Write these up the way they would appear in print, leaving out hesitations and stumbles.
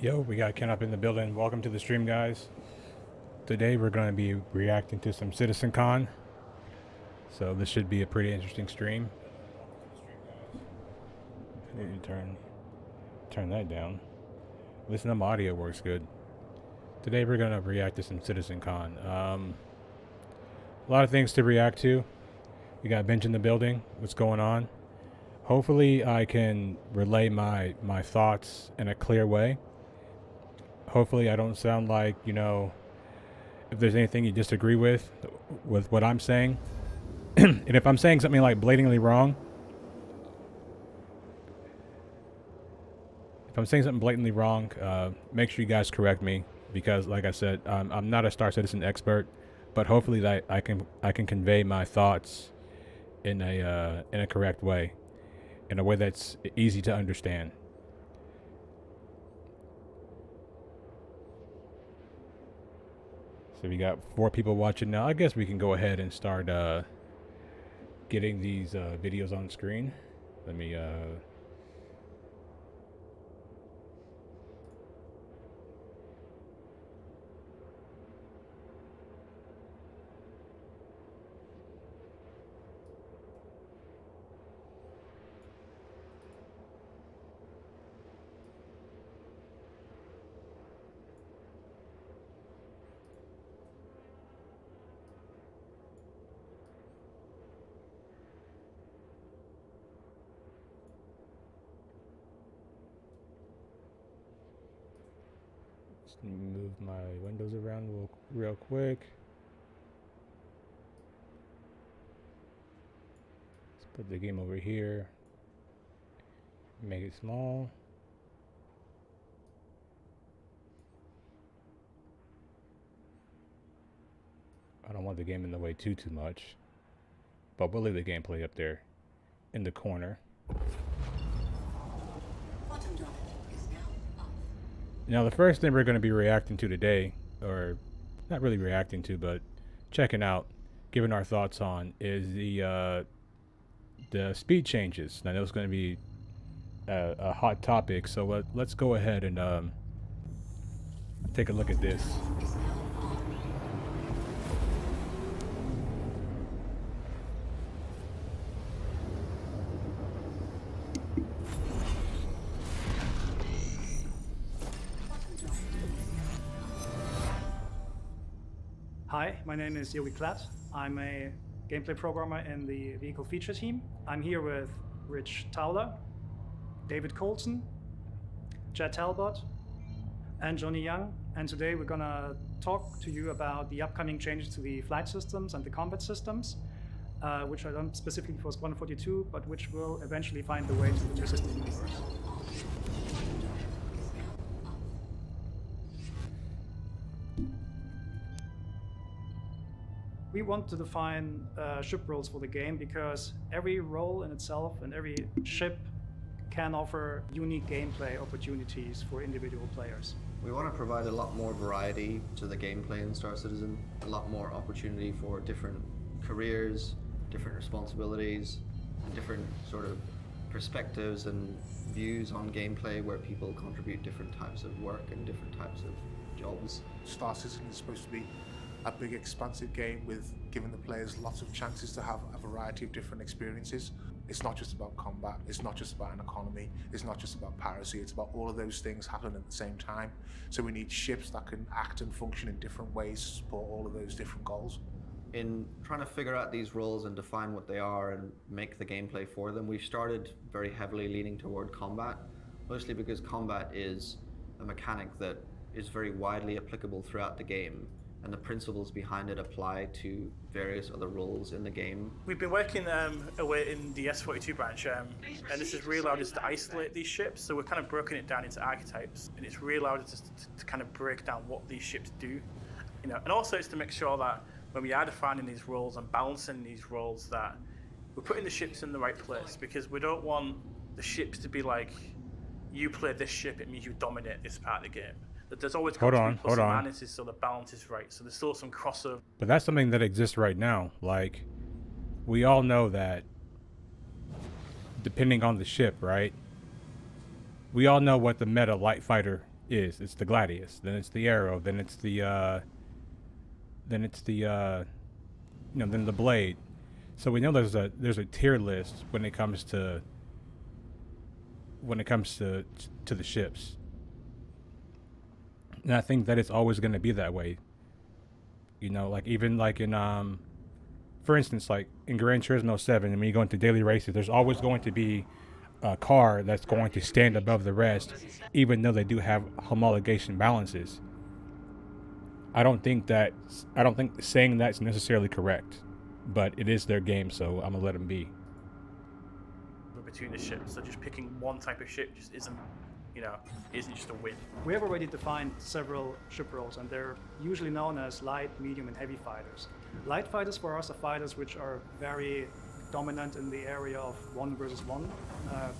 Yo, we got Ken up in the building. Welcome to the stream, guys. Today we're going to be reacting to some CITCON. So this should be a pretty interesting stream. I need to turn that down. Listen, the audio works good. Today we're going to react to some CITCON. A lot of things to react to. We got Bench in the building. What's going on? Hopefully I can relay my thoughts in a clear way. Hopefully I don't sound like, if there's anything you disagree with what I'm saying. And if I'm saying something like blatantly wrong, make sure you guys correct me, because like I said, I'm not a Star Citizen expert, but hopefully that I can convey my thoughts in a correct way, in a way that's easy to understand. So we got 4 people watching now. I guess we can go ahead and start getting these videos on screen. Let me move my windows around real quick. Let's put the game over here. Make it small. I don't want the game in the way too much, but we'll leave the gameplay up there in the corner. Now, the first thing we're going to be reacting to today, or not really reacting to, but checking out, giving our thoughts on, is the speed changes. Now, that's going to be a hot topic, so let's go ahead and take a look at this. Hi, my name is Yogi Klatt. I'm a gameplay programmer in the vehicle feature team. I'm here with Rich Towler, David Colson, Jed Talbot, and Johnny Young. And today we're gonna talk to you about the upcoming changes to the flight systems and the combat systems, which are done specifically for Squadron 42, but which will eventually find their way to the Persistent universe. We want to define ship roles for the game because every role in itself and every ship can offer unique gameplay opportunities for individual players. We want to provide a lot more variety to the gameplay in Star Citizen, a lot more opportunity for different careers, different responsibilities, and different sort of perspectives and views on gameplay where people contribute different types of work and different types of jobs. Star Citizen is supposed to be a big expansive game with giving the players lots of chances to have a variety of different experiences. It's not just about combat, it's not just about an economy, it's not just about piracy, it's about all of those things happening at the same time. So we need ships that can act and function in different ways to support all of those different goals. In trying to figure out these roles and define what they are and make the gameplay for them, we've started very heavily leaning toward combat, mostly because combat is a mechanic that is very widely applicable throughout the game, and the principles behind it apply to various other roles in the game. We've been working away in the S42 branch, and this has really allowed us to isolate these ships. So we're kind of broken it down into archetypes, and it's really allowed us to kind of break down what these ships do. And also it's to make sure that when we are defining these roles and balancing these roles, that we're putting the ships in the right place, because we don't want the ships to be like, you play this ship, it means you dominate this part of the game. That there's always hold on, so the balance is right. So there's still some crossover. But that's something that exists right now. Like, we all know that depending on the ship, right? We all know what the meta light fighter is. It's the Gladius, then it's the Arrow, then it's the then the Blade. So we know there's a tier list when it comes to the ships. And I think that it's always going to be that way. You know, like even like in for instance, like in Gran Turismo 7, when you go into daily races, there's always going to be a car that's going to stand above the rest, even though they do have homologation balances. I don't think saying that's necessarily correct, but it is their game, so I'm gonna let them be. Between the ships, so just picking one type of ship just isn't just a win. We have already defined several ship roles, and they're usually known as light, medium, and heavy fighters. Light fighters for us are fighters which are very dominant in the area of 1 versus 1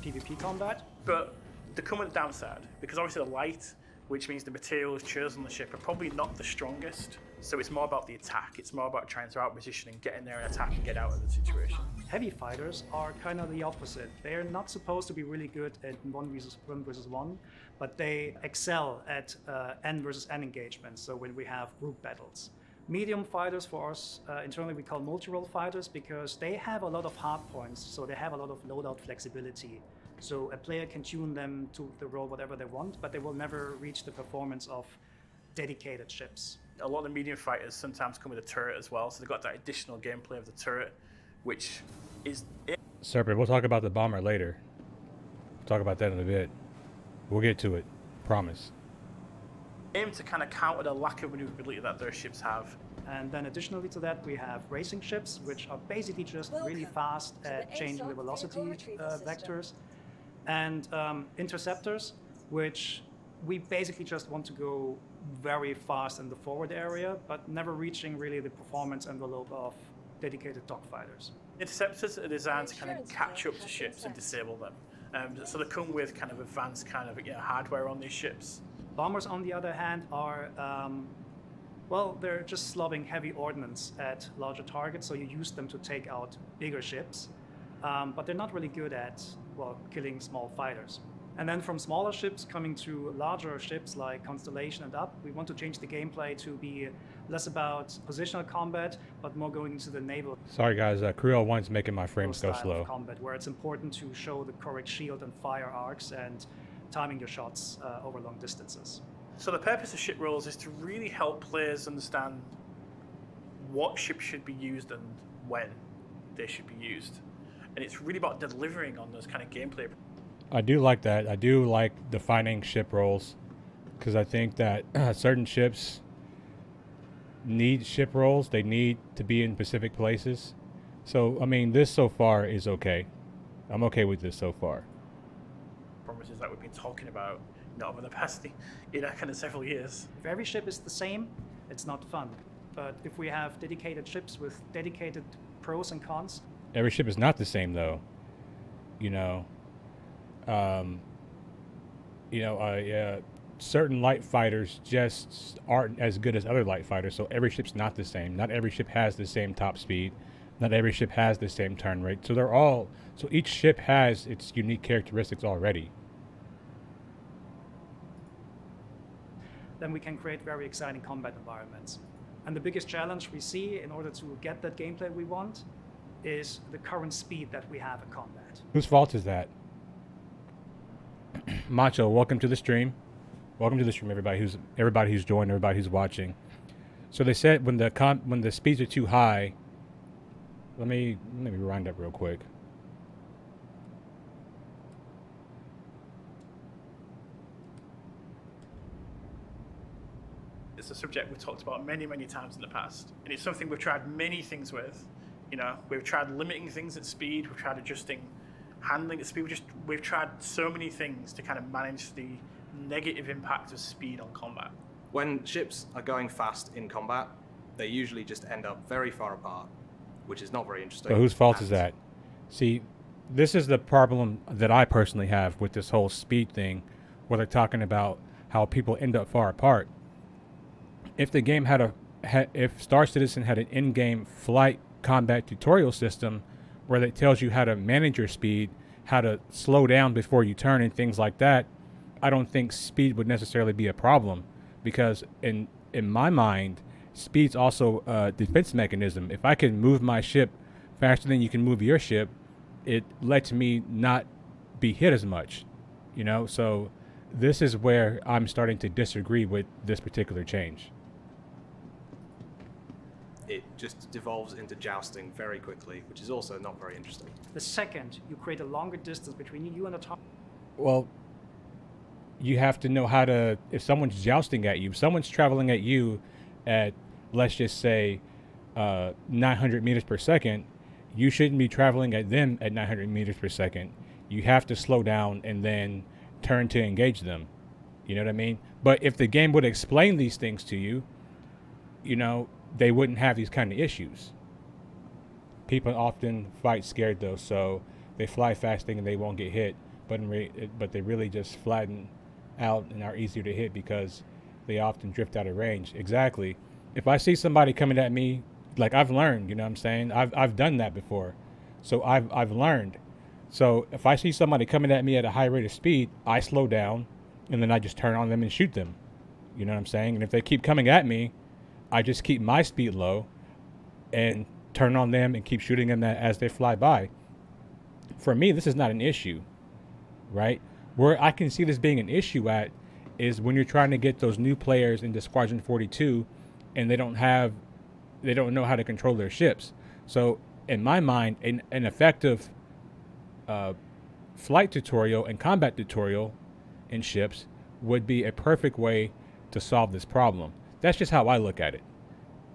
PvP combat. But there come with a downside, because obviously the light, which means the materials chosen on the ship, are probably not the strongest. So it's more about the attack. It's more about trying to outposition and get in there and attack and get out of the situation. Heavy fighters are kind of the opposite. They're not supposed to be really good at 1 versus 1, but they excel at N versus N engagements, so when we have group battles. Medium fighters for us, internally we call multi-role fighters, because they have a lot of hard points, so they have a lot of loadout flexibility. So a player can tune them to the role whatever they want, but they will never reach the performance of dedicated ships. A lot of the medium fighters sometimes come with a turret as well, so they've got that additional gameplay of the turret, which is it. Serpent, we'll talk about the bomber later. We'll talk about that in a bit. We'll get to it. Promise. Aim to kind of counter the lack of maneuverability that their ships have. And then additionally to that, we have racing ships, which are basically just really fast at changing the velocity vectors. And interceptors, which we basically just want to go very fast in the forward area, but never reaching really the performance envelope of dedicated dogfighters. Interceptors are designed to kind of catch up to ships and disable them. So they come with kind of advanced kind of hardware on these ships. Bombers, on the other hand, are, they're just slobbing heavy ordnance at larger targets, so you use them to take out bigger ships. But they're not really good at, killing small fighters. And then from smaller ships coming to larger ships like Constellation and up, we want to change the gameplay to be less about positional combat, but more going into the naval. Sorry guys, Creo 1's making my frames go style slow. of combat, where it's important to show the correct shield and fire arcs and timing your shots over long distances. So the purpose of ship roles is to really help players understand what ships should be used and when they should be used. And it's really about delivering on those kind of gameplay. I do like that. I do like defining ship roles, because I think that certain ships need ship roles. They need to be in specific places. So, I mean, this so far is okay. I'm okay with this so far. Promises that we've been talking about, over the past, kind of several years. If every ship is the same, it's not fun. But if we have dedicated ships with dedicated pros and cons. Every ship is not the same, though. Certain light fighters just aren't as good as other light fighters, so every ship's not the same. Not every ship has the same top speed. Not every ship has the same turn rate. So each ship has its unique characteristics already. Then we can create very exciting combat environments. And the biggest challenge we see in order to get that gameplay we want is the current speed that we have in combat. Whose fault is that? Macho, welcome to the stream. Welcome to the stream, everybody who's joined, everybody who's watching. So they said when the speeds are too high. Let me rewind up real quick. It's a subject we've talked about many, many times in the past, and it's something we've tried many things with. We've tried limiting things at speed. We've tried adjusting handling at speed. We've tried so many things to kind of manage the negative impact of speed on combat. When ships are going fast in combat, they usually just end up very far apart, which is not very interesting. So whose fault is that? See, this is the problem that I personally have with this whole speed thing, where they're talking about how people end up far apart. If the game if Star Citizen had an in-game flight combat tutorial system where it tells you how to manage your speed, how to slow down before you turn and things like that, I don't think speed would necessarily be a problem, because in my mind, speed's also a defense mechanism. If I can move my ship faster than you can move your ship, it lets me not be hit as much, you know? So this is where I'm starting to disagree with this particular change. It just devolves into jousting very quickly, which is also not very interesting. The second you create a longer distance between you and the target, Well, you have to know how to, if someone's jousting at you, if someone's traveling at you at, let's just say, 900 meters per second, you shouldn't be traveling at them at 900 meters per second. You have to slow down and then turn to engage them. You know what I mean? But if the game would explain these things to you, you know, they wouldn't have these kind of issues. People often fight scared though, so they fly fast thinking they won't get hit, but they really just flatten out and are easier to hit because they often drift out of range. Exactly. If I see somebody coming at me, like I've learned, you know what I'm saying? I've done that before. So I've learned. So if I see somebody coming at me at a high rate of speed, I slow down and then I just turn on them and shoot them. You know what I'm saying? And if they keep coming at me, I just keep my speed low and turn on them and keep shooting them as they fly by. For me, this is not an issue, right? Where I can see this being an issue at is when you're trying to get those new players into Squadron 42 and they don't know how to control their ships. So in my mind, an effective flight tutorial and combat tutorial in ships would be a perfect way to solve this problem. That's just how I look at it.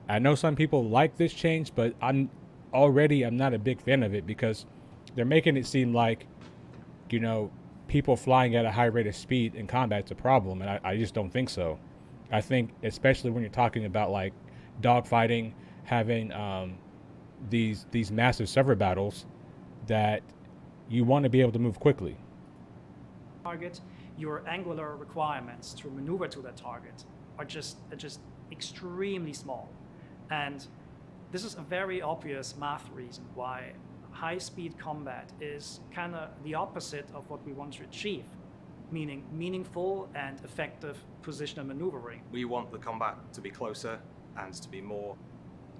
I know some people like this change, but I'm not a big fan of it because they're making it seem like, you know, people flying at a high rate of speed in combat's a problem, and I just don't think so. I think, especially when you're talking about like dogfighting, having these massive server battles, that you want to be able to move quickly. target, your angular requirements to maneuver to that target are just extremely small. And this is a very obvious math reason why high-speed combat is kind of the opposite of what we want to achieve, meaning meaningful and effective positional maneuvering. We want the combat to be closer and to be more.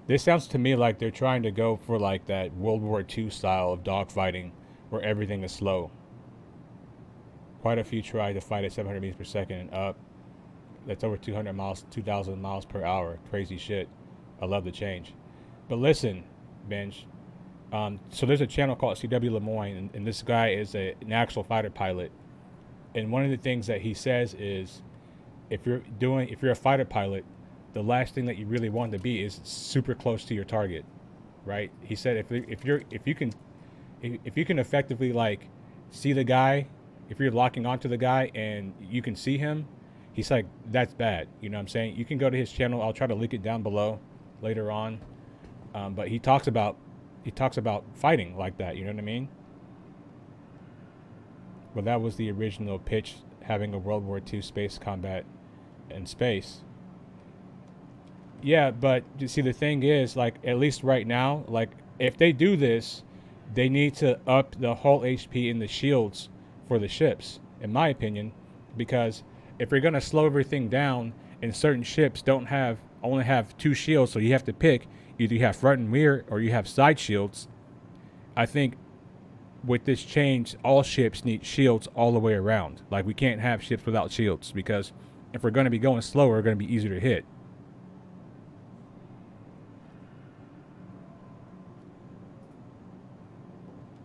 This sounds to me like they're trying to go for like that World War II style of dogfighting where everything is slow. Quite a few try to fight at 700 meters per second and up. That's over 200 miles, 2,000 miles per hour. Crazy shit. I love the change. But listen, Benj. So there's a channel called CW Lemoyne, and this guy is an actual fighter pilot. And one of the things that he says is, if you're a fighter pilot, the last thing that you really want to be is super close to your target, right? He said if you can effectively like see the guy, if you're locking onto the guy and you can see him, he's like, that's bad. You know what I'm saying? You can go to his channel. I'll try to link it down below later on. But he talks about fighting like that. You know what I mean? But that was the original pitch, having a World War II space combat in space. Yeah, but you see, the thing is, like, at least right now, like, if they do this, they need to up the hull HP in the shields for the ships, in my opinion, because if you're gonna slow everything down, and certain ships only have 2 shields, so you have to pick either you have front and rear or you have side shields. I think with this change, all ships need shields all the way around. Like, we can't have ships without shields, because if we're going to be going slower, we're going to be easier to hit.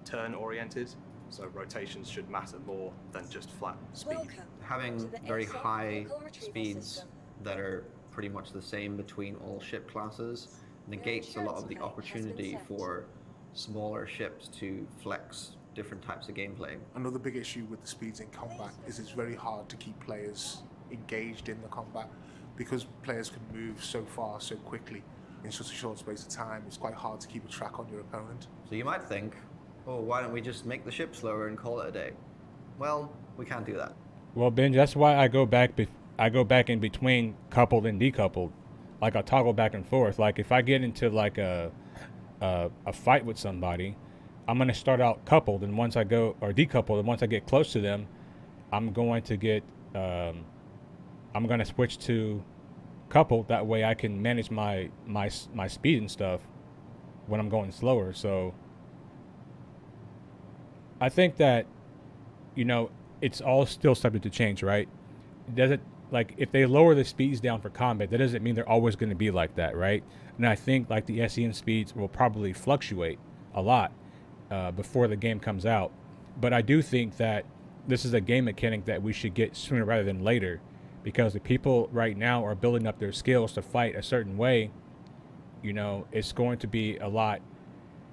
Turn oriented, so rotations should matter more than just flat speed. Having very high speeds that are pretty much the same between all ship classes negates a lot of the opportunity for smaller ships to flex different types of gameplay. Another big issue with the speeds in combat is it's very hard to keep players engaged in the combat, because players can move so far so quickly in such a short space of time. It's quite hard to keep a track on your opponent. So you might think, oh, why don't we just make the ship slower and call it a day? Well, we can't do that. Well, Ben, that's why I go back in between coupled and decoupled. Like, I toggle back and forth. Like, if I get into like a fight with somebody, I'm gonna start out coupled, and once I go, or decoupled, and once I get close to them, I'm going to get I'm going to switch to coupled. That way I can manage my speed and stuff when I'm going slower. So I think that, you know, it's all still subject to change, right? Does it, like, if they lower the speeds down for combat, that doesn't mean they're always going to be like that, right? And I think like the SEM speeds will probably fluctuate a lot before the game comes out. But I do think that this is a game mechanic that we should get sooner rather than later, because the people right now are building up their skills to fight a certain way. You know, it's going to be a lot,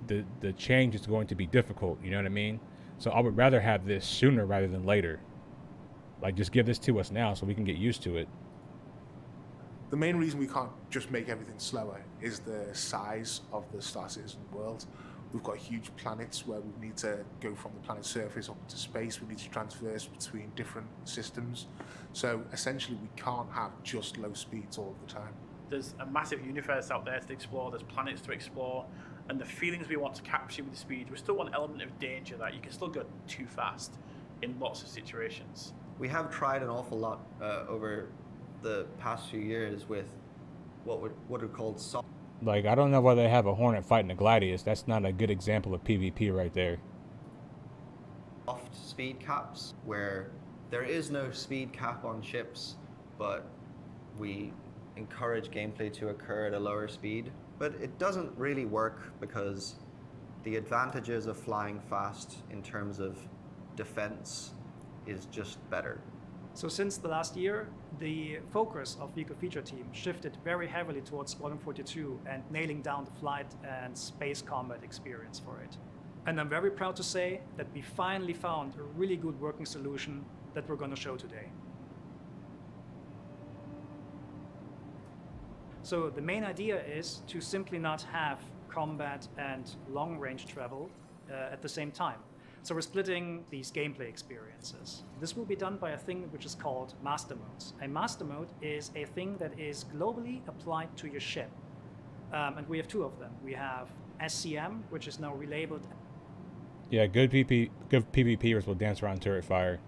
the change is going to be difficult, you know what I mean? So I would rather have this sooner rather than later. Like, just give this to us now so we can get used to it. The main reason we can't just make everything slower is the size of the Star Citizen world. We've got huge planets where we need to go from the planet's surface up into space. We need to traverse between different systems. So essentially we can't have just low speeds all the time. There's a massive universe out there to explore, there's planets to explore, and the feelings we want to capture with the speed, we still want an element of danger that you can still go too fast in lots of situations. We have tried an awful lot over the past few years with what are called soft. Like, I don't know why they have a Hornet fighting a Gladius. That's not a good example of PvP right there. Soft speed caps, where there is no speed cap on ships, but we encourage gameplay to occur at a lower speed. But it doesn't really work because the advantages of flying fast in terms of defense is just better. So since the last year, the focus of Vehicle Feature Team shifted very heavily towards Squadron 42 and nailing down the flight and space combat experience for it. And I'm very proud to say that we finally found a really good working solution that we're going to show today. So the main idea is to simply not have combat and long-range travel at the same time. So we're splitting these gameplay experiences. This will be done by a thing which is called Mastermodes. A Mastermode is a thing that is globally applied to your ship. And we have two of them. We have SCM, which is now relabeled. Yeah, good PvPers will dance around turret fire.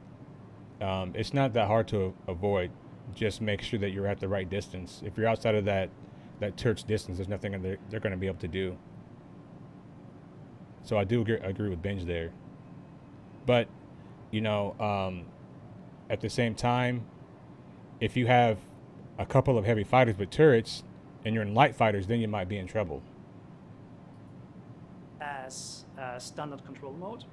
It's not that hard to avoid. Just make sure that you're at the right distance. If you're outside of that turret's distance, there's nothing they're going to be able to do. So I do agree with Benj there. But, you know, at the same time, if you have a couple of heavy fighters with turrets and you're in light fighters, then you might be in trouble. As standard control mode,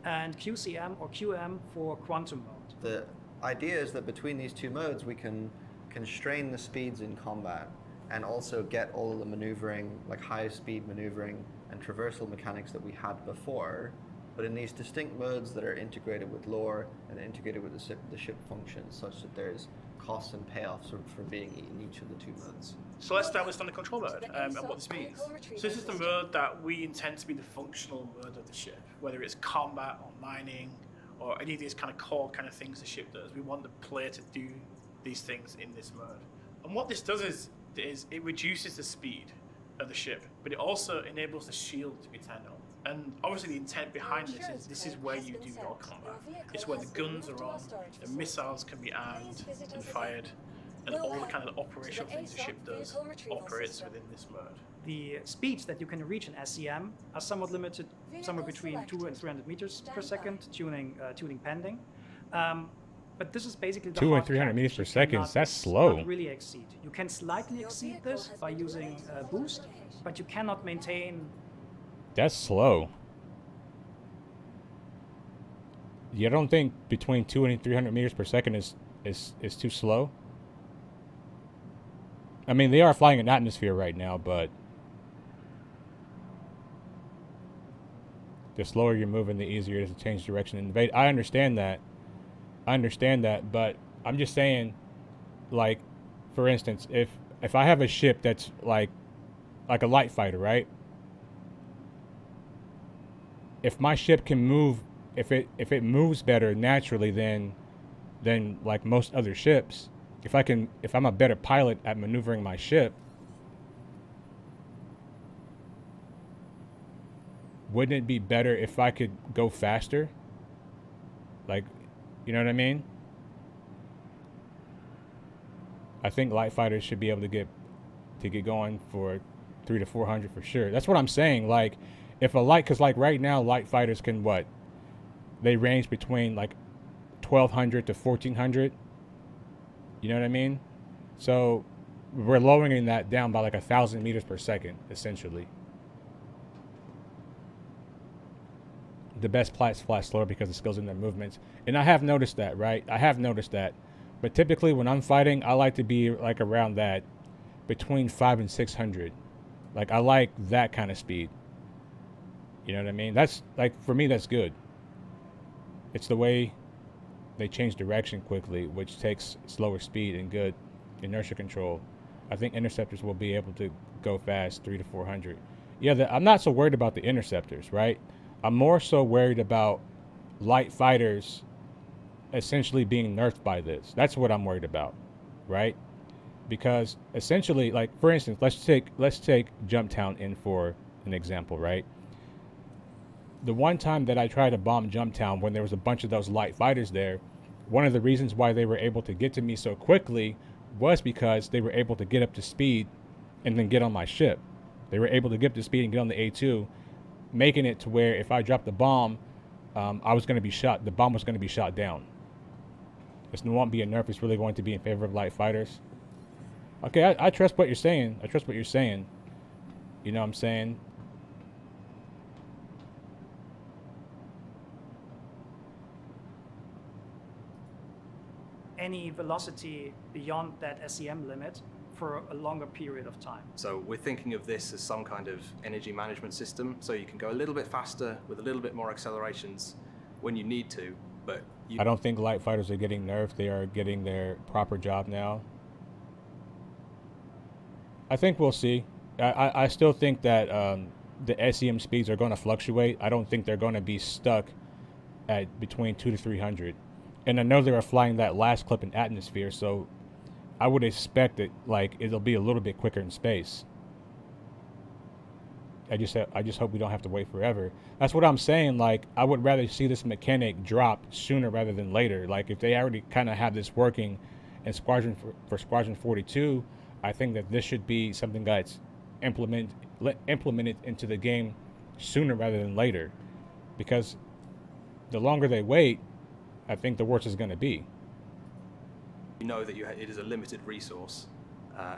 and QCM or QM for quantum mode. The idea is that between these two modes, we can constrain the speeds in combat and also get all of the maneuvering, like high speed maneuvering and traversal mechanics that we had before, but in these distinct modes that are integrated with lore and integrated with the ship functions, such that there's costs and payoffs for being in each of the two modes. So let's start with standard control mode and what this means. So this is the mode that we intend to be the functional mode of the ship, whether it's combat or mining or any of these kind of core kind of things the ship does. We want the player to do these things in this mode. And what this does is it reduces the speed of the ship, but it also enables the shield to be turned on. And obviously the intent behind this is where you do your combat. It's where the guns are on, the missiles can be armed and fired, and all the kind of operational things the ship does operates within this mode. The speeds that you can reach in SCM are somewhat limited, somewhere between 200 and 300 meters per second, tuning pending. But this is basically the 200 and 300 meters per second. That's slow. Not really exceed. You can slightly exceed this by using boost, but you cannot maintain. That's slow. You don't think between 200 and 300 meters per second is too slow? I mean, they are flying in atmosphere right now, but the slower you're moving, the easier it is to change direction and invade. I understand that, but I'm just saying, like, for instance, if I have a ship that's like a light fighter, right? If my ship can move, if it moves better naturally than like most other ships, if I'm a better pilot at maneuvering my ship, wouldn't it be better if I could go faster? Like, You know what I mean? I think light fighters should be able to get going for 300 to 400 for sure. That's what I'm saying. Like, if a light, because like right now, light fighters can what? They range between like 1200 to 1400. You know what I mean? So we're lowering that down by like 1,000 meters per second, essentially. The best plats fly slower because of skills in their movements. And I have noticed that, right? I have noticed that. But typically when I'm fighting, I like to be like around that, between 500 and 600. Like, I like that kind of speed. You know what I mean? That's, like, for me, that's good. It's the way they change direction quickly, which takes slower speed and good inertia control. I think interceptors will be able to go fast 300 to 400. Yeah, I'm not so worried about the interceptors, right? I'm more so worried about light fighters essentially being nerfed by this. That's what I'm worried about, right? Because essentially, like, for instance, let's take Jumptown in for an example, right? The one time that I tried to bomb Jumptown when there was a bunch of those light fighters there, one of the reasons why they were able to get to me so quickly was because they were able to get up to speed and then get on my ship. They were able to get up to speed and get on the A2, making it to where if I dropped the bomb, I was going to be shot. The bomb was going to be shot down. This won't be a nerf. It's really going to be in favor of light fighters. Okay, I trust what you're saying. I trust what you're saying. You know what I'm saying? Any velocity beyond that SEM limit for a longer period of time. So we're thinking of this as some kind of energy management system, so you can go a little bit faster with a little bit more accelerations when you need to, but I don't think light fighters are getting nerfed. They are getting their proper job now. I think we'll see. I still think that the SEM speeds are going to fluctuate. I don't think they're going to be stuck at between 200 to 300. And I know they were flying that last clip in atmosphere, so I would expect that, like, it'll be a little bit quicker in space. I just hope we don't have to wait forever. That's what I'm saying. Like, I would rather see this mechanic drop sooner rather than later. Like, if they already kind of have this working in Squadron for Squadron 42, I think that this should be something that's implemented into the game sooner rather than later. Because the longer they wait, I think the worse it's going to be. You know that it is a limited resource,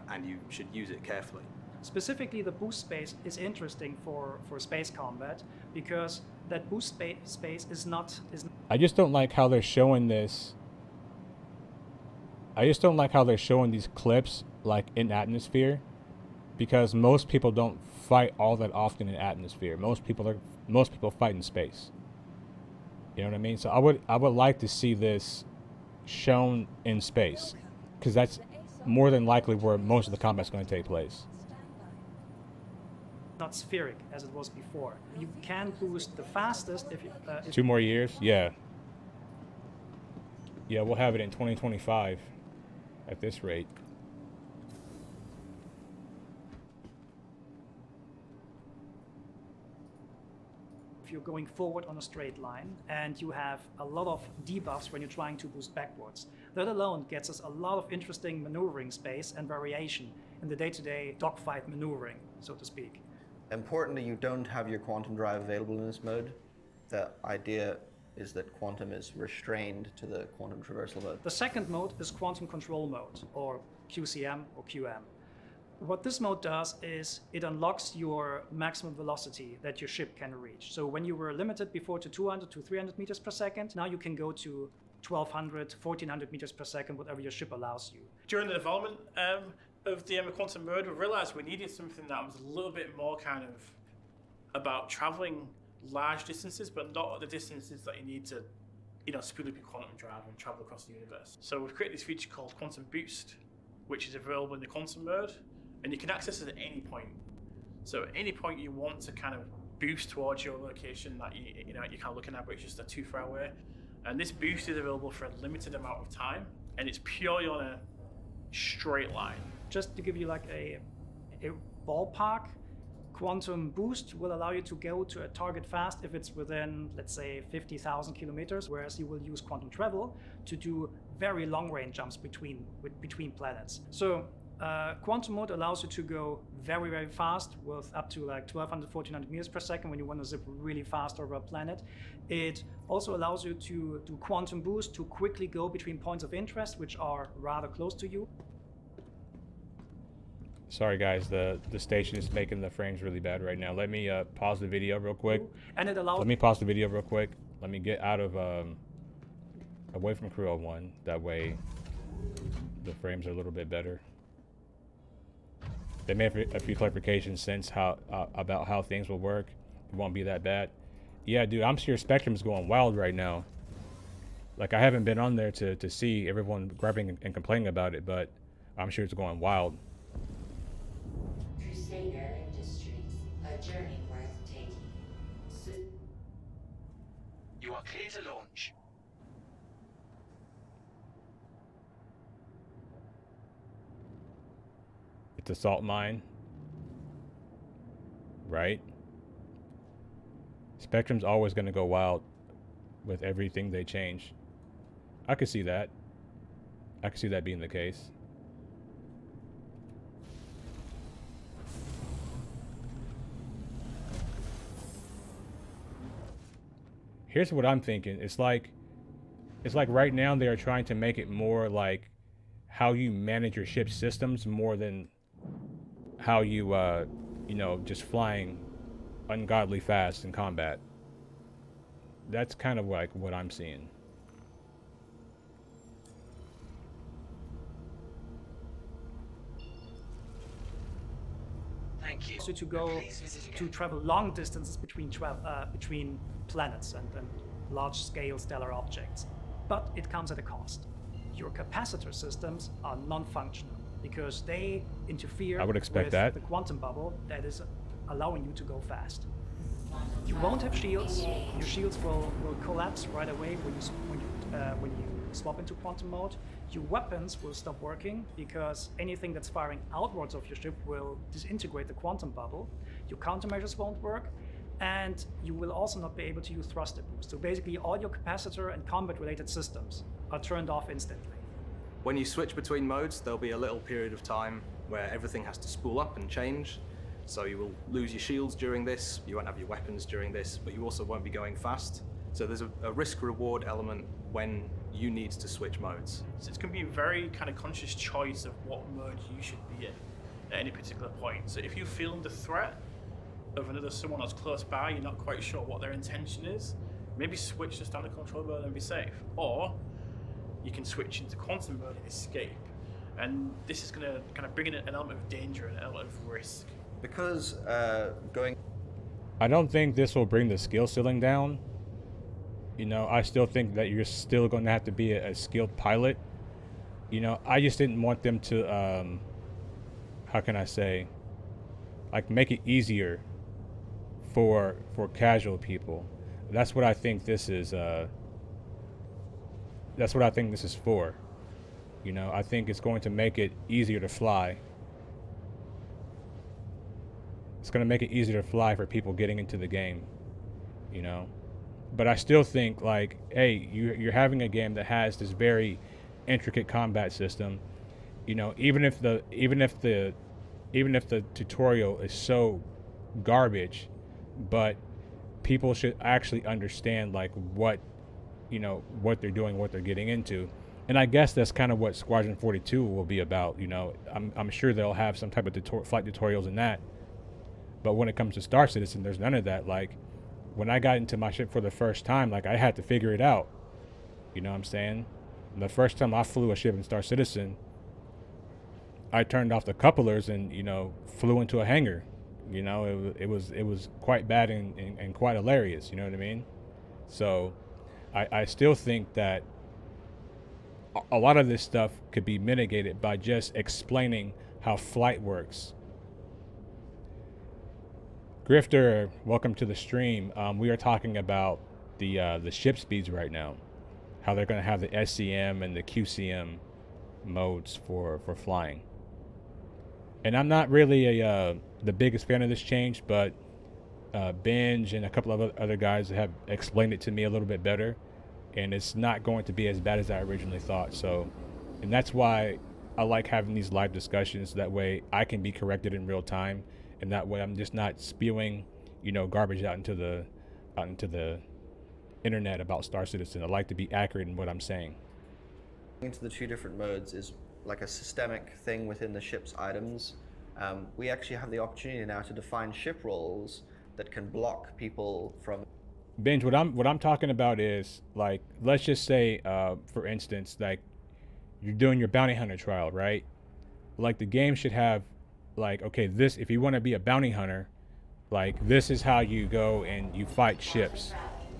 and you should use it carefully. Specifically, the boost space is interesting for space combat because that boost space is not. I just don't like how they're showing this. I just don't like how they're showing these clips like in atmosphere, because most people don't fight all that often in atmosphere. Most people fight in space. You know what I mean? So I would like to see this shown in space, because that's more than likely where most of the combat's going to take place. Not spheric as it was before. You can boost the fastest if you. 2 more years, yeah. Yeah, we'll have it in 2025 at this rate. If you're going forward on a straight line and you have a lot of debuffs when you're trying to boost backwards. That alone gets us a lot of interesting maneuvering space and variation in the day-to-day dogfight maneuvering, so to speak. Importantly, you don't have your quantum drive available in this mode. The idea is that quantum is restrained to the quantum traversal mode. The second mode is quantum control mode, or QCM or QM. What this mode does is it unlocks your maximum velocity that your ship can reach. So when you were limited before to 200 to 300 meters per second, now you can go to 1200, 1400 meters per second, whatever your ship allows you. During the development of the quantum mode, we realized we needed something that was a little bit more kind of about traveling large distances, but not at the distances that you need to, speed up your quantum drive and travel across the universe. So we've created this feature called Quantum Boost, which is available in the quantum mode, and you can access it at any point. So at any point you want to kind of boost towards your location that you're kind of looking at, but it's just too far away. And this boost is available for a limited amount of time, and it's purely on a straight line. Just to give you like a ballpark, Quantum boost will allow you to go to a target fast if it's within, let's say, 50,000 kilometers, whereas you will use quantum travel to do very long range jumps between planets. So quantum mode allows you to go very, very fast with up to like 1200, 1400 meters per second when you want to zip really fast over a planet. It also allows you to do quantum boost to quickly go between points of interest, which are rather close to you. Sorry guys, the station is making the frames really bad right now. Let me pause the video real quick. And it allows... Let me pause the video real quick. Let me get out of away from Crew 01. That way the frames are a little bit better. They made a few clarifications since about how things will work. It won't be that bad. Yeah, dude, I'm sure Spectrum's going wild right now. Like, I haven't been on there to see everyone grabbing and complaining about it, but I'm sure it's going wild. Crusader Industries, a journey worth taking. You are clear to launch. It's a salt mine, right? Spectrum's always going to go wild with everything they change. I could see that. I could see that being the case. Here's what I'm thinking. It's like right now they are trying to make it more like how you manage your ship systems more than how you, you know, just flying ungodly fast in combat. That's kind of like what I'm seeing. Thank you. So to go to travel long distances between planets and large-scale stellar objects, but it comes at a cost. Your capacitor systems are non-functional because they interfere with the quantum bubble that is allowing you to go fast. You won't have shields. Your shields will collapse right away when you swap into quantum mode. Your weapons will stop working because anything that's firing outwards of your ship will disintegrate the quantum bubble. Your countermeasures won't work, and you will also not be able to use thruster boost. So basically all your capacitor and combat related systems are turned off instantly. When you switch between modes, there'll be a little period of time where everything has to spool up and change. So you will lose your shields during this, you won't have your weapons during this, but you also won't be going fast. So there's a risk-reward element when you need to switch modes. So it's going to be a very kind of conscious choice of what mode you should be in at any particular point. So if you feel under threat of someone that's close by, you're not quite sure what their intention is, maybe switch to standard control mode and be safe. Or you can switch into quantum mode and escape. And this is going to kind of bring in an element of danger and an element of risk. Because going... I don't think this will bring the skill ceiling down. You know, I still think that you're still going to have to be a skilled pilot. You know, I just didn't want them to, how can I say, like make it easier for casual people. That's what I think this is, that's what I think this is for. You know, I think it's going to make it easier to fly. It's going to make it easier to fly for people getting into the game, you know. But I still think, like, hey, you're having a game that has this very intricate combat system. You know, even if the tutorial is so garbage, but people should actually understand like what, you know, what they're doing, what they're getting into. And I guess that's kind of what Squadron 42 will be about. You know, I'm sure they'll have some type of flight tutorials in that. But when it comes to Star Citizen, there's none of that. Like, when I got into my ship for the first time, like, I had to figure it out. You know what I'm saying? And the first time I flew a ship in Star Citizen, I turned off the couplers and, you know, flew into a hangar. You know, it was quite bad and quite hilarious. You know what I mean? So I still think that a lot of this stuff could be mitigated by just explaining how flight works. Grifter, welcome to the stream. We are talking about the ship speeds right now, how they're going to have the SCM and the QCM modes for flying. And I'm not really the biggest fan of this change, but Benj and a couple of other guys have explained it to me a little bit better, and it's not going to be as bad as I originally thought. So, and that's why I like having these live discussions. That way I can be corrected in real time, and that way I'm just not spewing, garbage out into the internet about Star Citizen. I like to be accurate in what I'm saying. Into the two different modes is like a systemic thing within the ship's items. We actually have the opportunity now to define ship roles that can block people from. Benj, what I'm talking about is, like, let's just say, for instance, like, you're doing your bounty hunter trial, right? Like, the game should have, like, okay, this, if you want to be a bounty hunter, like, this is how you go and you fight ships.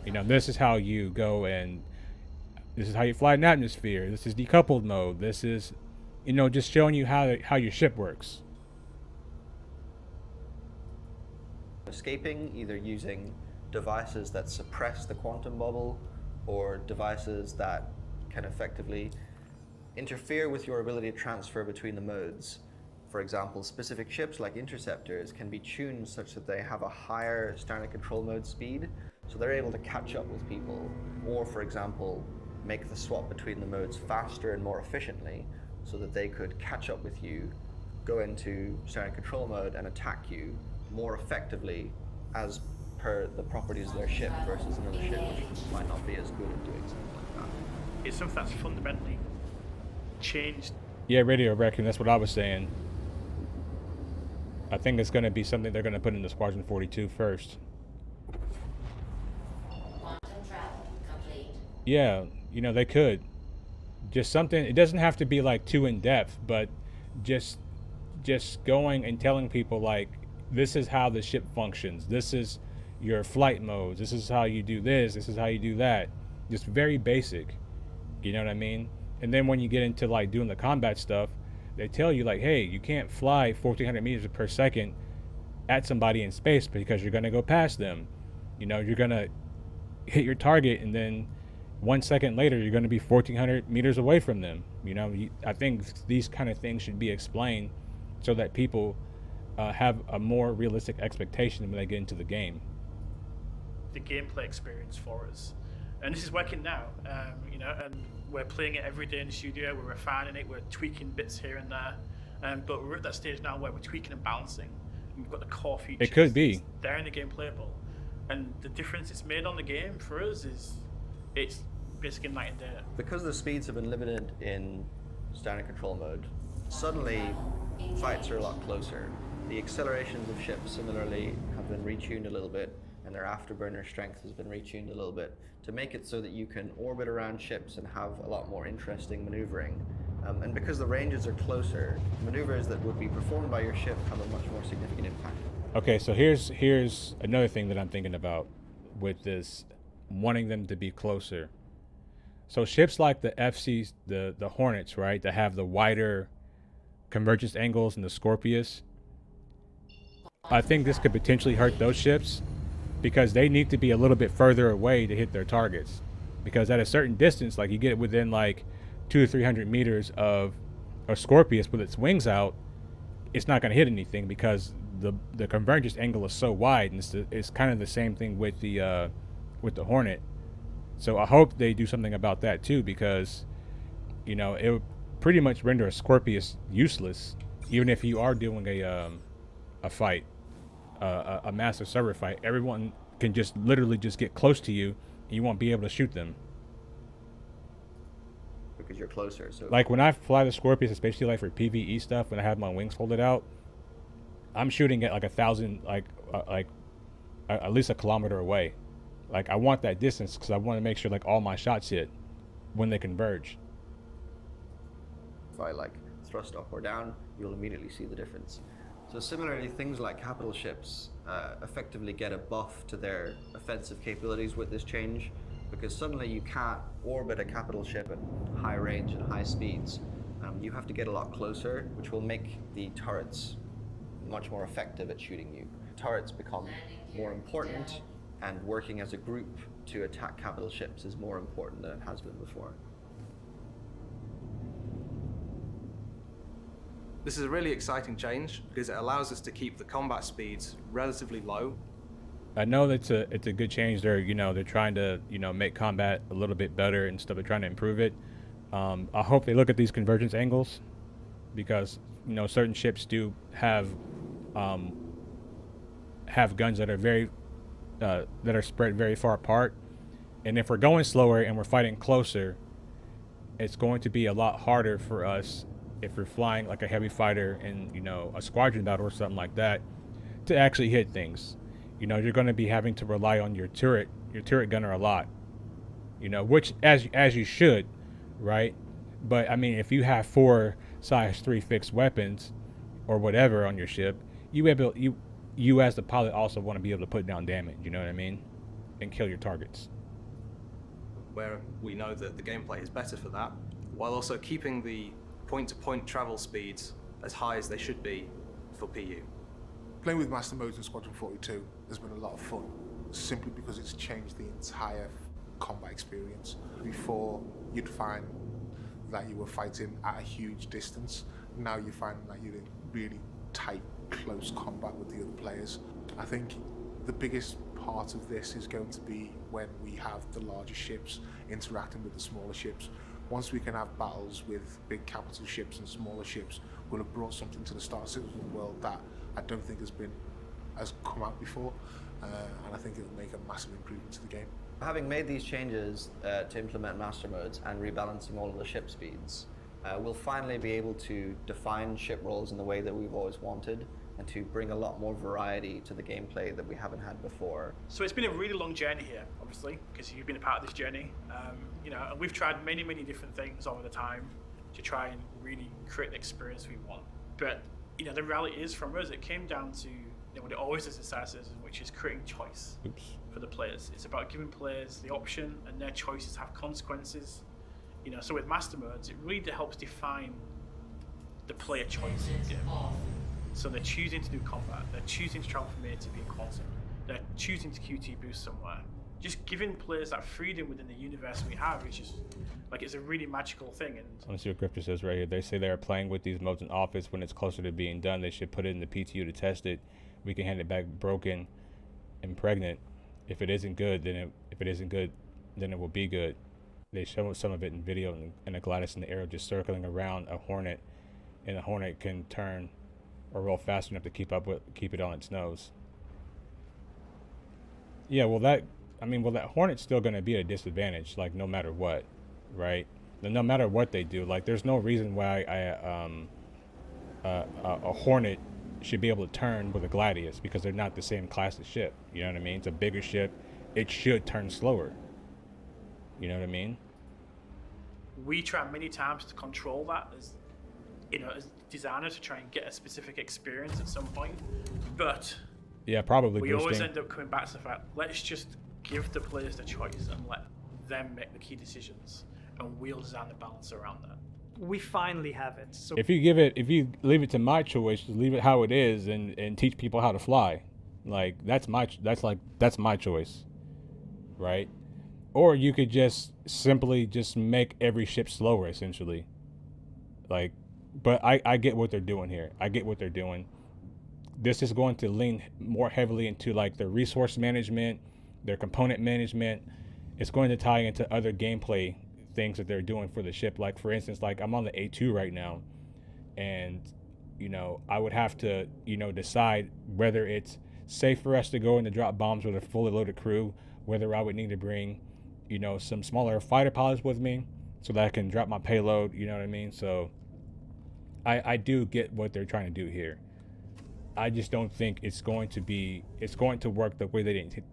This is how you go, and this is how you fly an atmosphere. This is decoupled mode. This is, just showing you how your ship works. Escaping, either using devices that suppress the quantum bubble or devices that can effectively interfere with your ability to transfer between the modes. For example, specific ships like interceptors can be tuned such that they have a higher standard control mode speed, so they're able to catch up with people, or for example, make the swap between the modes faster and more efficiently so that they could catch up with you, go into standard control mode and attack you more effectively as per the properties of their ship versus another ship which might not be as good at doing something like that. It's something that's fundamentally changed. Yeah, Radio Raccoon, that's what I was saying. I think it's going to be something they're going to put into Squadron 42 first. Quantum travel complete. Yeah, they could. Just something, it doesn't have to be like too in depth, but just going and telling people, like, this is how the ship functions. This is your flight modes. This is how you do this. This is how you do that. Just very basic. You know what I mean? And then when you get into like doing the combat stuff, they tell you like, hey, you can't fly 1,400 meters per second at somebody in space because you're going to go past them. You're going to hit your target, and then 1 second later, you're going to be 1,400 meters away from them. I think these kind of things should be explained so that people have a more realistic expectation when they get into the game. The gameplay experience for us, and this is working now, and we're playing it every day in the studio. We're refining it, we're tweaking bits here and there, but we're at that stage now where we're tweaking and balancing. And we've got the core features. It could be. They're in the game playable, and the difference it's made on the game for us is it's basically night and day. Because the speeds have been limited in standard control mode, suddenly fights are a lot closer. The accelerations of ships similarly have been retuned a little bit, and their afterburner strength has been retuned a little bit to make it so that you can orbit around ships and have a lot more interesting maneuvering. And because the ranges are closer, maneuvers that would be performed by your ship have a much more significant impact. Okay, so here's another thing that I'm thinking about with this, wanting them to be closer. So ships like the FCs, the Hornets, right, that have the wider convergence angles and the Scorpius, I think this could potentially hurt those ships because they need to be a little bit further away to hit their targets. Because at a certain distance, like you get within like 200 to 300 meters of a Scorpius with its wings out, it's not going to hit anything because the convergence angle is so wide, and it's kind of the same thing with the Hornet. So I hope they do something about that too, because it would pretty much render a Scorpius useless, even if you are doing a fight, a massive server fight. Everyone can just literally just get close to you, and you won't be able to shoot them. Because you're closer. So like when I fly the Scorpius, especially like for PvE stuff, when I have my wings folded out, I'm shooting at like 1,000, like at least a kilometer away. Like I want that distance because I want to make sure like all my shots hit when they converge. if I like thrust up or down, you'll immediately see the difference. So similarly, things like capital ships effectively get a buff to their offensive capabilities with this change, because suddenly you can't orbit a capital ship at high range and high speeds. You have to get a lot closer, which will make the turrets much more effective at shooting you. Turrets become more important, and working as a group to attack capital ships is more important than it has been before. This is a really exciting change because it allows us to keep the combat speeds relatively low. I know it's a good change. They're trying to make combat a little bit better and stuff. They're trying to improve it. I hope they look at these convergence angles, because certain ships do have guns that are that are spread very far apart, and if we're going slower and we're fighting closer, it's going to be a lot harder for us if we're flying like a heavy fighter in a squadron battle or something like that to actually hit things. You're going to be having to rely on your turret gunner a lot, which as you should, right? But I mean, if you have 4 size 3 fixed weapons or whatever on your ship, you as the pilot also want to be able to put down damage, you know what I mean, and kill your targets. Where we know that the gameplay is better for that, while also keeping the point-to-point travel speeds as high as they should be for PU. Playing with Mastermodes in Squadron 42 has been a lot of fun, simply because it's changed the entire combat experience. Before, you'd find that you were fighting at a huge distance. Now you find that you're in really tight, close combat with the other players. I think the biggest part of this is going to be when we have the larger ships interacting with the smaller ships. Once we can have battles with big capital ships and smaller ships, we'll have brought something to the Star Citizen world that I don't think has come out before, and I think it'll make a massive improvement to the game. Having made these changes to implement master modes and rebalancing all of the ship speeds, we'll finally be able to define ship roles in the way that we've always wanted, and to bring a lot more variety to the gameplay that we haven't had before. So it's been a really long journey here, obviously, because you've been a part of this journey. And we've tried many different things over the time to try and really create the experience we want. But the reality is, from us, it came down to what it always does in STAR-Citizen, which is creating choice for the players. It's about giving players the option, and their choices have consequences. So with Mastermodes, it really helps define the player choice. So they're choosing to do combat, they're choosing to travel from A to B in quantum, they're choosing to QT boost somewhere. Just giving players that freedom within the universe we have is just it's a really magical thing. And let me see what Grifter says right here. They say they are playing with these modes in office. When it's closer to being done, they should put it in the PTU to test it. We can hand it back broken and pregnant. If it isn't good, then it will be good. They show some of it in video, and a Gladys and the Arrow just circling around a Hornet, and the Hornet can turn or roll fast enough to keep it on its nose. Yeah, well that Hornet's still going to be at a disadvantage, no matter what, right? No matter what they do, there's no reason why a Hornet should be able to turn with a Gladius, because they're not the same class of ship. You know what I mean? It's a bigger ship. It should turn slower. You know what I mean? We try many times to control that as designers, to try and get a specific experience at some point, but yeah, probably we always end up coming back to the fact, let's just give the players the choice and let them make the key decisions, and we'll design the balance around that. We finally have it. So if you leave it to my choice, just leave it how it is and teach people how to fly, that's my choice, right? Or you could just simply just make every ship slower, essentially. But I get what they're doing here. I get what they're doing. This is going to lean more heavily into their resource management, their component management. It's going to tie into other gameplay things that they're doing for the ship. For instance, I'm on the A2 right now, and I would have to decide whether it's safe for us to go in to drop bombs with a fully loaded crew, whether I would need to bring some smaller fighter pilots with me so that I can drop my payload, you know what I mean? So I do get what they're trying to do here. I just don't think it's going to work the way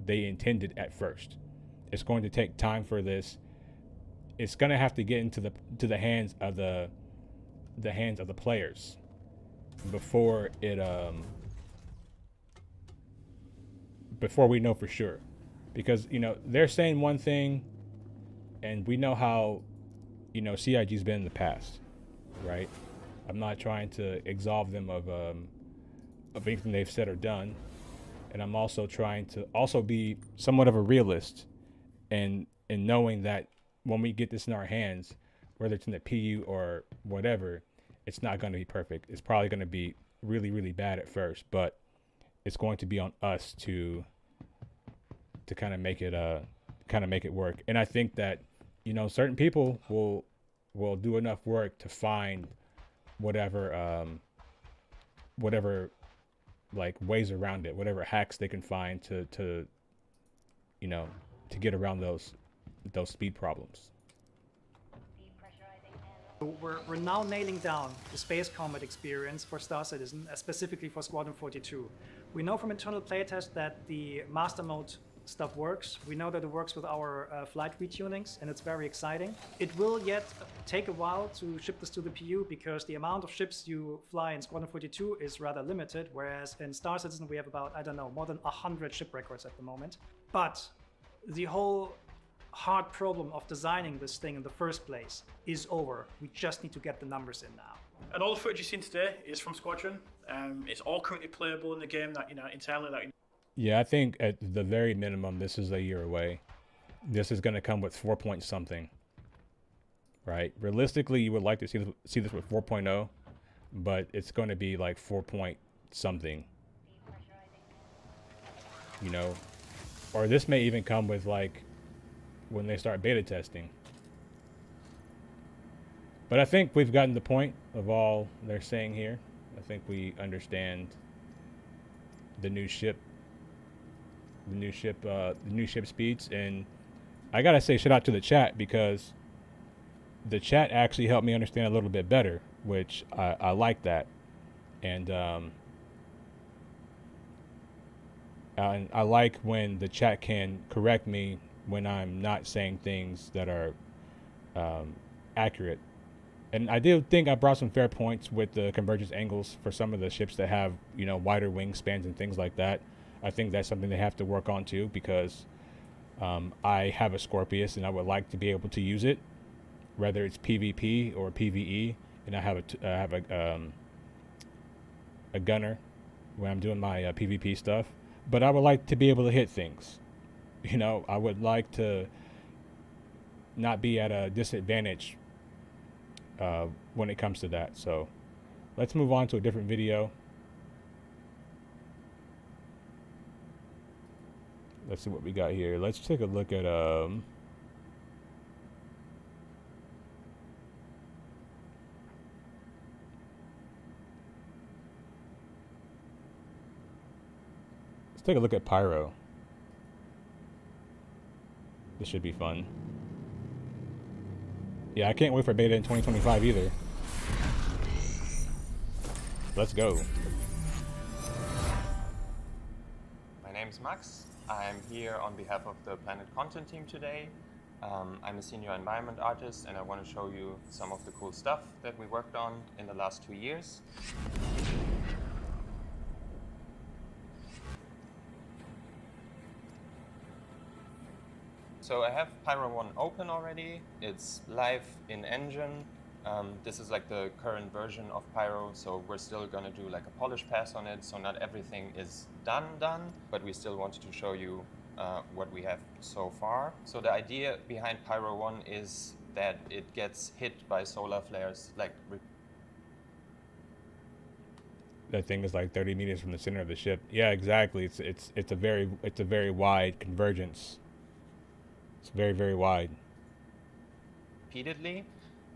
they intended at first. It's going to take time for this. It's going to have to get into the hands of the players before we know for sure. Because they're saying one thing, and we know how CIG's been in the past, right? I'm not trying to absolve them of anything they've said or done, and I'm also trying to be somewhat of a realist, and knowing that when we get this in our hands, whether it's in the PU or whatever, it's not going to be perfect. It's probably going to be really, really bad at first, but it's going to be on us to kind of make it work. And I think that, you know, certain people will do enough work to find whatever like ways around it, whatever hacks they can find to you know, to get around those speed problems. We're now nailing down the space combat experience for Star Citizen, specifically for Squadron 42. We know from internal playtest that the master mode stuff works. We know that it works with our flight retunings, and it's very exciting. It will yet take a while to ship this to the PU because the amount of ships you fly in Squadron 42 is rather limited, whereas in Star Citizen we have about, I don't know, more than 100 ship records at the moment. But the whole hard problem of designing this thing in the first place is over. We just need to get the numbers in now. And all the footage you've seen today is from Squadron. It's all currently playable in the game that, you know, internally that. Yeah, I think at the very minimum, this is a year away. This is going to come with 4 point something, right? Realistically, you would like to see this with 4.0, but it's going to be like 4 point something, you know, or this may even come with like when they start beta testing. But I think we've gotten the point of all they're saying here. I think we understand the new ship speeds, and I gotta say shout out to the chat because the chat actually helped me understand a little bit better, which I like that, and I like when the chat can correct me when I'm not saying things that are accurate. And I do think I brought some fair points with the convergence angles for some of the ships that have, you know, wider wingspans and things like that. I think that's something they have to work on too, because I have a Scorpius and I would like to be able to use it, whether it's PvP or PvE. And I have a gunner when I'm doing my PvP stuff, but I would like to be able to hit things. You know, I would like to not be at a disadvantage when it comes to that. So let's move on to a different video. Let's see what we got here. Let's take a look at let's take a look at Pyro. This should be fun. Yeah, I can't wait for beta in 2025 either. Let's go. My name's Max. I'm here on behalf of the Planet Content team today. I'm a senior environment artist and I want to show you some of the cool stuff that we worked on in the last 2 years. So I have Pyro 1 open already. It's live in engine. This is like the current version of Pyro, so we're still gonna do like a polish pass on it, so not everything is done, but we still wanted to show you what we have so far. So the idea behind Pyro 1 is that it gets hit by solar flares, like that thing is like 30 meters from the center of the ship. Yeah, exactly. It's a very wide convergence. It's very, very wide. Repeatedly.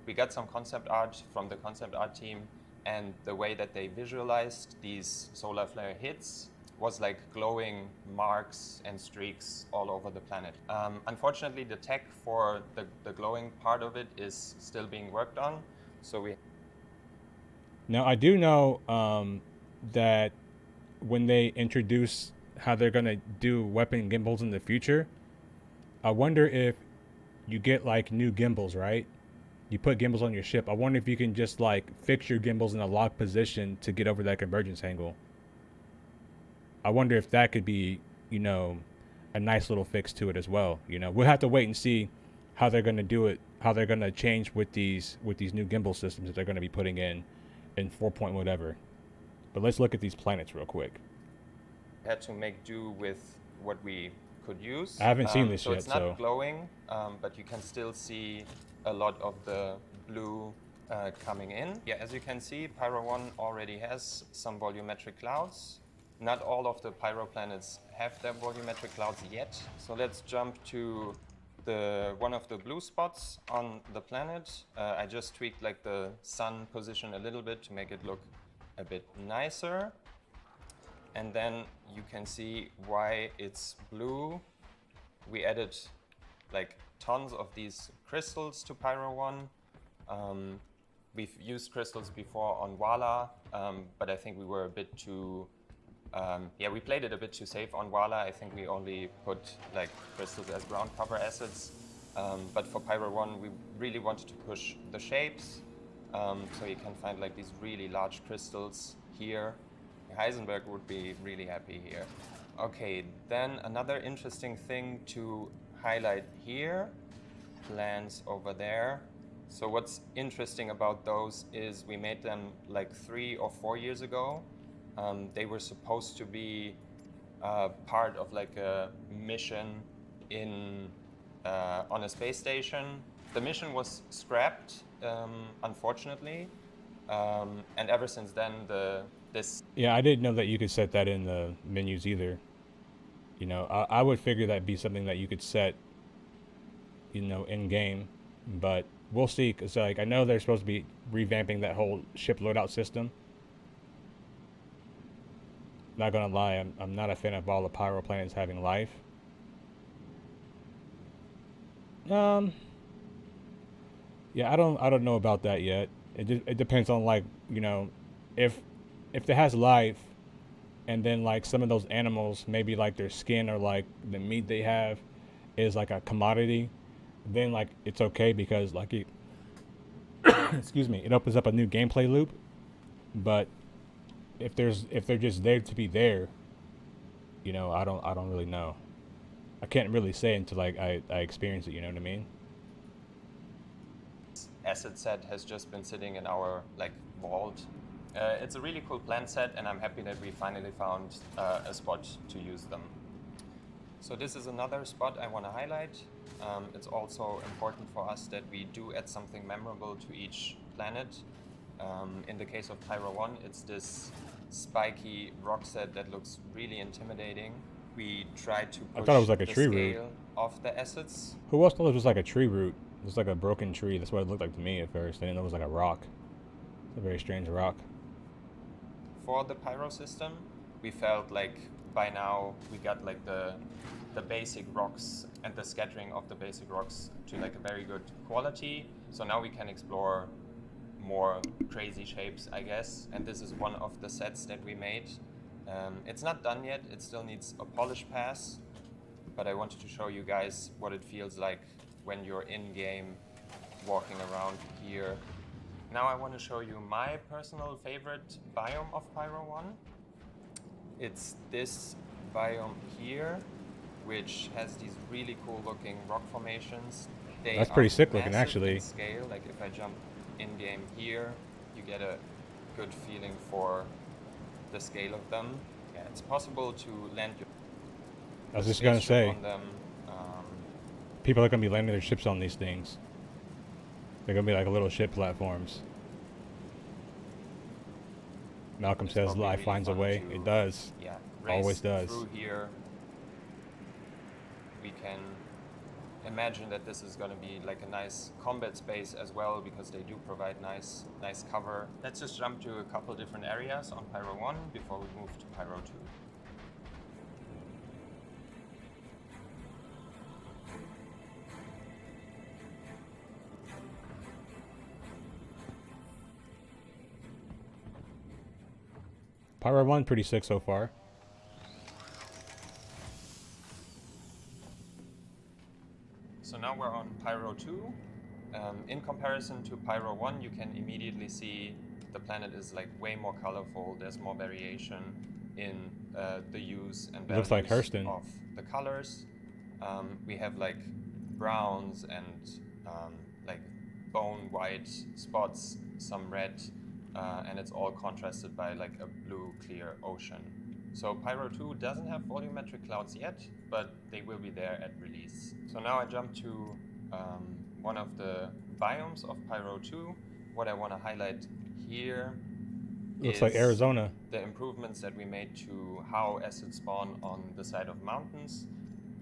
We got some concept art from the concept art team, and the way that they visualized these solar flare hits was like glowing marks and streaks all over the planet. Unfortunately, the tech for the glowing part of it is still being worked on, so we... Now, I do know that when they introduce how they're going to do weapon gimbals in the future, I wonder if you get like new gimbals, right? You put gimbals on your ship. I wonder if you can just like fix your gimbals in a locked position to get over that convergence angle. I wonder if that could be, you know, a nice little fix to it as well. You know, we'll have to wait and see how they're going to do it, how they're going to change with these new gimbal systems that they're going to be putting in 4 point whatever. But let's look at these planets real quick. Had to make do with what we could use. I haven't seen this so yet, it's not glowing, but you can still see a lot of the blue coming in. Yeah, as you can see, Pyro 1 already has some volumetric clouds. Not all of the Pyro planets have their volumetric clouds yet. So let's jump to one of the blue spots on the planet. I just tweaked like the sun position a little bit to make it look a bit nicer. And then you can see why it's blue. We added like tons of these crystals to Pyro 1. We've used crystals before on Wala, but I think we were a bit too, we played it a bit too safe on Wala. I think we only put like crystals as ground cover assets. But for Pyro 1, we really wanted to push the shapes. So you can find like these really large crystals here. Heisenberg would be really happy here. Okay, then another interesting thing to highlight here, plants over there. So what's interesting about those is we made them like 3 or 4 years ago. They were supposed to be part of like a mission on a space station. The mission was scrapped, unfortunately, and ever since then this. Yeah, I didn't know that you could set that in the menus either. You know, I would figure that'd be something that you could set, you know, in game, but we'll see. Cause like I know they're supposed to be revamping that whole ship loadout system. Not gonna lie, I'm not a fan of all the Pyro planets having life. Yeah, I don't know about that yet. It depends on like, you know, if it has life, and then like some of those animals, maybe like their skin or like the meat they have is like a commodity, then like it's okay because like it excuse me, it opens up a new gameplay loop. But if they're just there to be there, you know, I don't really know. I can't really say until like I experience it, you know what I mean? Asset set has just been sitting in our like vault. It's a really cool plant set, and I'm happy that we finally found a spot to use them. So this is another spot I want to highlight. It's also important for us that we do add something memorable to each planet. In the case of Pyro 1, it's this spiky rock set that looks really intimidating. We tried to push I thought it was like a the tree scale root of the assets. Who else thought it was like a tree root? It was like a broken tree. That's what it looked like to me at first. I didn't know it was like a rock. It's a very strange rock. For the Pyro system, we felt like by now we got like the basic rocks and the scattering of the basic rocks to like a very good quality. So now we can explore more crazy shapes, I guess. And this is one of the sets that we made. It's not done yet. It still needs a polish pass. But I wanted to show you guys what it feels like when you're in-game walking around here. Now I want to show you my personal favorite biome of Pyro 1. It's this biome here, which has these really cool looking rock formations. That's pretty sick looking, massive actually. in scale. Like if I jump in-game here, you get a good feeling for the scale of them. Yeah, it's possible to land your I was just gonna say, on them. people are gonna be landing their ships on these things. They're gonna be like little ship platforms. Malcolm It's says probably life really finds a fun way. to, It does. Yeah, Always race does. Through here, we can imagine that this is going to be like a nice combat space as well, because they do provide nice cover. Let's just jump to a couple different areas on Pyro 1 before we move to Pyro 2. Pyro 1 pretty sick so far. So now we're on Pyro 2. In comparison to Pyro 1, you can immediately see the planet is like way more colorful. There's more variation in the use and values Looks like Hurston. of the colors. We have like browns and like bone white spots, some red, and it's all contrasted by like a blue clear ocean. So Pyro 2 doesn't have volumetric clouds yet, but they will be there at release. So now I jump to one of the biomes of Pyro 2. what I want to highlight here Looks like Arizona. the improvements that we made to how acids spawn on the side of mountains.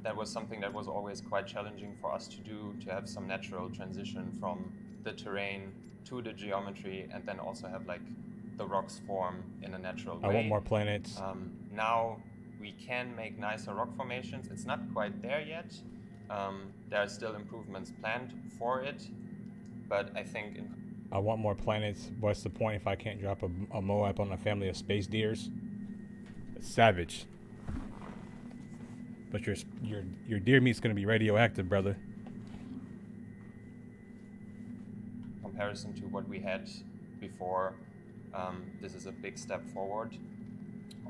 That was something that was always quite challenging for us to do, to have some natural transition from the terrain to the geometry, and then also have like the rocks form in a natural way. I want more planets. Now we can make nicer rock formations. It's not quite there yet. There are still improvements planned for it, but I think I want more planets. What's the point if I can't drop a Moab on a family of space deers? It's savage. But your deer meat's gonna be radioactive, brother. comparison to what we had before, this is a big step forward.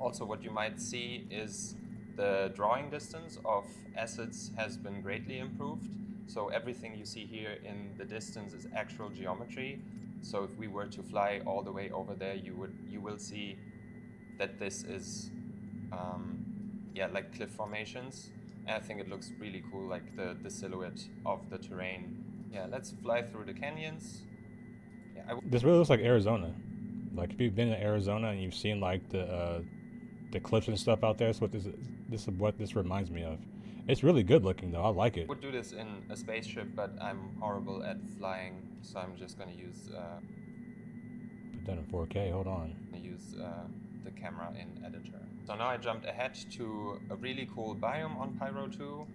Also, what you might see is the drawing distance of acids has been greatly improved. So everything you see here in the distance is actual geometry. So if we were to fly all the way over there, you will see that this is like cliff formations. And I think it looks really cool, like the silhouette of the terrain. Yeah, let's fly through the canyons. Yeah, this really looks like Arizona. Like if you've been to Arizona and you've seen like the cliffs and stuff out there, that's what this is what this reminds me of. It's really good looking though. I like it. I would do this in a spaceship, but I'm horrible at flying, so I'm just gonna use put that in 4K. Hold on. The camera in editor. So now I jumped ahead to a really cool biome on Pyro 2.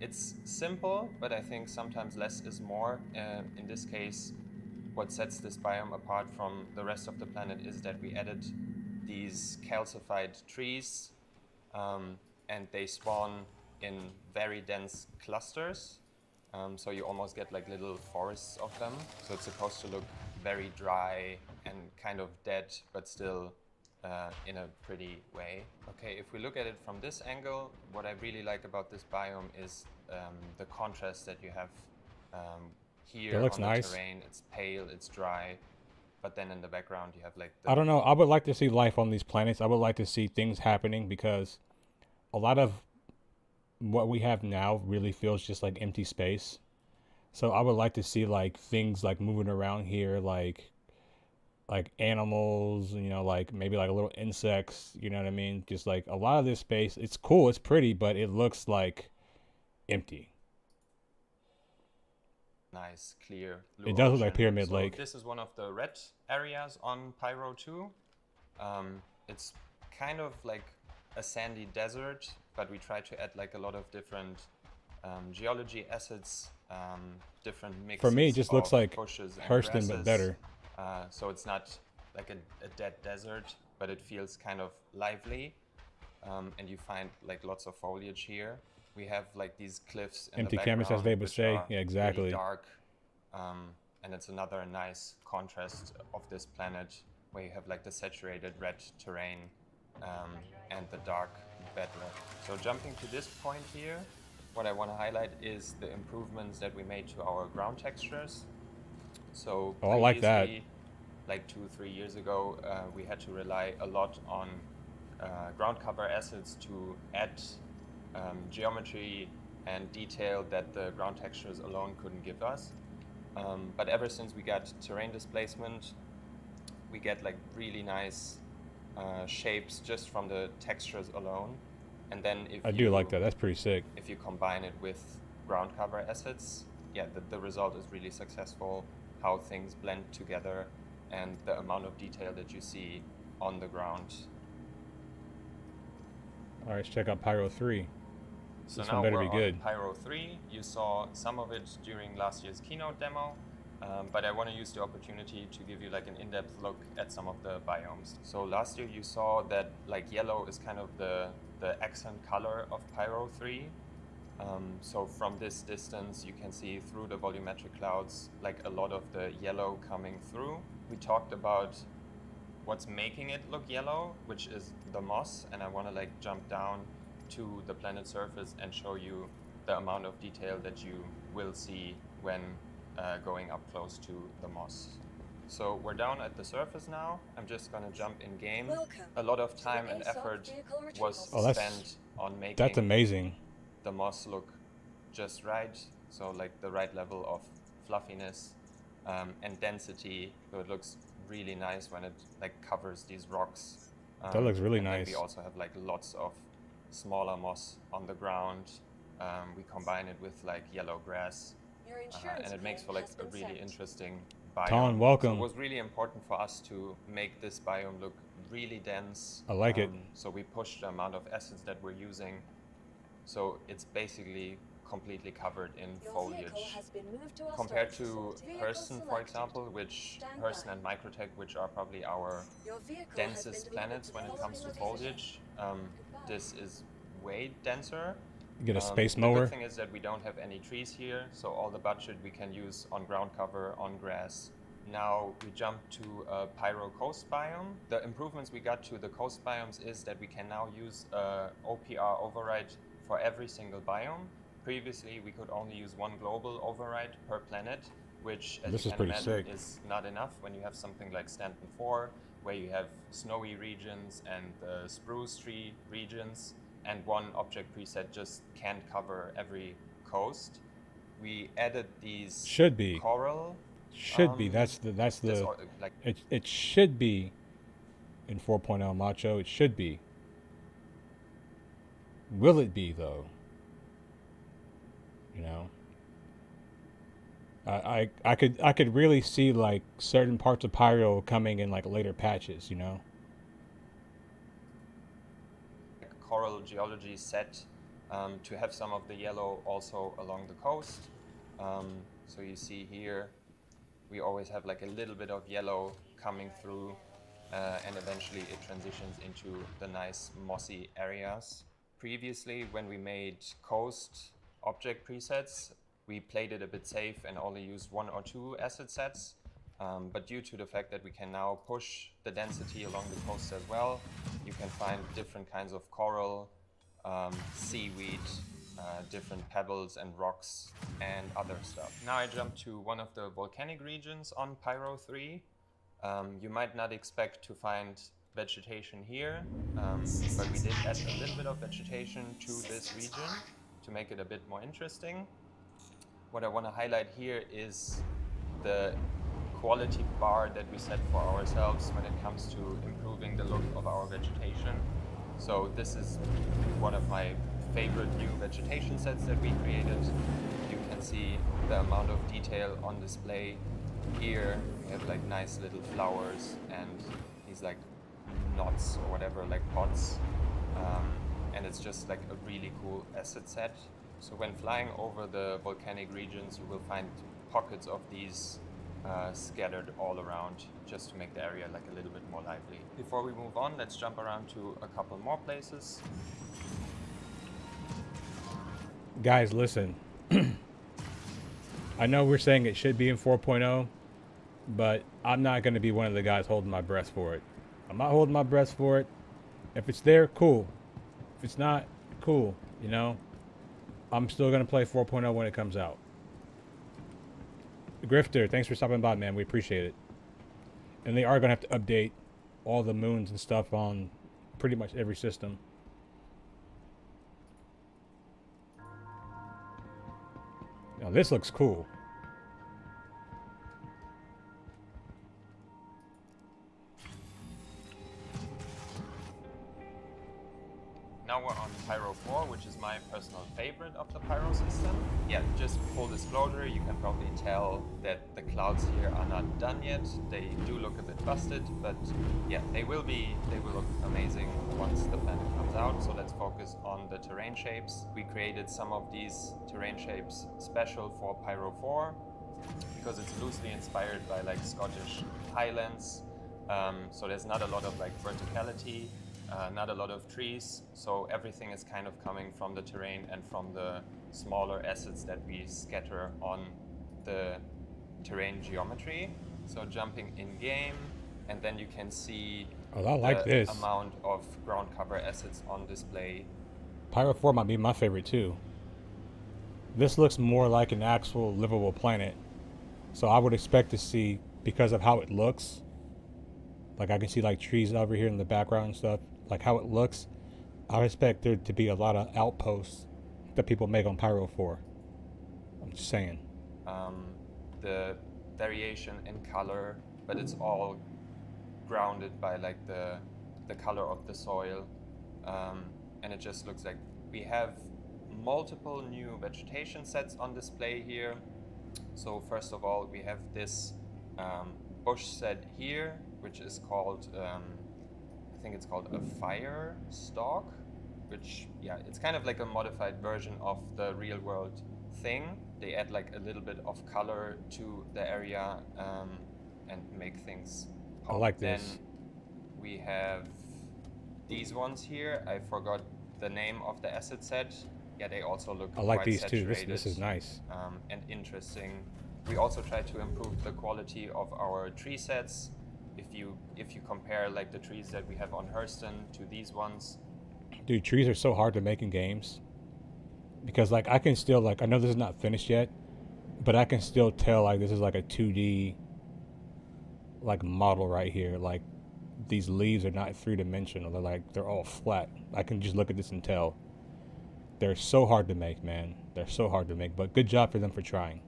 It's simple, but I think sometimes less is more. In this case, what sets this biome apart from the rest of the planet is that we added these calcified trees, and they spawn in very dense clusters. So you almost get like little forests of them. So it's supposed to look very dry and kind of dead, but still in a pretty way. Okay, if we look at it from this angle, what I really like about this biome is the contrast that you have here It looks on the nice. terrain. It's pale, it's dry, but then in the background you have like I don't know. I would like to see life on these planets. I would like to see things happening because a lot of what we have now really feels just like empty space. So I would like to see like things like moving around here, like animals, you know, like maybe like little insects, you know what I mean? Just like a lot of this space, it's cool, it's pretty, but it looks like empty. nice, clear blue It does look like ocean. Pyramid So Lake. This is one of the red areas on Pyro 2. It's kind of like a sandy desert, but we try to add like a lot of different geology assets, different mixes. For me, it just looks of like bushes and Hurston, but grasses. better. So it's not like a dead desert, but it feels kind of lively. And you find like lots of foliage here. We have like these cliffs in Empty the canvas, as background, they would which say. are Yeah, exactly. really dark, and it's another nice contrast of this planet where you have like the saturated red terrain and the dark bedrock. So jumping to this point here, what I want to highlight is the improvements that we made to our ground textures. So Oh, I like that. previously, like 2-3 years ago, we had to rely a lot on ground cover acids to add geometry and detail that the ground textures alone couldn't give us. But ever since we got terrain displacement, we get like really nice shapes just from the textures alone. And then if I do like that. That's pretty sick. if you combine it with ground cover assets, yeah, the result is really successful, how things blend together and the amount of detail that you see on the ground. All right, let's check out Pyro 3. So This now one better we're be good. on Pyro 3. You saw some of it during last year's keynote demo, but I want to use the opportunity to give you like an in-depth look at some of the biomes. So last year you saw that like yellow is kind of the accent color of Pyro 3. So from this distance you can see through the volumetric clouds like a lot of the yellow coming through. We talked about what's making it look yellow, which is the moss, and I want to like jump down to the planet surface and show you the amount of detail that you will see when going up close to the moss. So we're down at the surface now. I'm just gonna jump in game. A lot of time and effort was Oh, that's- spent on making That's amazing. the moss look just right. So like the right level of fluffiness and density. So it looks really nice when it like covers these rocks. That looks really and then nice. we also have like lots of smaller moss on the ground. We combine it with like yellow grass, and it makes for like a really interesting biome. Ton, So welcome. it was really important for us to make this biome look really dense. I like it. So we pushed the amount of acids that we're using. So it's basically completely covered in foliage. Compared to Person, for example, which Person and Microtech, which are probably our densest planets when it comes to foliage, this is way denser. You get a space The mower. good thing is that we don't have any trees here, so all the budget we can use on ground cover, on grass. Now we jump to a Pyro Coast biome. The improvements we got to the coast biomes is that we can now use OPR override for every single biome. Previously, we could only use one global override per planet, which, as This you is can pretty imagine, sick. is not enough when you have something like Stanton 4, where you have snowy regions and spruce tree regions, and one object preset just can't cover every coast. We added these Should be. coral. Should be. That's this the. or- like It should be in 4.0 Macho. It should be. Will it be though? You know. I could really see like certain parts of Pyro coming in like later patches. You know. coral geology set to have some of the yellow also along the coast. So you see here, we always have like a little bit of yellow coming through, and eventually it transitions into the nice mossy areas. Previously, when we made coast object presets, we played it a bit safe and only used 1 or 2 asset sets. But due to the fact that we can now push the density along the coast as well, you can find different kinds of coral, seaweed, different pebbles and rocks and other stuff. Now I jump to one of the volcanic regions on Pyro 3. You might not expect to find vegetation here, but we did add a little bit of vegetation to this region to make it a bit more interesting. What I want to highlight here is the quality bar that we set for ourselves when it comes to improving the look of our vegetation. So this is one of my favorite new vegetation sets that we created. You can see the amount of detail on display here. We have like nice little flowers and these like knots or whatever, like pods. And it's just like a really cool asset set. So when flying over the volcanic regions, you will find pockets of these scattered all around, just to make the area like a little bit more lively. Before we move on, let's jump around to a couple more places. Guys, listen. I know we're saying it should be in 4.0, but I'm not going to be one of the guys holding my breath for it. I'm not holding my breath for it. If it's there, cool. If it's not, cool. You know, I'm still going to play 4.0 when it comes out. Grifter, thanks for stopping by, man. We appreciate it. And they are going to have to update all the moons and stuff on pretty much every system. Now this looks cool. Now we're on Pyro 4, which is my personal favorite of the Pyro system. Yeah, just full disclosure, you can probably tell that the clouds here are not done yet. They do look a bit busted, but yeah, they will look amazing once the planet comes out. So let's focus on the terrain shapes. We created some of these terrain shapes special for Pyro 4 because it's loosely inspired by like Scottish highlands. So there's not a lot of like verticality. Not a lot of trees, so everything is kind of coming from the terrain and from the smaller assets that we scatter on the terrain geometry. So jumping in game, and then you can see I like the this. amount of ground cover assets on display. Pyro 4 might be my favorite too. This looks more like an actual livable planet. So I would expect to see, because of how it looks, like I can see like trees over here in the background and stuff, like how it looks, I would expect there to be a lot of outposts that people make on Pyro 4. I'm just saying. The variation in color, but it's all grounded by like the color of the soil, and it just looks like we have multiple new vegetation sets on display here. So first of all, we have this bush set here, which is called, I think it's called a fire stalk, which, yeah, it's kind of like a modified version of the real world thing. They add like a little bit of color to the area and make things pop. I like Then this. we have these ones here. I forgot the name of the asset set. Yeah, they also look I like quite these too. This saturated, is nice. and interesting. We also try to improve the quality of our tree sets. If you compare like the trees that we have on Hurston to these ones, Dude, trees are so hard to make in games. Because like I can still like, I know this is not finished yet, but I can still tell like this is like a 2D like model right here. Like these leaves are not three-dimensional. They're all flat. I can just look at this and tell. They're so hard to make, man. They're so hard to make, but good job for them for trying.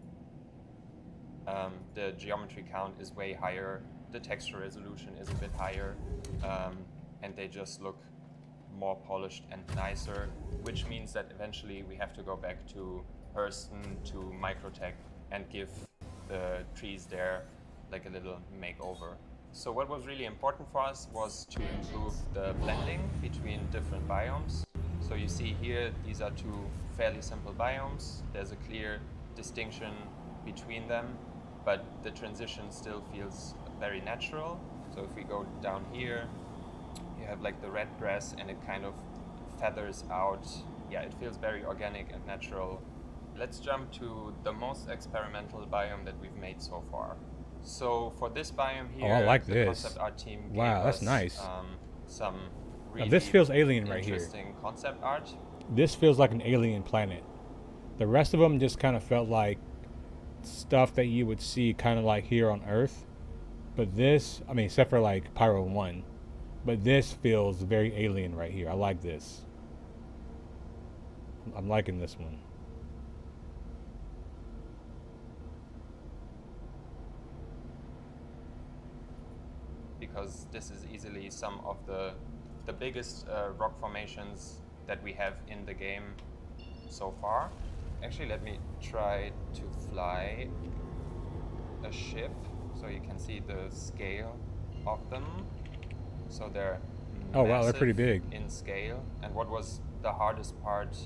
the geometry count is way higher, the texture resolution is a bit higher, and they just look more polished and nicer, which means that eventually we have to go back to Hurston, to Microtech, and give the trees there like a little makeover. So what was really important for us was to improve the blending between different biomes. So you see here, these are two fairly simple biomes. There's a clear distinction between them, but the transition still feels very natural. So if we go down here, you have like the red grass and it kind of feathers out. Yeah, it feels very organic and natural. Let's jump to the most experimental biome that we've made so far. So for this biome here, I like the this. concept art team gave Wow, that's us, nice. Some Now, really this feels alien right here. interesting concept art. This feels like an alien planet. The rest of them just kind of felt like stuff that you would see kind of like here on Earth. But this, I mean, except for like Pyro 1, but this feels very alien right here. I like this. I'm liking this one. Because this is easily some of the biggest rock formations that we have in the game so far. Actually, let me try to fly a ship so you can see the scale of them. So they're Oh wow, they're pretty massive big. in scale. And what was the hardest part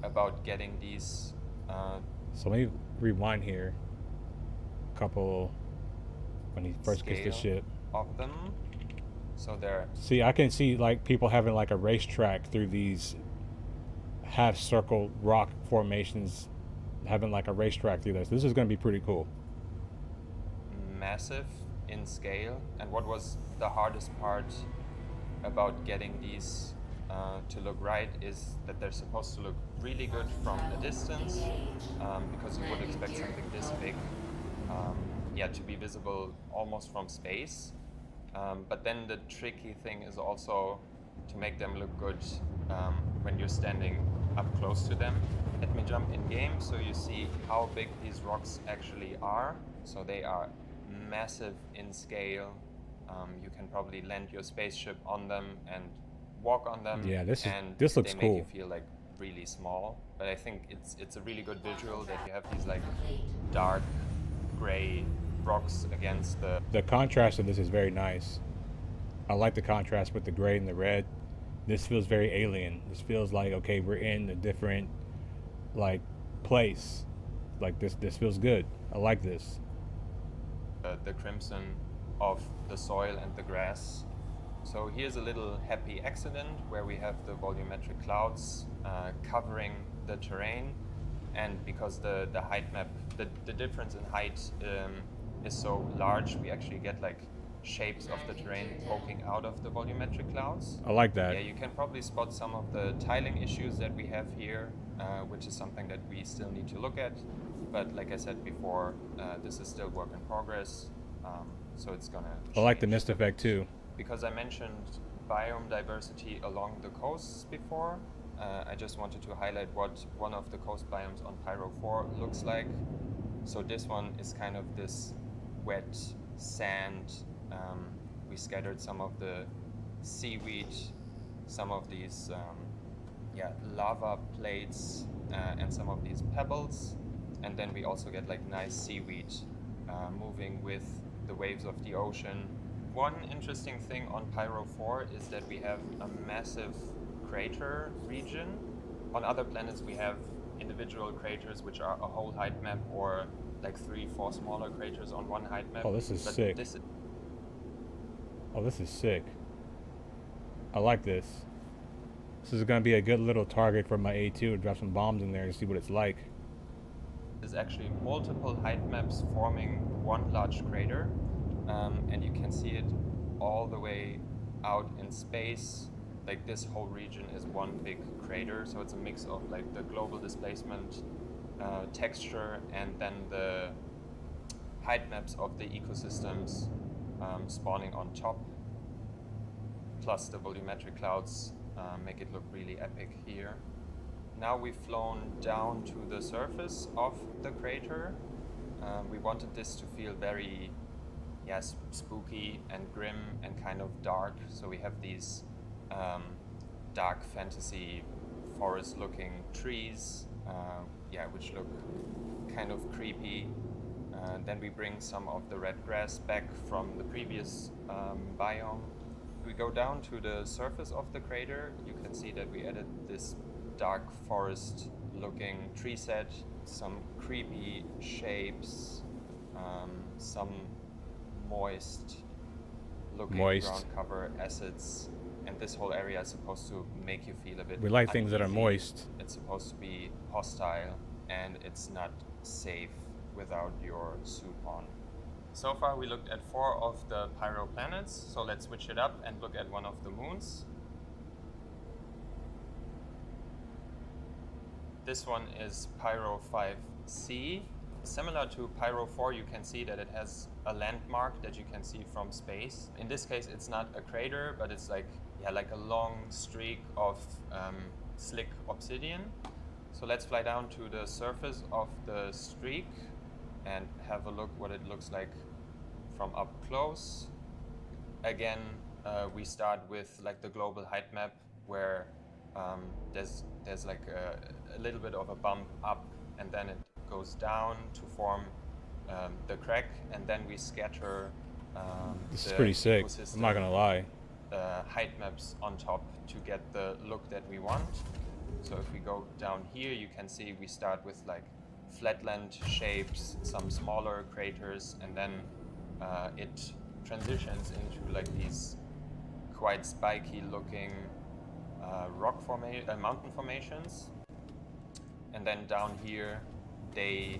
about getting these? So let me rewind here. Couple when he first gets the Scale. ship. Of them. So they're See, I can see like people having like a racetrack through these half circle rock formations, having like a racetrack through this. This is going to be pretty cool. massive in scale. And what was the hardest part about getting these to look right is that they're supposed to look really good from a distance, because you would expect something this big to be visible almost from space. But then the tricky thing is also to make them look good when you're standing up close to them. Let me jump in game so you see how big these rocks actually are. So they are massive in scale. You can probably land your spaceship on them and walk on them. Yeah, this looks they cool. make you feel like really small. But I think it's a really good visual that you have these like dark gray rocks against The contrast of this is very nice. I like the contrast with the gray and the red. This feels very alien. This feels like, okay, we're in a different like place. Like this feels good. I like this. the crimson of the soil and the grass. So here's a little happy accident where we have the volumetric clouds covering the terrain, and because the height map, the difference in height is so large, we actually get like shapes of the terrain poking out of the volumetric clouds. I like that. Yeah, you can probably spot some of the tiling issues that we have here, which is something that we still need to look at. But like I said before, this is still work in progress, so it's gonna I like the change. mist effect too. Because I mentioned biome diversity along the coasts before, I just wanted to highlight what one of the coast biomes on Pyro 4 looks like. So this one is kind of this wet sand. We scattered some of the seaweed, some of these lava plates, and some of these pebbles. And then we also get like nice seaweed moving with the waves of the ocean. One interesting thing on Pyro 4 is that we have a massive crater region. On other planets we have individual craters which are a whole height map, or like 3-4 smaller craters on one height map. Oh, this is But sick. Oh, this is sick. I like this. This is going to be a good little target for my A2 to drop some bombs in there and see what it's like. There's actually multiple height maps forming one large crater, and you can see it all the way out in space. Like this whole region is one big crater, so it's a mix of like the global displacement texture and then the height maps of the ecosystems spawning on top, plus the volumetric clouds make it look really epic here. Now we've flown down to the surface of the crater. We wanted this to feel very spooky and grim and kind of dark, so we have these dark fantasy forest looking trees, which look kind of creepy. Then we bring some of the red grass back from the previous biome. We go down to the surface of the crater. You can see that we added this dark forest looking tree set, some creepy shapes, some moist looking ground cover acids, and this whole area is supposed to make you feel a bit We like things that are uneasy. moist. It's supposed to be hostile, and it's not safe without your suit on. So far we looked at 4 of the Pyro planets, so let's switch it up and look at one of the moons. This one is Pyro 5C. Similar to Pyro 4, you can see that it has a landmark that you can see from space. In this case, it's not a crater, but it's like a long streak of slick obsidian. So let's fly down to the surface of the streak and have a look what it looks like from up close. Again, we start with like the global height map where there's like a little bit of a bump up, and then it goes down to form the crack, and then we scatter This is pretty sick, I'm not gonna lie. Height maps on top to get the look that we want. So if we go down here, you can see we start with like flatland shapes, some smaller craters, and then it transitions into like these quite spiky looking mountain formations. And then down here they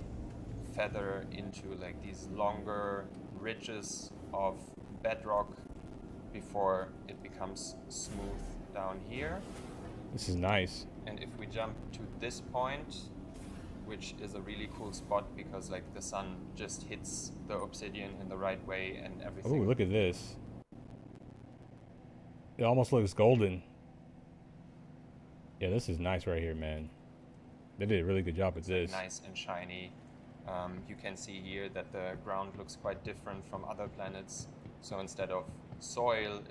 feather into like these longer ridges of bedrock before it becomes smooth down here. This is nice. And if we jump to this point, which is a really cool spot because like the sun just hits the obsidian in the right way and everything. Oh, look at this. It almost looks golden. Yeah, this is nice right here, man. They did a really good job with this. Nice and shiny. You can see here that the ground looks quite different from other planets. So instead of soil,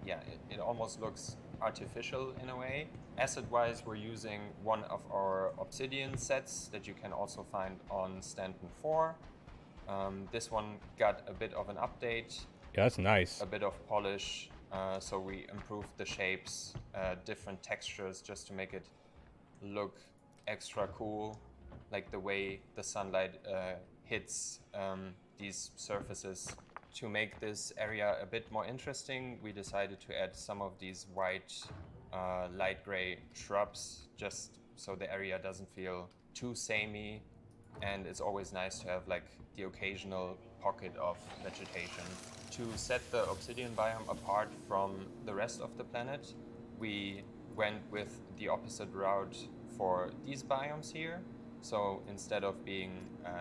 it almost looks artificial in a way. Acid-wise, we're using one of our obsidian sets that you can also find on Stanton 4. This one got a bit of an update. Yeah, that's nice. A bit of polish. So we improved the shapes, different textures, just to make it look extra cool, like the way the sunlight hits these surfaces. To make this area a bit more interesting, we decided to add some of these white, light gray shrubs, just so the area doesn't feel too samey, and it's always nice to have like the occasional pocket of vegetation. To set the Obsidian Biome apart from the rest of the planet, we went with the opposite route for these biomes here. So instead of being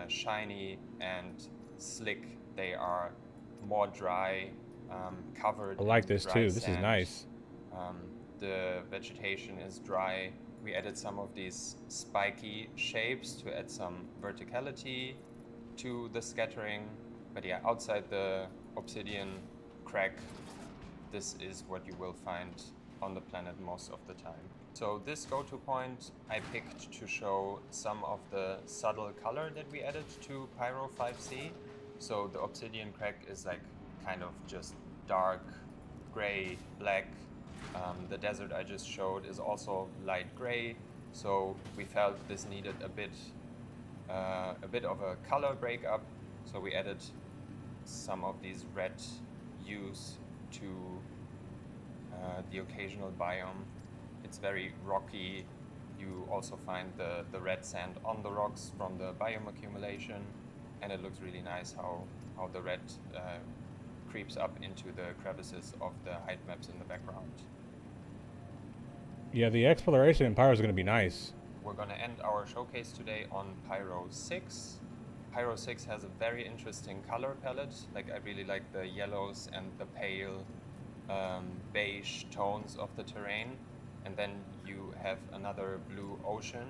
shiny and slick, they are more dry, covered. I like in this dry too. This is sand. nice. The vegetation is dry we added some of these spiky shapes to add some verticality to the scattering. But yeah, outside the obsidian crack, this is what you will find on the planet most of the time. So this go-to point I picked to show some of the subtle color that we added to Pyro 5C. So the obsidian crack is like kind of just dark gray, black. The desert I just showed is also light gray. So we felt this needed a bit of a color breakup. So we added some of these red hues to the occasional biome. It's very rocky. You also find the red sand on the rocks from the biome accumulation, and it looks really nice how the red creeps up into the crevices of the height maps in the background. Yeah, the exploration in Pyro is going to be nice. We're going to end our showcase today on Pyro 6. Pyro 6 has a very interesting color palette. Like, I really like the yellows and the pale beige tones of the terrain. And then you have another blue ocean.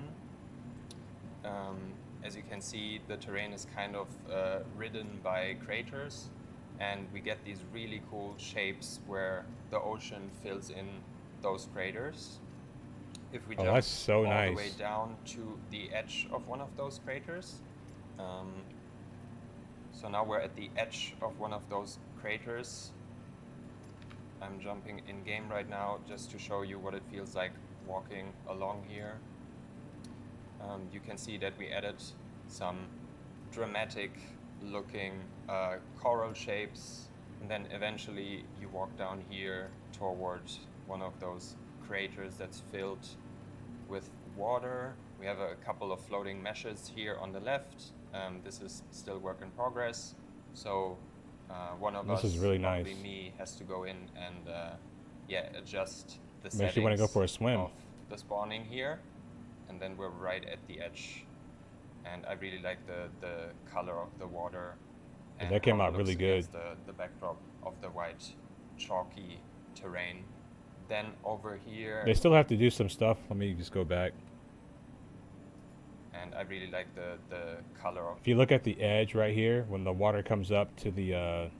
As you can see, the terrain is kind of ridden by craters, and we get these really cool shapes where the ocean fills in those craters. If we jump that's so all nice. the way down to the edge of one of those craters, so now we're at the edge of one of those craters. I'm jumping in game right now just to show you what it feels like walking along here. You can see that we added some dramatic looking coral shapes, and then eventually you walk down here towards one of those craters that's filled with water. We have a couple of floating meshes here on the left. This is still work in progress, so one of us, This is really probably nice. me, has to go in and adjust the Makes you wanna go settings for a swim. of the spawning here, and then we're right at the edge. And I really like the color of the water. Yeah, And that came how it out really looks good. against the backdrop of the white chalky terrain. Then over here, They still have to do some stuff. Let me just go back. and I really like the color of If you look at the edge right here, when the water comes up to the,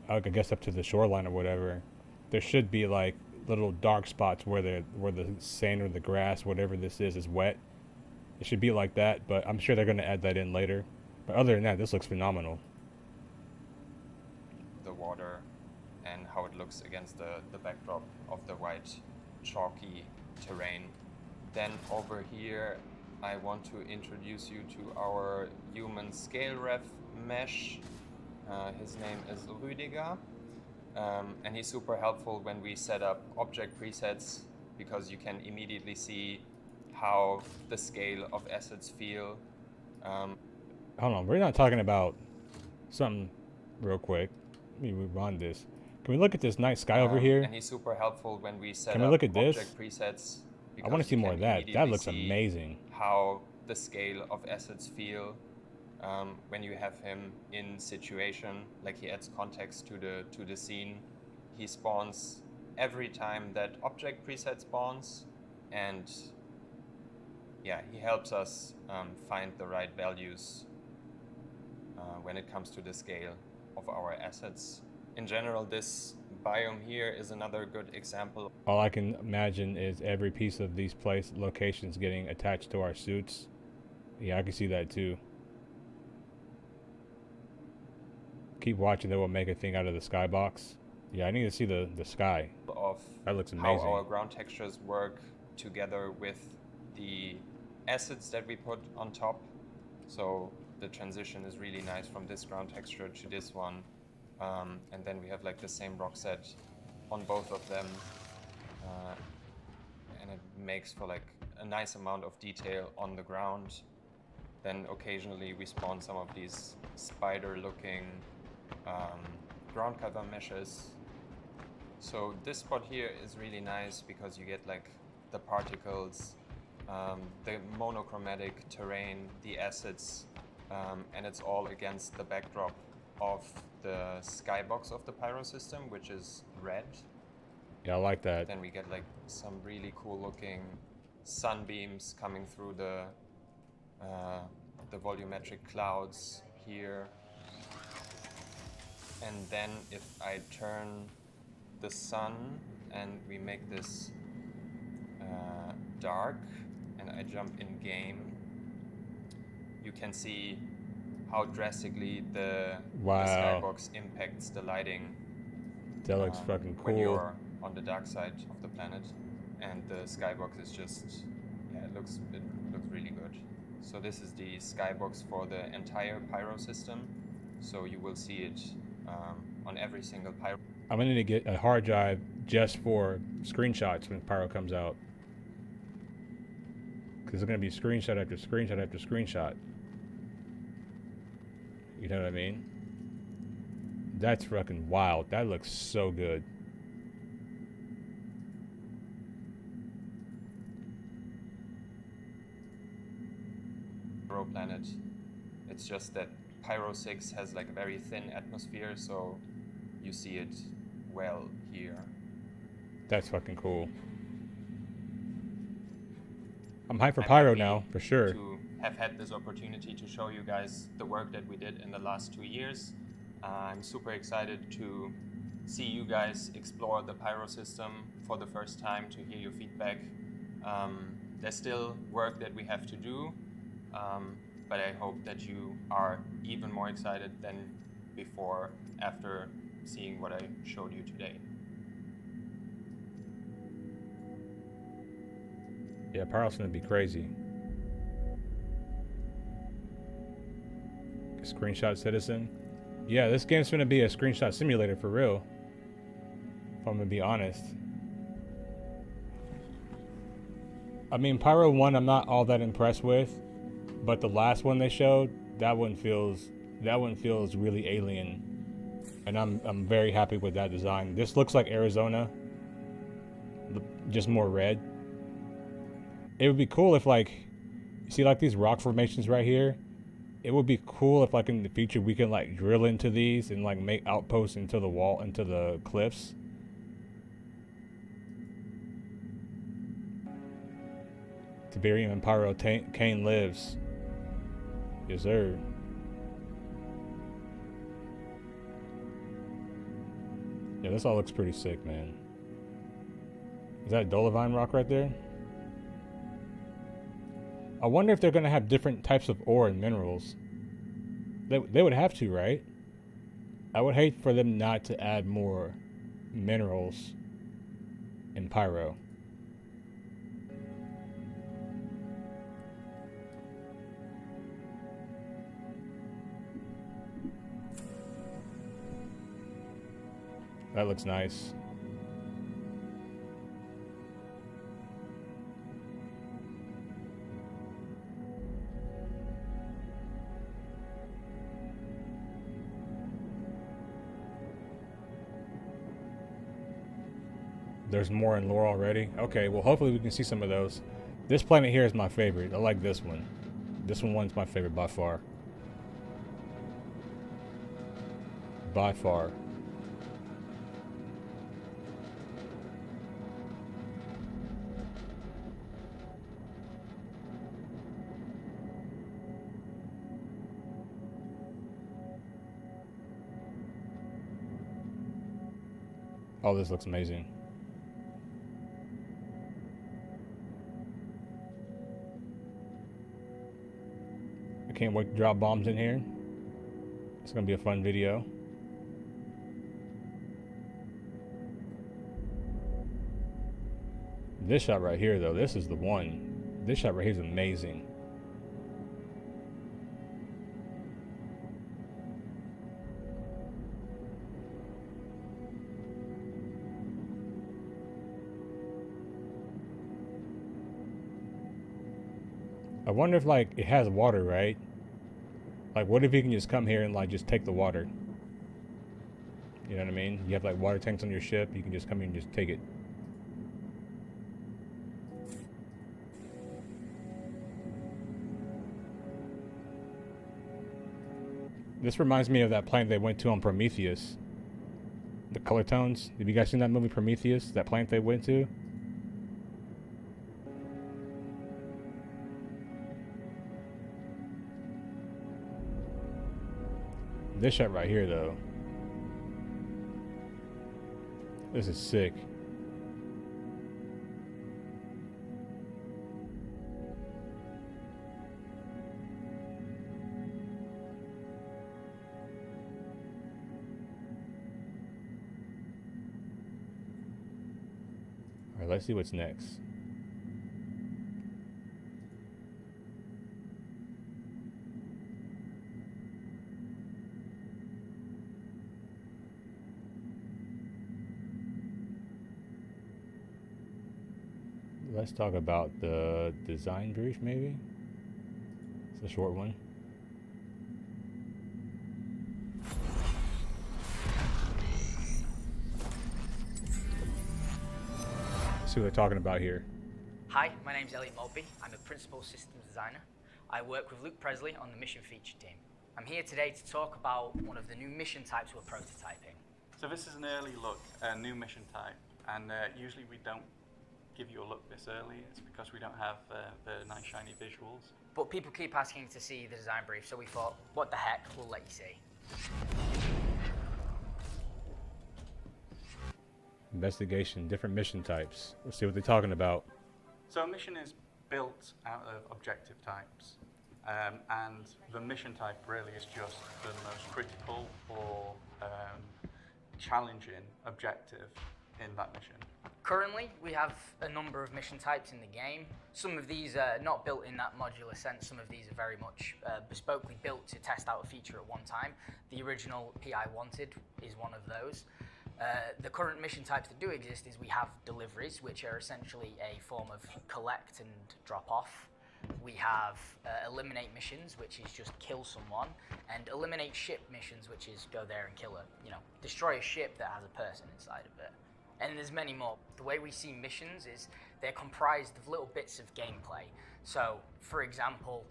I guess up to the shoreline or whatever, there should be like little dark spots where the sand or the grass, whatever this is wet. It should be like that, but I'm sure they're going to add that in later. But other than that, this looks phenomenal. the water and how it looks against the backdrop of the white chalky terrain. Then over here, I want to introduce you to our human scale ref mesh. His name is Rüdiger, and he's super helpful when we set up object presets, because you can immediately see how the scale of assets feel. Hold on, we're not talking about something real quick. Let me rerun this. Can we look at this night sky over here? And he's super helpful when we set Can we up look at this? object presets. I want to see more of that. That looks amazing. How the scale of assets feel when you have him in situation, like he adds context to the scene. He spawns every time that object preset spawns, and yeah, he helps us find the right values when it comes to the scale of our assets. In general, this biome here is another good example. All I can imagine is every piece of these locations getting attached to our suits. Yeah, I can see that too. Keep watching, then we'll make a thing out of the skybox. Yeah, I need to see the sky. Of That looks how amazing. our ground textures work together with the assets that we put on top. So the transition is really nice from this ground texture to this one. And then we have like the same rock set on both of them. And it makes for like a nice amount of detail on the ground. Then occasionally we spawn some of these spider looking ground cover meshes. So this spot here is really nice because you get like the particles, the monochromatic terrain, the assets, and it's all against the backdrop of the skybox of the Pyro system, which is red. Yeah, I like that. Then we get like some really cool looking sunbeams coming through the volumetric clouds here. And then if I turn the sun and we make this dark and I jump in game, you can see how drastically the skybox impacts the lighting. That looks fucking cool. When you're on the dark side of the planet, and the skybox is just, yeah, it looks really good. So this is the skybox for the entire Pyro system. So you will see it on every single Pyro. I'm gonna need to get a hard drive just for screenshots when Pyro comes out, because it's gonna be screenshot after screenshot after screenshot. You know what I mean? That's fucking wild. That looks so good. Pyro planet. It's just that Pyro 6 has like a very thin atmosphere, so you see it well here. That's fucking cool. I'm hyped for Pyro now, for sure. To have had this opportunity to show you guys the work that we did in the last 2 years. I'm super excited to see you guys explore the Pyro system for the first time, to hear your feedback. There's still work that we have to do, but I hope that you are even more excited than before after seeing what I showed you today. Yeah, Pyro's gonna be crazy. Screenshot Citizen. Yeah, this game's gonna be a screenshot simulator for real, if I'm gonna be honest. I mean, Pyro 1 I'm not all that impressed with, but the last one they showed, that one feels really alien, and I'm very happy with that design. This looks like Arizona, just more red. It would be cool if, like, you see like these rock formations right here? It would be cool if, like, in the future we can like drill into these and like make outposts into the wall, into the cliffs. Tiberium and Pyro Kane lives. Yes, sir. Yeah, this all looks pretty sick, man. Is that Dolivine rock right there? I wonder if they're gonna have different types of ore and minerals. They would have to, right? I would hate for them not to add more minerals in Pyro. That looks nice. There's more in lore already. Okay, well hopefully we can see some of those. This planet here is my favorite. I like this one. This one's my favorite by far. By far. Oh, this looks amazing. I can't wait to drop bombs in here. It's gonna be a fun video. This shot right here, though, this is the one. This shot right here is amazing. I wonder if, like, it has water, right? Like, what if you can just come here and, like, just take the water? You know what I mean? You have, like, water tanks on your ship. You can just come here and just take it. This reminds me of that planet they went to on Prometheus. The color tones. Have you guys seen that movie Prometheus? That planet they went to? This shot right here, though. This is sick. Alright, let's see what's next. Let's talk about the design brief, maybe? It's a short one. Let's see what they're talking about here. Hi, my name's Elliot Maltby. I'm a principal systems designer. I work with Luke Presley on the mission feature team. I'm here today to talk about one of the new mission types we're prototyping. So this is an early look, a new mission type, and usually we don't give you a look this early. It's because we don't have the nice shiny visuals. But people keep asking to see the design brief, so we thought, what the heck, we'll let you see. Investigation, different mission types. Let's see what they're talking about. So a mission is built out of objective types, and the mission type really is just the most critical or challenging objective in that mission. Currently, we have a number of mission types in the game. Some of these are not built in that modular sense. Some of these are very much bespokely built to test out a feature at one time. The original PI Wanted is one of those. The current mission types that do exist is we have deliveries, which are essentially a form of collect and drop off. We have eliminate missions, which is just kill someone, and eliminate ship missions, which is go there and kill destroy a ship that has a person inside of it. And there's many more. The way we see missions is they're comprised of little bits of gameplay. So, for example,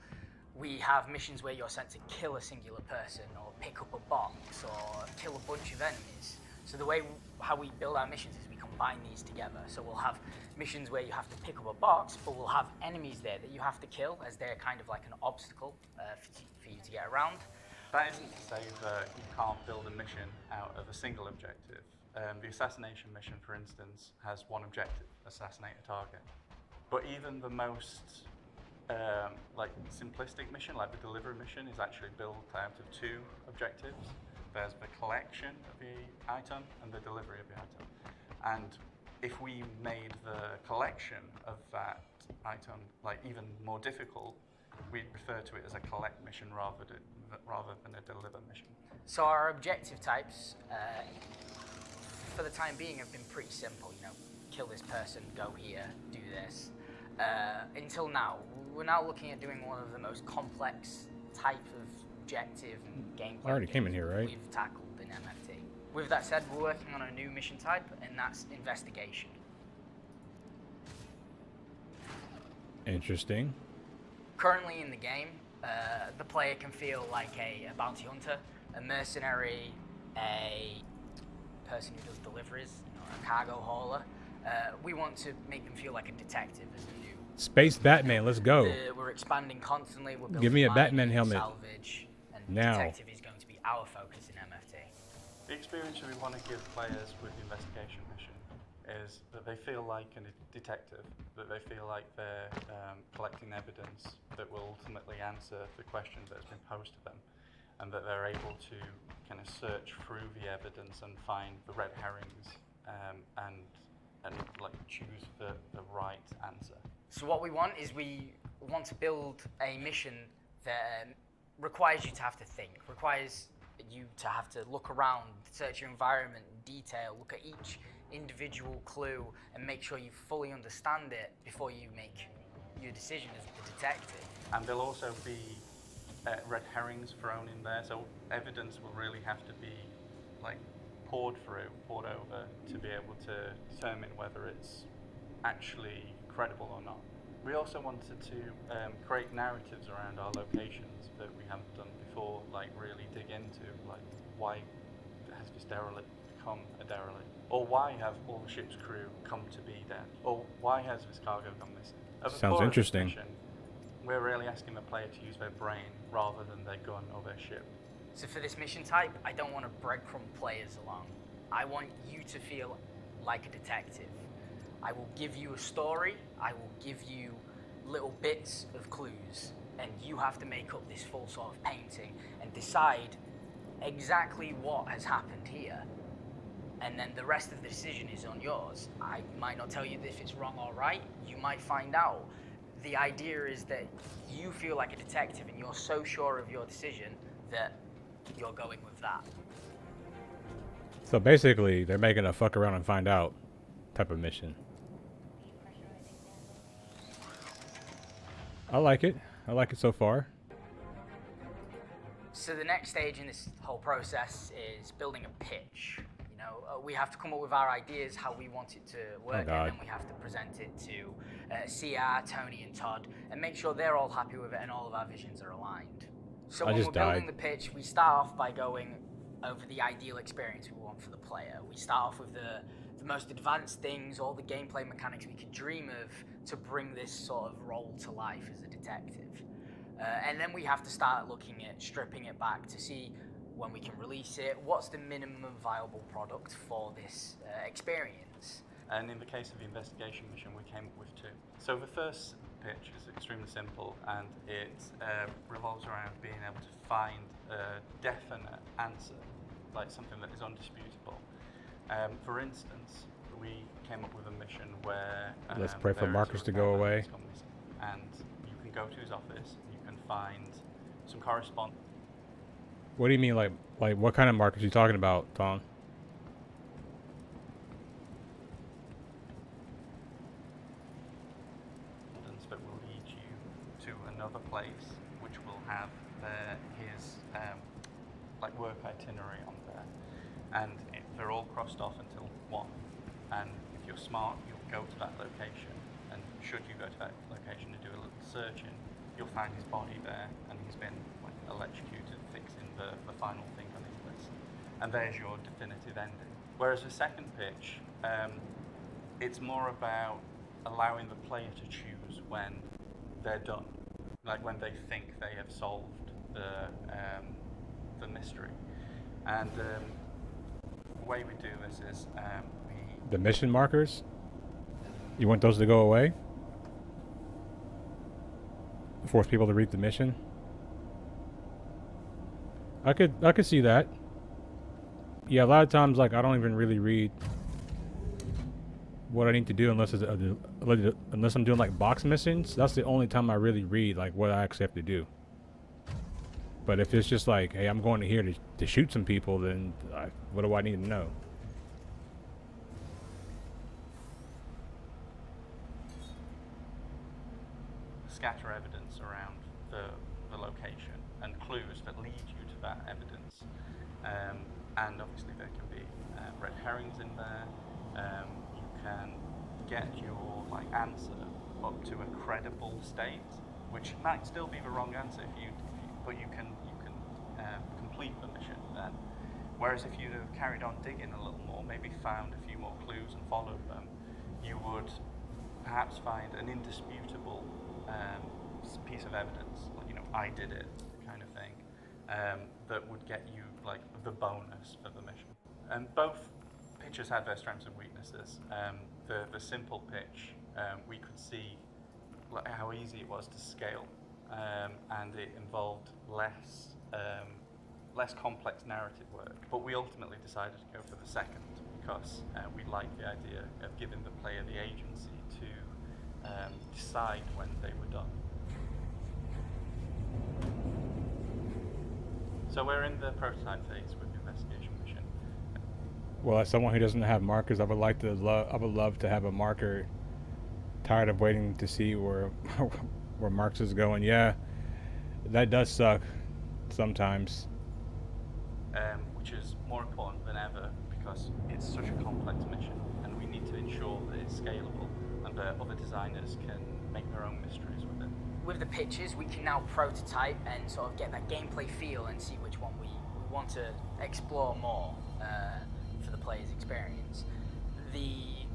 we have missions where you're sent to kill a singular person, or pick up a box, or kill a bunch of enemies. So the way how we build our missions is we combine these together. So we'll have missions where you have to pick up a box, but we'll have enemies there that you have to kill, as they're kind of like an obstacle for you to get around. That isn't to say that you can't build a mission out of a single objective. The assassination mission, for instance, has one objective: assassinate a target. But even the most simplistic mission, like the delivery mission, is actually built out of two objectives. There's the collection of the item and the delivery of the item. And if we made the collection of that item even more difficult, we'd refer to it as a collect mission rather than a deliver mission. So our objective types, for the time being, have been pretty simple. Kill this person, go here, do this. Until now, we're now looking at doing one of the most complex type of objective and gameplay. I already came in here, right? We've tackled in MFT. With that said, we're working on a new mission type, and that's investigation. Interesting. Currently in the game, the player can feel like a bounty hunter, a mercenary, a person who does deliveries, a cargo hauler. We want to make them feel like a detective as a new. Space Batman, let's go. We're expanding constantly. We're Give me a mining, Batman helmet. Salvage, and Now. detective is going to be our focus in MFT. The experience that we want to give players with the investigation mission is that they feel like a detective, that they feel like they're collecting evidence that will ultimately answer the question that has been posed to them, and that they're able to kind of search through the evidence and find the red herrings and choose the right answer. So what we want is we want to build a mission that requires you to have to think, requires you to have to look around, search your environment in detail, look at each individual clue, and make sure you fully understand it before you make your decision as the detective. And there'll also be red herrings thrown in there, so evidence will really have to be poured over to be able to determine whether it's actually credible or not. We also wanted to create narratives around our locations that we haven't done before, really dig into why has this derelict become a derelict? Or why have all the ship's crew come to be dead? Or why has this cargo gone missing? At the Sounds core of this interesting. mission, we're really asking the player to use their brain rather than their gun or their ship. So for this mission type, I don't want to breadcrumb players along. I want you to feel like a detective. I will give you a story, I will give you little bits of clues, and you have to make up this full sort of painting and decide exactly what has happened here. And then the rest of the decision is on yours. I might not tell you if it's wrong or right, you might find out. The idea is that you feel like a detective and you're so sure of your decision that you're going with that. So basically, they're making a fuck around and find out type of mission. I like it. I like it so far. So the next stage in this whole process is building a pitch. You know, we have to come up with our ideas, how we want it to work, and then we have to present it to CR, Tony, and Todd, and make sure they're all happy with it and all of our visions are aligned. So when we're building the pitch, we start off by going over the ideal experience we want for the player. We start off with the most advanced things, all the gameplay mechanics we could dream of to bring this sort of role to life as a detective. And then we have to start looking at stripping it back to see when we can release it, what's the minimum viable product for this experience. And in the case of the investigation mission, we came up with two. So the first pitch is extremely simple, and it revolves around being able to find a definite answer, like something that is undisputable. For instance, we came up with a mission where let's pray for Marcus to go away. And you can go to his office, you can find some correspondence. What do you mean, like what kind of Marcus are you talking about, Tom? That will lead you to another place, which will have his like work itinerary on there, and they're all crossed off until one. And if you're smart, you'll go to that location, and should you go to that location to do a little searching, you'll find his body there, and he's been like electrocuted, fixing the final thing on his list. And there's your definitive ending. Whereas the second pitch, it's more about allowing the player to choose when they're done, like when they think they have solved the mystery. And the way we do this is the mission markers? You want those to go away? Force people to read the mission? I could see that. Yeah, a lot of times, like, I don't even really read what I need to do unless I'm doing like box missions. That's the only time I really read like what I actually have to do. But if it's just like, hey, I'm going to here to shoot some people, then what do I need to know? Scatter evidence around the location and clues that lead you to that evidence. And obviously there can be red herrings in there. You can get your answer up to a credible state, which might still be the wrong answer but you can complete the mission then. Whereas if you'd have carried on digging a little more, maybe found a few more clues and followed them, you would perhaps find an indisputable piece of evidence, like, you know, I did it kind of thing, that would get you like the bonus for the mission. And both pitches had their strengths and weaknesses. The simple pitch, we could see how easy it was to scale, and it involved less complex narrative work. But we ultimately decided to go for the second because we liked the idea of giving the player the agency to decide when they were done. So we're in the prototype phase with the investigation mission. Well, as someone who doesn't have markers, I would love to have a marker. Tired of waiting to see where Marcus is going. Yeah, that does suck sometimes. Which is more important than ever because it's such a complex mission, and we need to ensure that it's scalable and that other designers can make their own mysteries with it. With the pitches, we can now prototype and sort of get that gameplay feel and see which one we want to explore more. for the player's experience.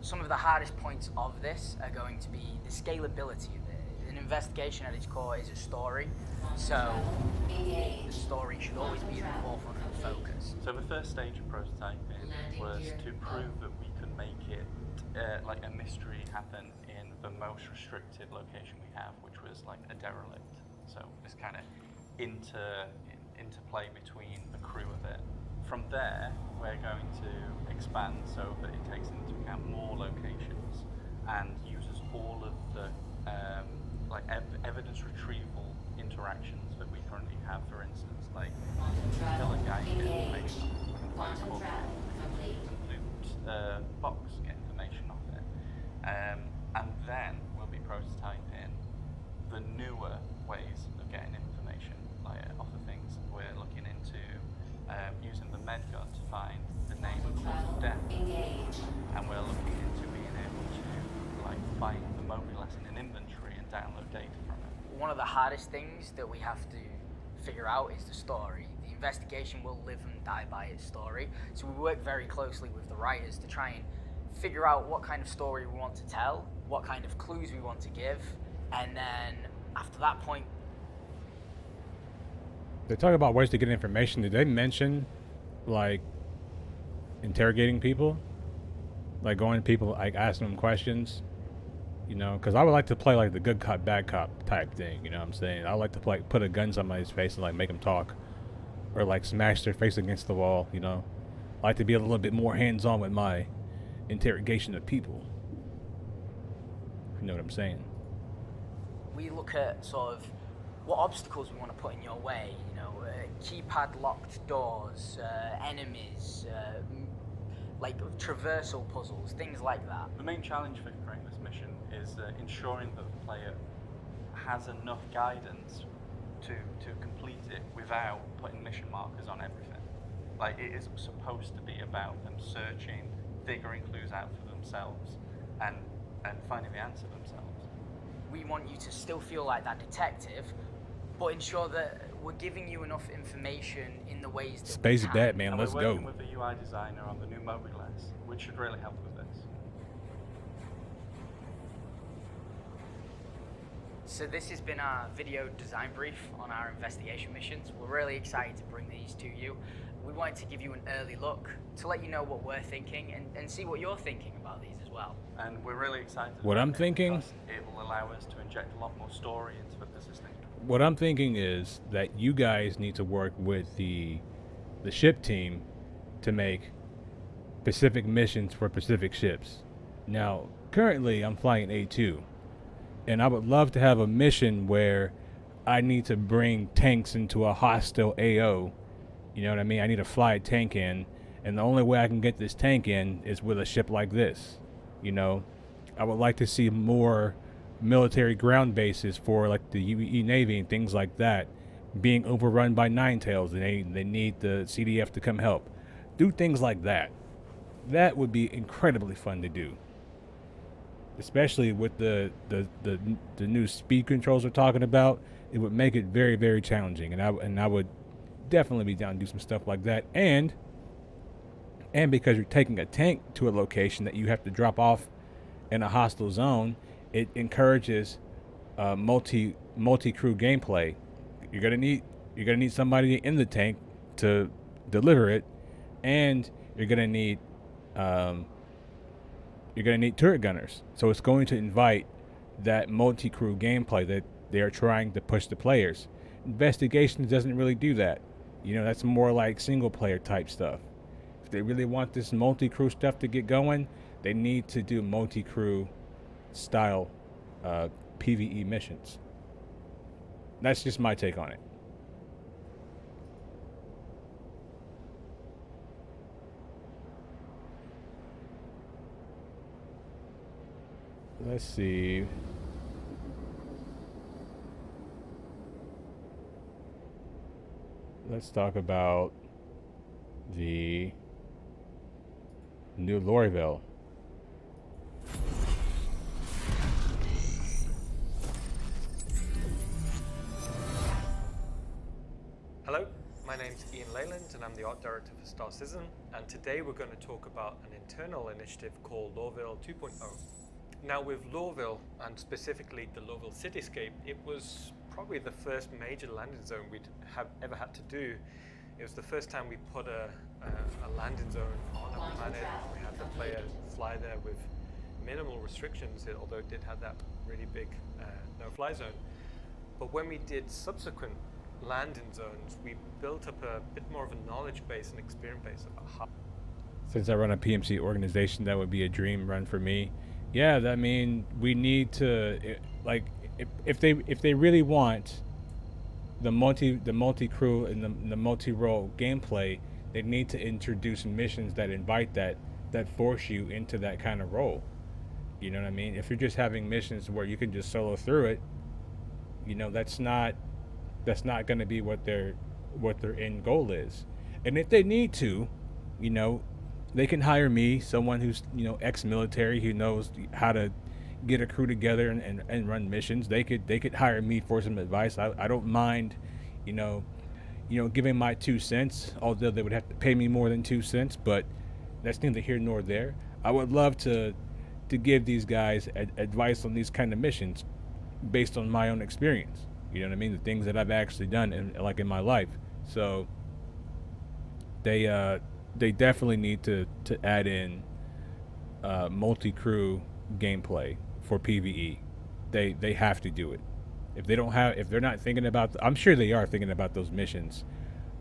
Some of the hardest points of this are going to be the scalability of it. An investigation at its core is a story, so the story should always be in the forefront of the focus. So the first stage of prototyping was to prove that we could make it like a mystery happen in the most restricted location we have, which was like a derelict. So this kind of interplay between the crew of it. From there, we're going to expand so that it takes into account more locations and uses all of the evidence retrieval interactions that we currently have. For instance, like kill a guy, get information, find a book, loot box, get information off it, and then we'll be prototyping the newer ways of getting information off of things. We're looking into using the medgun to find the name of the cause of death, and we're looking into being able to find the mobile lesson in inventory and download data from it. One of the hardest things that we have to figure out is the story. The investigation will live and die by its story, so we work very closely with the writers to try and figure out what kind of story we want to tell, what kind of clues we want to give, and then after that point, They talk about ways to get information. Did they mention, like, interrogating people? Like, going to people, like, asking them questions? You know, because I would like to play, like, the good cop, bad cop type thing, you know what I'm saying? I like to play, put a gun to somebody's face and, like, make them talk. Or, like, smash their face against the wall, you know? I like to be a little bit more hands-on with my interrogation of people. You know what I'm saying? we look at sort of what obstacles we want to put in your way, you know, keypad locked doors, enemies, like traversal puzzles, things like that. The main challenge for creating this mission is ensuring that the player has enough guidance to complete it without putting mission markers on everything. Like, it is supposed to be about them searching, figuring clues out for themselves, and finding the answer themselves. We want you to still feel like that detective, but ensure that we're giving you enough information in the ways that Space we can. Batman, And let's we're go. working with the UI designer on the new mobile lens, which should really help with this. So this has been our video design brief on our investigation missions. We're really excited to bring these to you. We wanted to give you an early look to let you know what we're thinking and see what you're thinking about these as well. And we're really excited What about I'm it thinking- because it will allow us to inject a lot more story into the persistent. What I'm thinking is that you guys need to work with the ship team to make specific missions for specific ships. Now, currently I'm flying A2, and I would love to have a mission where I need to bring tanks into a hostile AO. You know what I mean? I need to fly a tank in, and the only way I can get this tank in is with a ship like this. You know, I would like to see more military ground bases for like the UE Navy and things like that being overrun by Ninetails, and they need the CDF to come help. Do things like that. That would be incredibly fun to do. Especially with the new speed controls we're talking about, it would make it very, very challenging, and I would definitely be down to do some stuff like that. And because you're taking a tank to a location that you have to drop off in a hostile zone, it encourages multi crew gameplay. You're gonna need somebody in the tank to deliver it, and you're gonna need turret gunners. So it's going to invite that multi crew gameplay that they are trying to push the players. Investigations doesn't really do that. You know, that's more like single player type stuff. If they really want this multi crew stuff to get going, they need to do multi crew style PvE missions. That's just my take on it. Let's see. Let's talk about the new Lorryville. Hello, my name's Ian Leyland and I'm the art director for STAR-LLVH, and today we're going to talk about an internal initiative called Lorville 2.0. Now with Lorville, and specifically the Lorville cityscape, it was probably the first major landing zone we'd ever had to do. It was the first time we put a landing zone on a planet. We had the player fly there with minimal restrictions, although it did have that really big no-fly zone. But when we did subsequent landing zones, we built up a bit more of a knowledge base and experience base about how. Since I run a PMC organization, that would be a dream run for me. Yeah, I mean, we need to if they really want the multi crew and the multi-role gameplay, they need to introduce missions that invite that force you into that kind of role. You know what I mean? If you're just having missions where you can just solo through it, you know, that's not going to be what their end goal is. And if they need to, you know, they can hire me, someone who's, you know, ex-military, who knows how to get a crew together and run missions. They could hire me for some advice. I don't mind, you know, giving my 2 cents, although they would have to pay me more than 2 cents, but that's neither here nor there. I would love to give these guys advice on these kind of missions based on my own experience. You know what I mean? The things that I've actually done in my life. So they definitely need to add in multi-crew gameplay for PvE. They have to do it. If they're not thinking about, I'm sure they are thinking about those missions,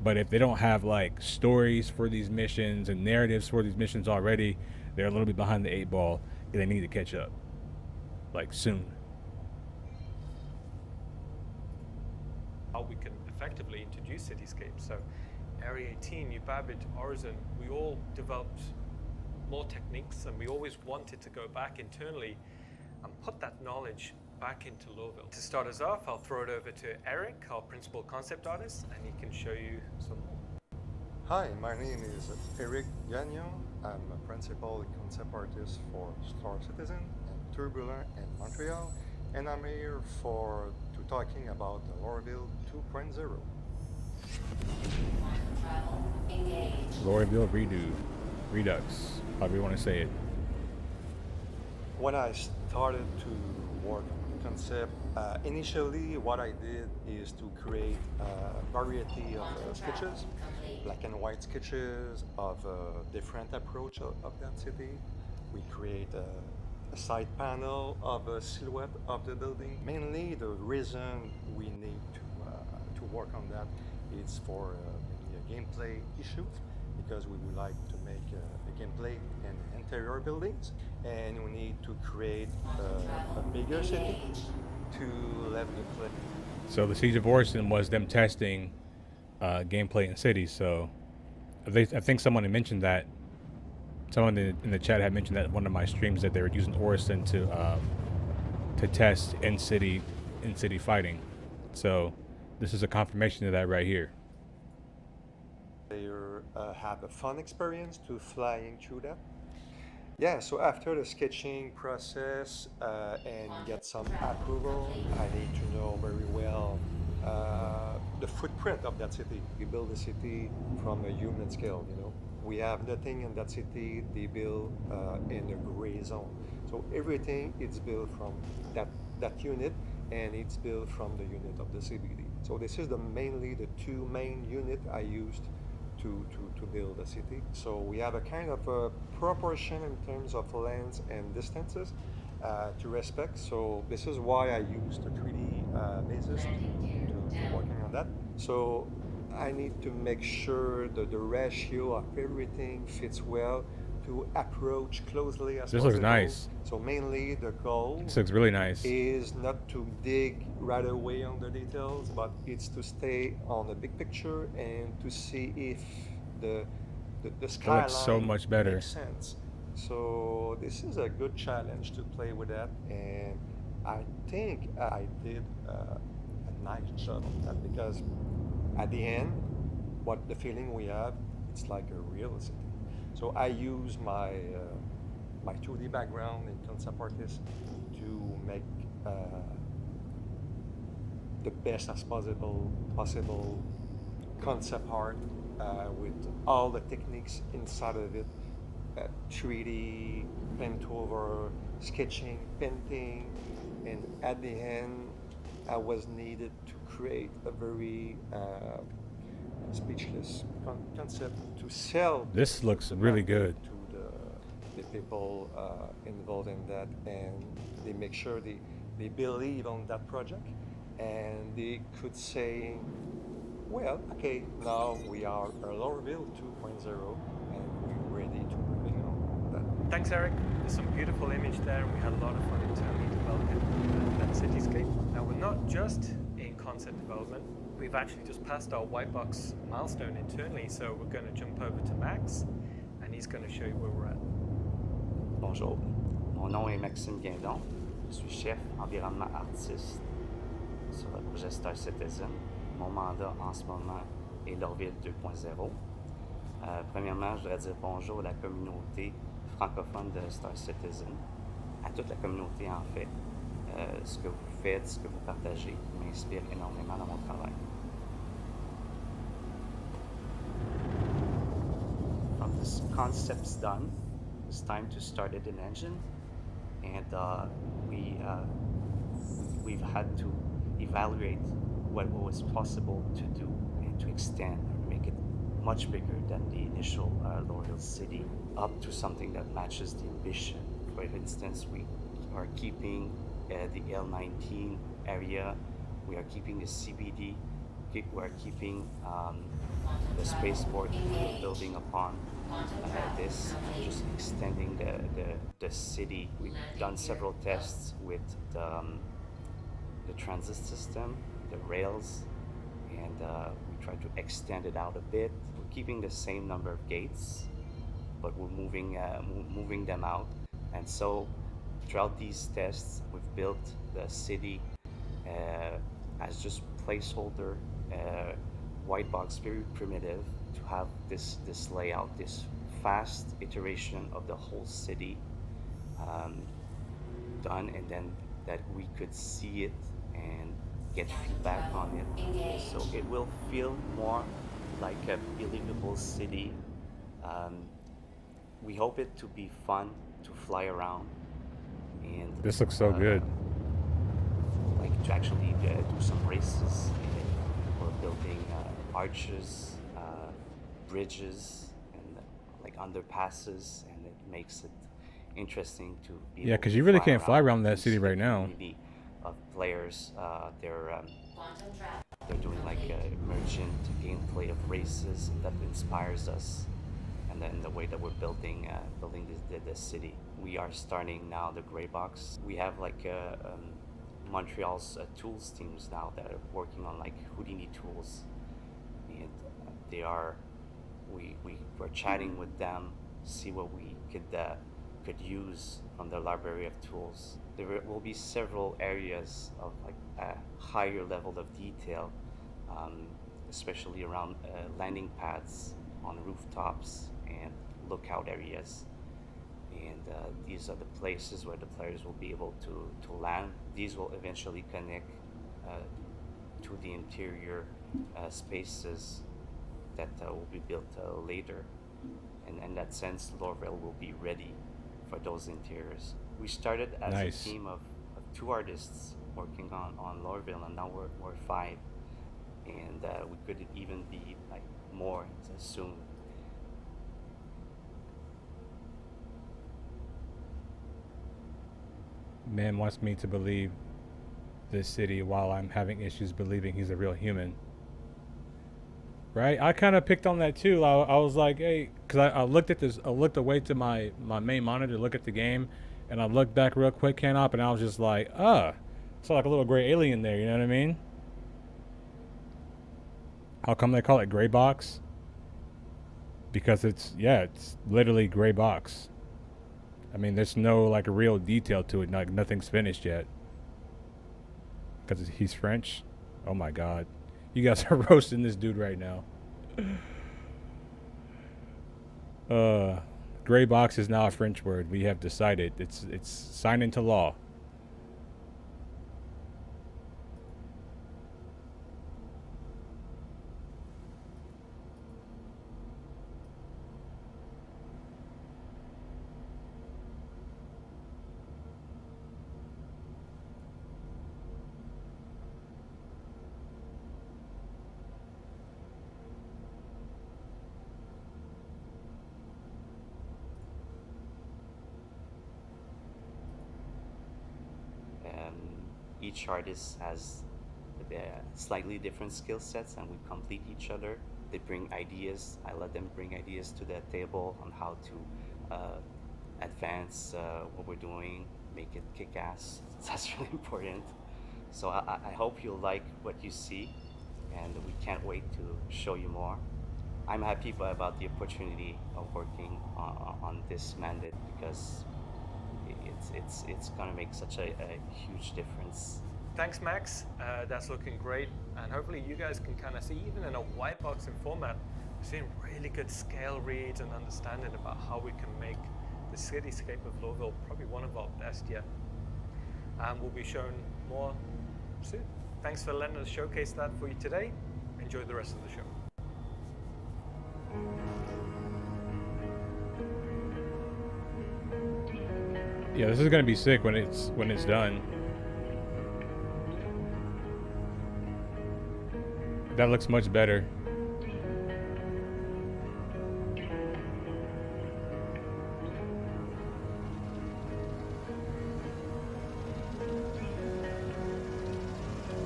but if they don't have like stories for these missions and narratives for these missions already, they're a little bit behind the 8 ball, and they need to catch up, like soon. How we can effectively introduce cityscapes. So Area 18, New Babbage, Origin, we all developed more techniques, and we always wanted to go back internally and put that knowledge back into Lorville. To start us off, I'll throw it over to Eric, our principal concept artist, and he can show you some more. Hi, my name is Eric Gagnon. I'm a principal concept artist for STAR-LLVH and Turbulent in Montreal, and I'm here to talking about the Lorville 2.0. Lorville Redux, however you want to say it. When I started to work on the concept, initially what I did is to create a variety of sketches, black and white sketches of a different approach of that city. We create a side panel of a silhouette of the building. Mainly the reason we need to work on that is for a gameplay issue, because we would like to make a gameplay in interior buildings, and we need to create a bigger city to level the play. So the Siege of Orison was them testing gameplay in cities. So I think someone had mentioned that. Someone in the chat had mentioned that in one of my streams, that they were using Orison to test in city fighting. So this is a confirmation of that right here. They have a fun experience to flying through that. Yeah, so after the sketching process and get some approval, I need to know very well the footprint of that city. We build a city from a human scale, you know. We have nothing in that city, they build in a gray zone. So everything is built from that unit, and it's built from the unit of the CBD. So this is mainly the 2 main units I used to build a city. So we have a kind of a proportion in terms of lengths and distances to respect. So this is why I used the 3D basis to working on that. So I need to make sure that the ratio of everything fits well to approach closely as possible. This looks nice. So mainly the goal This looks really nice. is not to dig right away on the details, but it's to stay on the big picture and to see if the skyline looks so much better. makes sense. So this is a good challenge to play with that, and I think I did a nice job of that, because at the end, what the feeling we have, it's like a real city. So I use my 2D background in concept artist to make the best as possible concept art with all the techniques inside of it, 3D, paint over, sketching, painting, and at the end, I was needed to create a very speechless concept to sell. This looks really good. To the people involved in that, and they make sure they believe on that project, and they could say, well, okay, now we are a Lorville 2.0, and we're ready to moving on that. Thanks, Eric. There's some beautiful image there, and we had a lot of fun internally developing that cityscape. Now, we're not just in concept development. We've actually just passed our white box milestone internally, so we're going to jump over to Max, and he's going to show you where we're at. Bonjour, mon nom est Maxime Guindon. Je suis chef environnement artiste sur le projet Star Citizen. Mon mandat en ce moment est Lorville 2.0. Premièrement, je voudrais dire bonjour à la communauté francophone de Star Citizen, à toute la communauté en fait. Ce que vous faites, ce que vous partagez m'inspire énormément dans mon travail. From this concept's done, it's time to start it in engine, and we've had to evaluate what was possible to do and to extend or make it much bigger than the initial Lorville city, up to something that matches the ambition. For instance, we are keeping the L19 area, we are keeping the CBD, we are keeping the spaceport we're building upon this, just extending the city. We've done several tests with the transit system, the rails, and we try to extend it out a bit. We're keeping the same number of gates, but we're moving them out. And so throughout these tests, we've built the city as just placeholder, white box, very primitive, to have this layout, this fast iteration of the whole city done, and then that we could see it and get feedback on it. So it will feel more like a believable city. We hope it to be fun to fly around. And this looks so good. Like to actually do some races. We're building arches, bridges, and like underpasses, and it makes it interesting to be yeah, because you really can't fly around that city right now. Of players, they're doing like emergent gameplay of races, and that inspires us. And then the way that we're building the city. We are starting now the gray box. We have like Montreal's tools teams now that are working on like Houdini tools, and we're chatting with them, see what we could use from the library of tools. There will be several areas of like a higher level of detail, especially around landing pads on rooftops and lookout areas. And these are the places where the players will be able to land. These will eventually connect to the interior spaces that will be built later. And in that sense, Lorville will be ready for those interiors. We started as a team of 2 artists working on Lorville, and now we're 5. And we could even be like more soon. Man wants me to believe this city while I'm having issues believing he's a real human. Right? I kind of picked on that too. I was like, hey, because I looked at this, I looked away to my main monitor to look at the game, and I looked back real quick, Canop, and I was just like, saw like a little gray alien there, you know what I mean? How come they call it gray box? Because it's literally gray box. I mean, there's no like a real detail to it. Like nothing's finished yet. Because he's French. Oh my God, you guys are roasting this dude right now. Gray box is now a French word. We have decided it's signed into law. each artist has slightly different skill sets, and we complete each other. They bring ideas. I let them bring ideas to the table on how to advance what we're doing, make it kick-ass. That's really important. So I hope you'll like what you see, and we can't wait to show you more. I'm happy about the opportunity of working on this mandate, because it's gonna make such a huge difference. Thanks, Max. That's looking great, and hopefully you guys can kind of see, even in a white boxing format, we're seeing really good scale reads and understanding about how we can make the cityscape of Lowville probably one of our best yet. And we'll be showing more soon. Thanks for letting us showcase that for you today. Enjoy the rest of the show. Yeah, this is gonna be sick when it's done. That looks much better.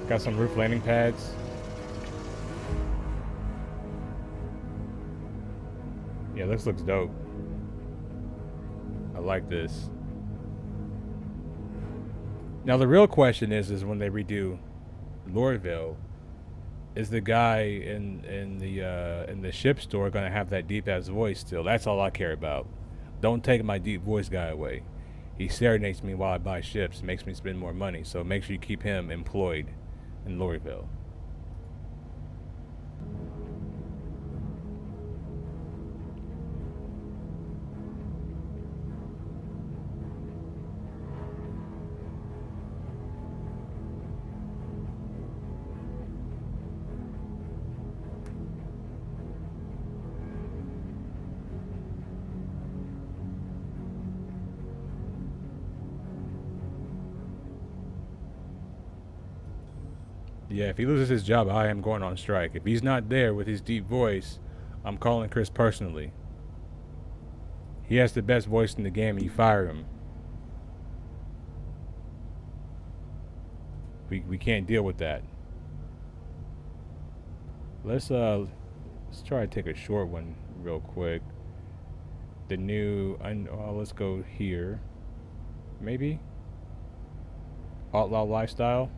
Got some roof landing pads. Yeah, this looks dope. I like this. Now the real question is when they redo Lorville, is the guy in the ship store gonna have that deep ass voice still? That's all I care about. Don't take my deep voice guy away. He serenades me while I buy ships, makes me spend more money. So make sure you keep him employed in Lorville. Yeah, if he loses his job, I am going on strike. If he's not there with his deep voice, I'm calling Chris personally. He has the best voice in the game and you fire him. We can't deal with that. Let's try to take a short one real quick. The new let's go here. Maybe? Outlaw Lifestyle.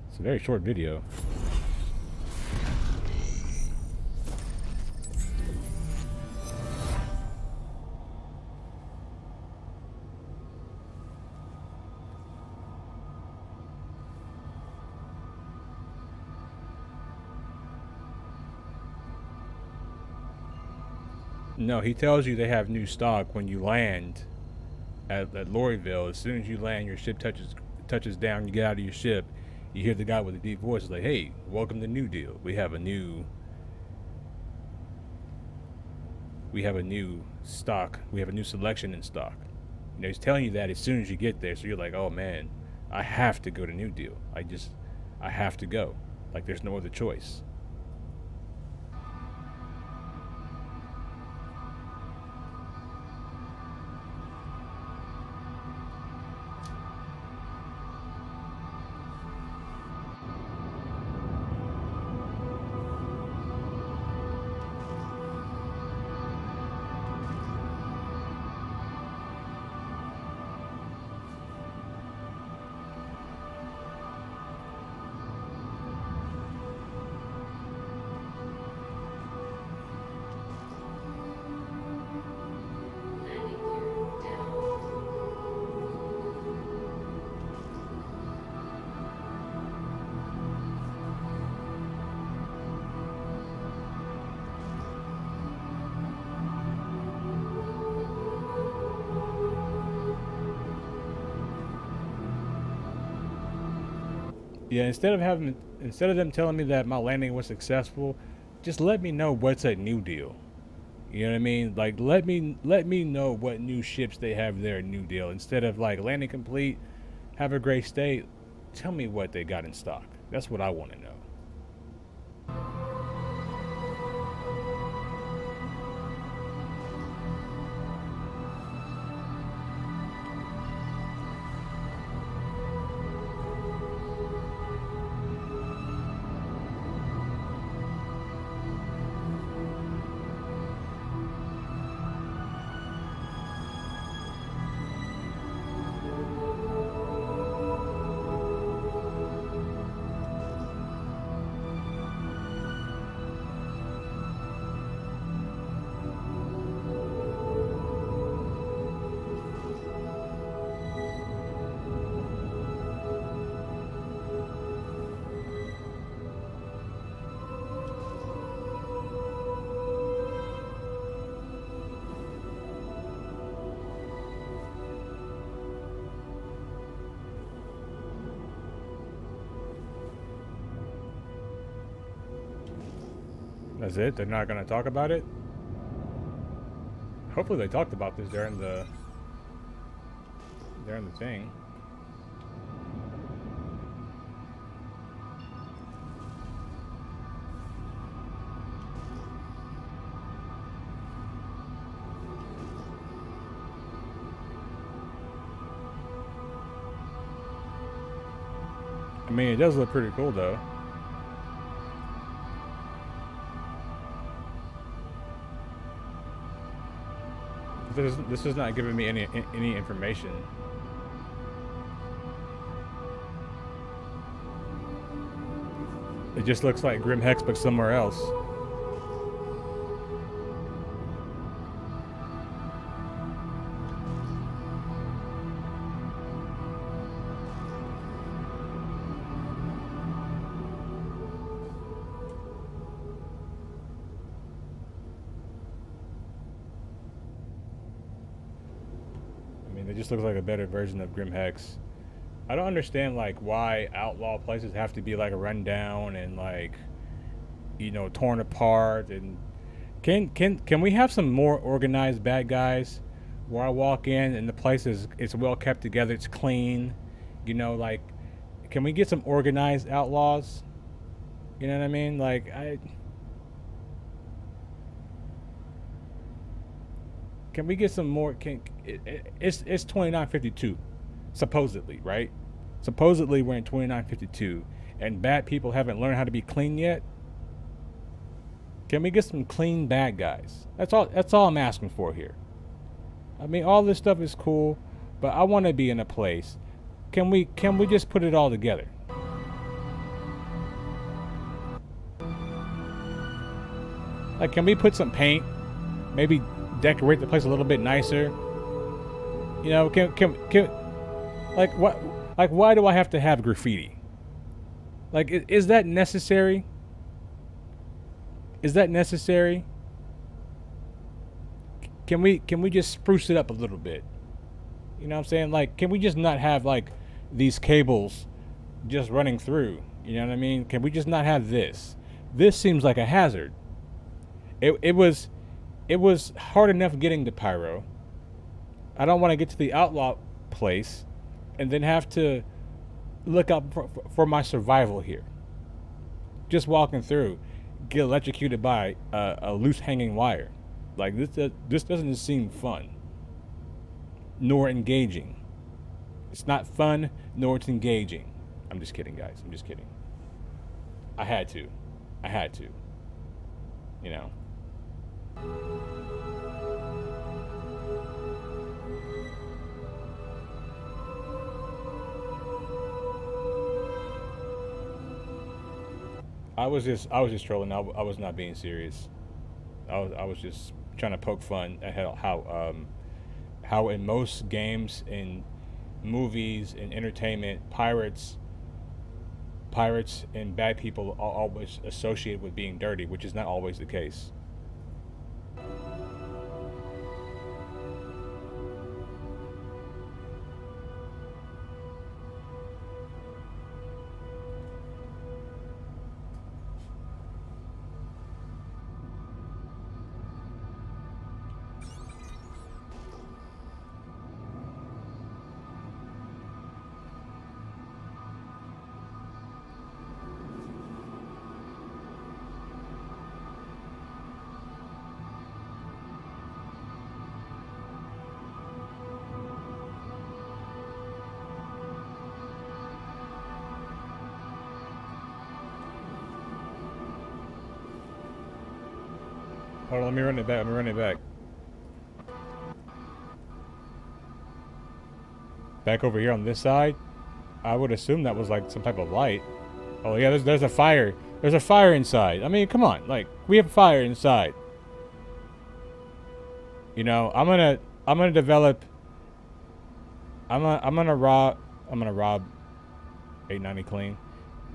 It's a very short video. No, he tells you they have new stock when you land at Lorville. As soon as you land, your ship touches down, you get out of your ship. You hear the guy with the deep voice like, "Hey, welcome to New Deal. We have a new stock. We have a new selection in stock." You know, he's telling you that as soon as you get there. So you're like, "Oh man, I have to go to New Deal. I have to go. Like there's no other choice." Yeah, instead of them telling me that my landing was successful, just let me know what's a New Deal. You know what I mean? Like let me know what new ships they have there at New Deal. Instead of like landing complete, have a great stay, tell me what they got in stock. That's what I want to know. That's it? They're not gonna talk about it? Hopefully they talked about this during the thing. I mean, it does look pretty cool though. This is not giving me any information. It just looks like Grim Hex, but somewhere else. It just looks like a better version of Grim Hex. I don't understand like why outlaw places have to be like run down and like, you know, torn apart. And can we have some more organized bad guys where I walk in and the place it's well kept together, it's clean, you know, like can we get some organized outlaws? You know what I mean? Like can we get some more? It's 2952, supposedly, right? Supposedly we're in 2952, and bad people haven't learned how to be clean yet. Can we get some clean bad guys? That's all I'm asking for here. I mean, all this stuff is cool, but I want to be in a place. Can we just put it all together? Like, can we put some paint? Maybe decorate the place a little bit nicer. You know, can like what? Like, why do I have to have graffiti? Like, is that necessary? Is that necessary? Can we just spruce it up a little bit? You know what I'm saying? Like, can we just not have like these cables just running through? You know what I mean? Can we just not have this? This seems like a hazard. It was hard enough getting to Pyro. I don't want to get to the outlaw place and then have to look up for my survival here. Just walking through, get electrocuted by a loose hanging wire. Like, this doesn't seem fun, nor engaging. It's not fun, nor it's engaging. I'm just kidding, guys. I'm just kidding. I had to. You know. I was just trolling. I was not being serious. I was just trying to poke fun at how in most games, in movies, in entertainment, pirates and bad people are always associated with being dirty, which is not always the case. Hold on, let me run it back. Back over here on this side, I would assume that was like some type of light. Oh yeah, there's a fire. There's a fire inside. I mean, come on, like we have a fire inside. You know, I'm gonna develop. I'm gonna rob 890 clean.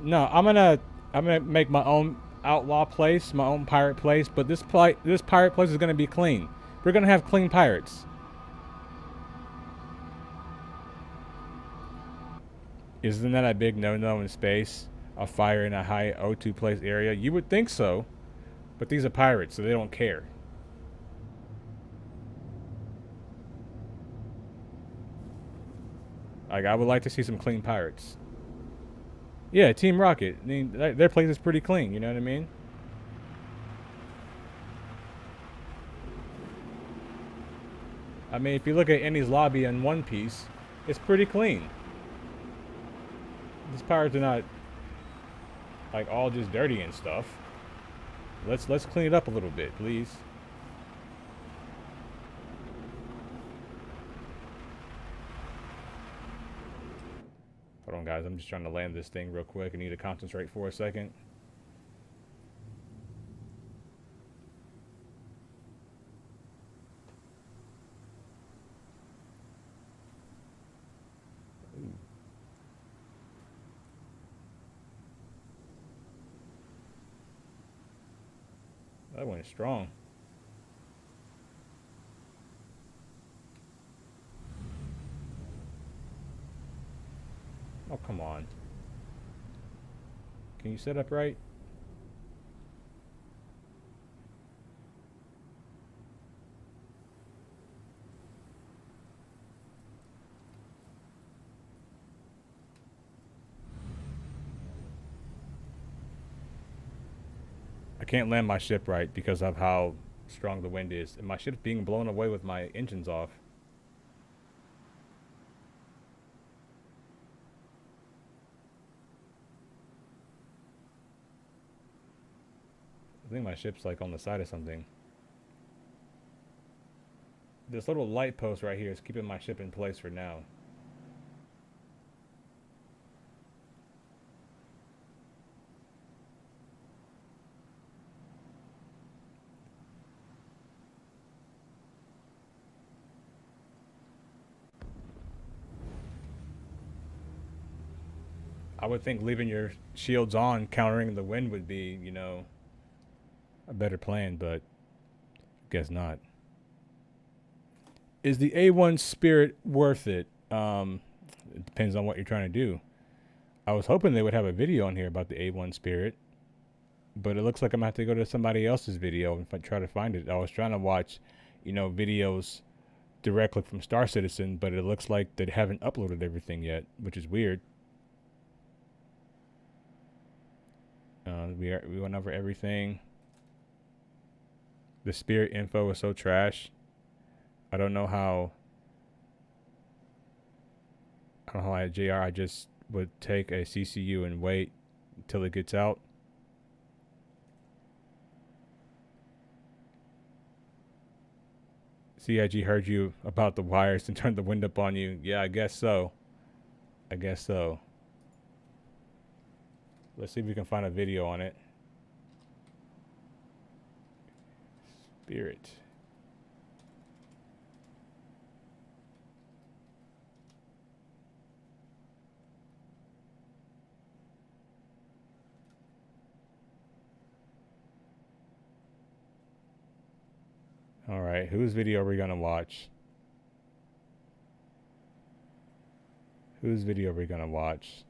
No, I'm gonna make my own outlaw place, my own pirate place, but this pirate place is going to be clean. We're going to have clean pirates. Isn't that a big no-no in space? A fire in a high O2 place area? You would think so, But these are pirates, so they don't care. Like, I would like to see some clean pirates. Yeah, Team Rocket. I mean, their place is pretty clean, you know what I mean? I mean, if you look at Annie's lobby in One Piece, it's pretty clean. These pirates are not, like, all just dirty and stuff. Let's clean it up a little bit, please. Hold on, guys. I'm just trying to land this thing real quick. I need to concentrate for a second. Ooh. That went strong. Oh, come on. Can you set up right? I can't land my ship right because of how strong the wind is. And my ship's being blown away with my engines off. I think my ship's like on the side of something. This little light post right here is keeping my ship in place for now. I would think leaving your shields on, countering the wind would be, you know, a better plan, but guess not. Is the A1 Spirit worth it? It depends on what you're trying to do. I was hoping they would have a video on here about the A1 Spirit, but it looks like I'm gonna have to go to somebody else's video and try to find it. I was trying to watch, you know, videos directly from Star Citizen, but it looks like they haven't uploaded everything yet, which is weird. We went over everything. The Spirit info is so trash. I don't know how at JR I just would take a CCU and wait until it gets out. CIG heard you about the wires and turned the wind up on you. Yeah, I guess so. I guess so. Let's see if we can find a video on it. Spirit. All right, whose video are we gonna watch? Whose video are we gonna watch?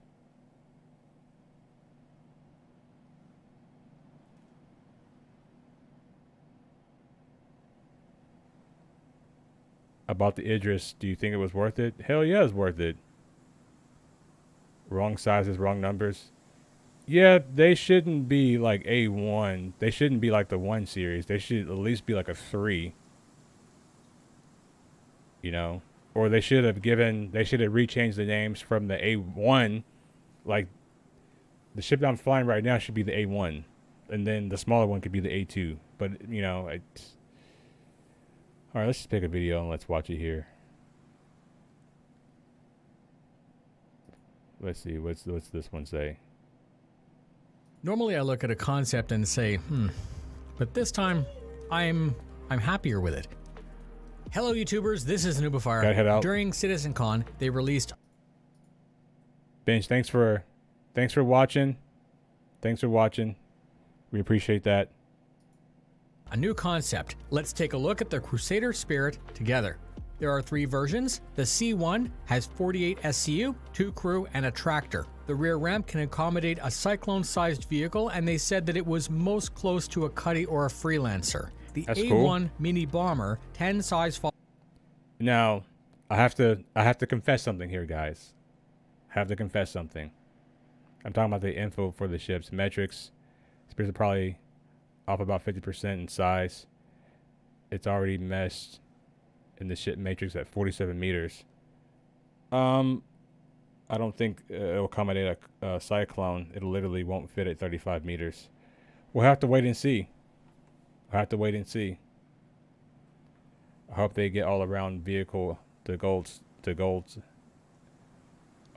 About the Idris, do you think it was worth it? Hell yeah, it's worth it. Wrong sizes, wrong numbers. Yeah, they shouldn't be like A1. They shouldn't be like the 1 series. They should at least be like a 3. You know? Or they should have rechanged the names from the A1. Like, the ship that I'm flying right now should be the A1. And then the smaller one could be the A2. But, you know, alright, let's just pick a video and let's watch it here. Let's see, what's this one say? Normally I look at a concept and say, but this time I'm happier with it. Hello YouTubers, this is Nubafire. Gotta head out. During CitizenCon, they released Bench, thanks for watching. Thanks for watching. We appreciate that. a new concept. Let's take a look at the Crusader Spirit together. There are 3 versions. The C1 has 48 SCU, 2 crew, and a tractor. The rear ramp can accommodate a Cyclone-sized vehicle, and they said that it was most close to a Cuddy or a Freelancer. The That's A1 cool. mini bomber, 10 size fall. Now, I have to confess something here, guys. I have to confess something. I'm talking about the info for the ships. Metrics, spears are probably off about 50% in size. It's already meshed in the ship matrix at 47 meters. I don't think it'll accommodate a Cyclone. It literally won't fit at 35 meters. We'll have to wait and see. I hope they get all around vehicle to golds.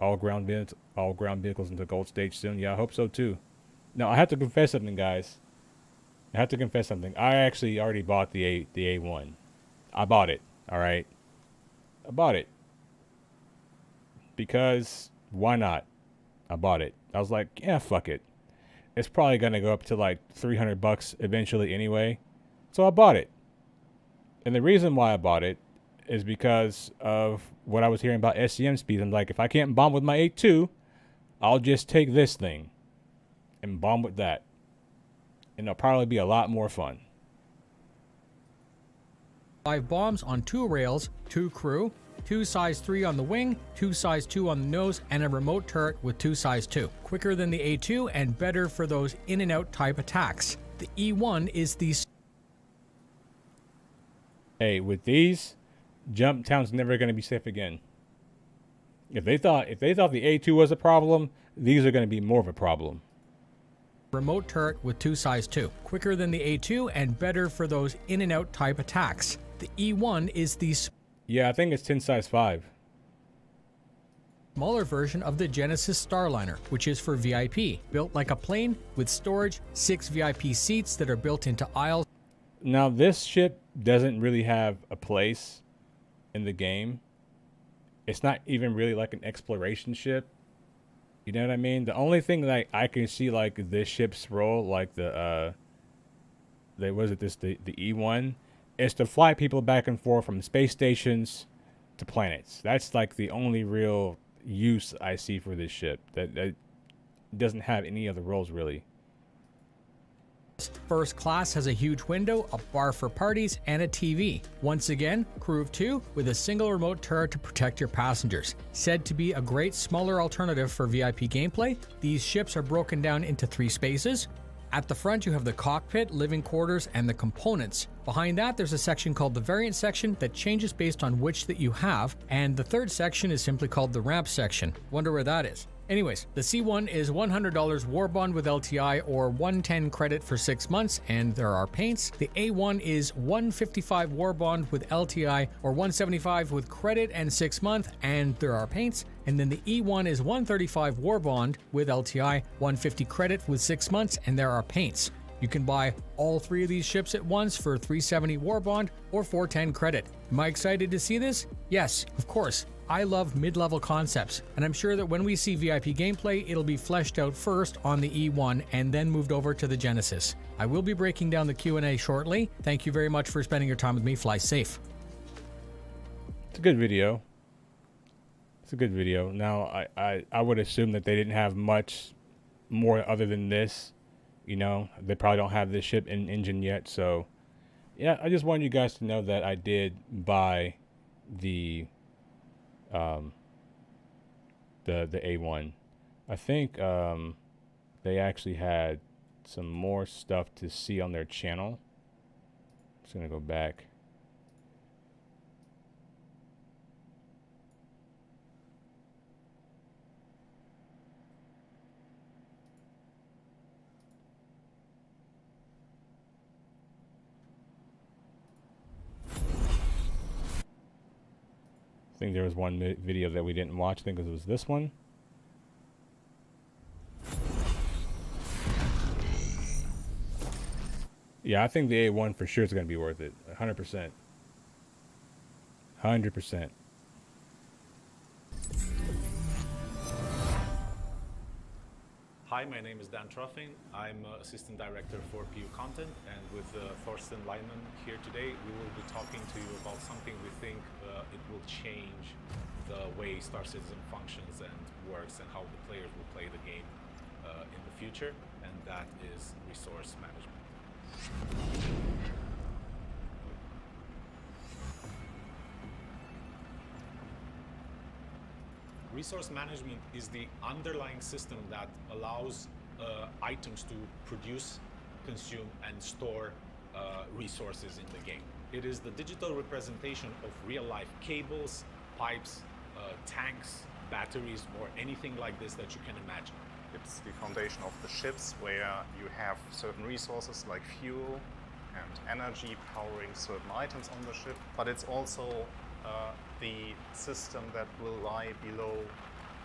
All ground vehicles into gold stage soon. Yeah, I hope so too. Now I have to confess something, guys. I actually already bought the A1. I bought it. All right. I bought it because why not? I bought it. I was like, yeah, fuck it. It's probably gonna go up to like $300 eventually anyway. So I bought it. And the reason why I bought it is because of what I was hearing about SCM speeds. I'm like, if I can't bomb with my 8.2, I'll just take this thing and bomb with that. And it'll probably be a lot more fun. 5 bombs on 2 rails, 2 crew, 2 size 3 on the wing, 2 size 2 on the nose, and a remote turret with 2 size 2. Quicker than the A2 and better for those in and out type attacks. The E1 is the... Hey, with these, Jump Town's never going to be safe again. If they thought the A2 was a problem, these are going to be more of a problem. Remote turret with 2 size 2. Quicker than the A2 and better for those in and out type attacks. The E1 is the... Yeah, I think it's 10 size 5. Smaller version of the Genesis Starliner, which is for VIP. Built like a plane with storage, 6 VIP seats that are built into aisles. Now, this ship doesn't really have a place in the game. It's not even really like an exploration ship. You know what I mean? The only thing that I can see like this ship's role, like the E1, is to fly people back and forth from space stations to planets. That's like the only real use I see for this ship. That doesn't have any other roles really. First class has a huge window, a bar for parties, and a TV. Once again, crew of 2 with a single remote turret to protect your passengers. Said to be a great smaller alternative for VIP gameplay, these ships are broken down into 3 spaces. At the front you have the cockpit, living quarters, and the components. Behind that there's a section called the variant section that changes based on which that you have, and the 3rd section is simply called the ramp section. Wonder where that is. Anyways, the C1 is $100 war bond with LTI or 110 credit for 6 months, and there are paints. The A1 is 155 war bond with LTI or 175 with credit and 6 months, and there are paints. And then the E1 is 135 war bond with LTI, 150 credit with 6 months, and there are paints. You can buy all 3 of these ships at once for 370 war bond or 410 credit. Am I excited to see this? Yes, of course. I love mid-level concepts, and I'm sure that when we see VIP gameplay, it'll be fleshed out first on the E1 and then moved over to the Genesis. I will be breaking down the Q&A shortly. Thank you very much for spending your time with me. Fly safe. It's a good video. Now, I would assume that they didn't have much more other than this. You know, they probably don't have this ship in engine yet, so yeah, I just wanted you guys to know that I did buy the A1. I think they actually had some more stuff to see on their channel. Just gonna go back. I think there was one video that we didn't watch. I think it was this one. Yeah, I think the A1 for sure is going to be worth it. 100%. 100%. Hi, my name is Dan Truffing. I'm Assistant Director for PU Content, and with Thorsten Leiman here today, we will be talking to you about something we think it will change the way Star Citizen functions and works and how the players will play the game in the future, and that is resource management. Resource management is the underlying system that allows items to produce, consume, and store resources in the game. It is the digital representation of real-life cables, pipes, tanks, batteries, or anything like this that you can imagine. It's the foundation of the ships, where you have certain resources like fuel and energy powering certain items on the ship, but it's also the system that will lie below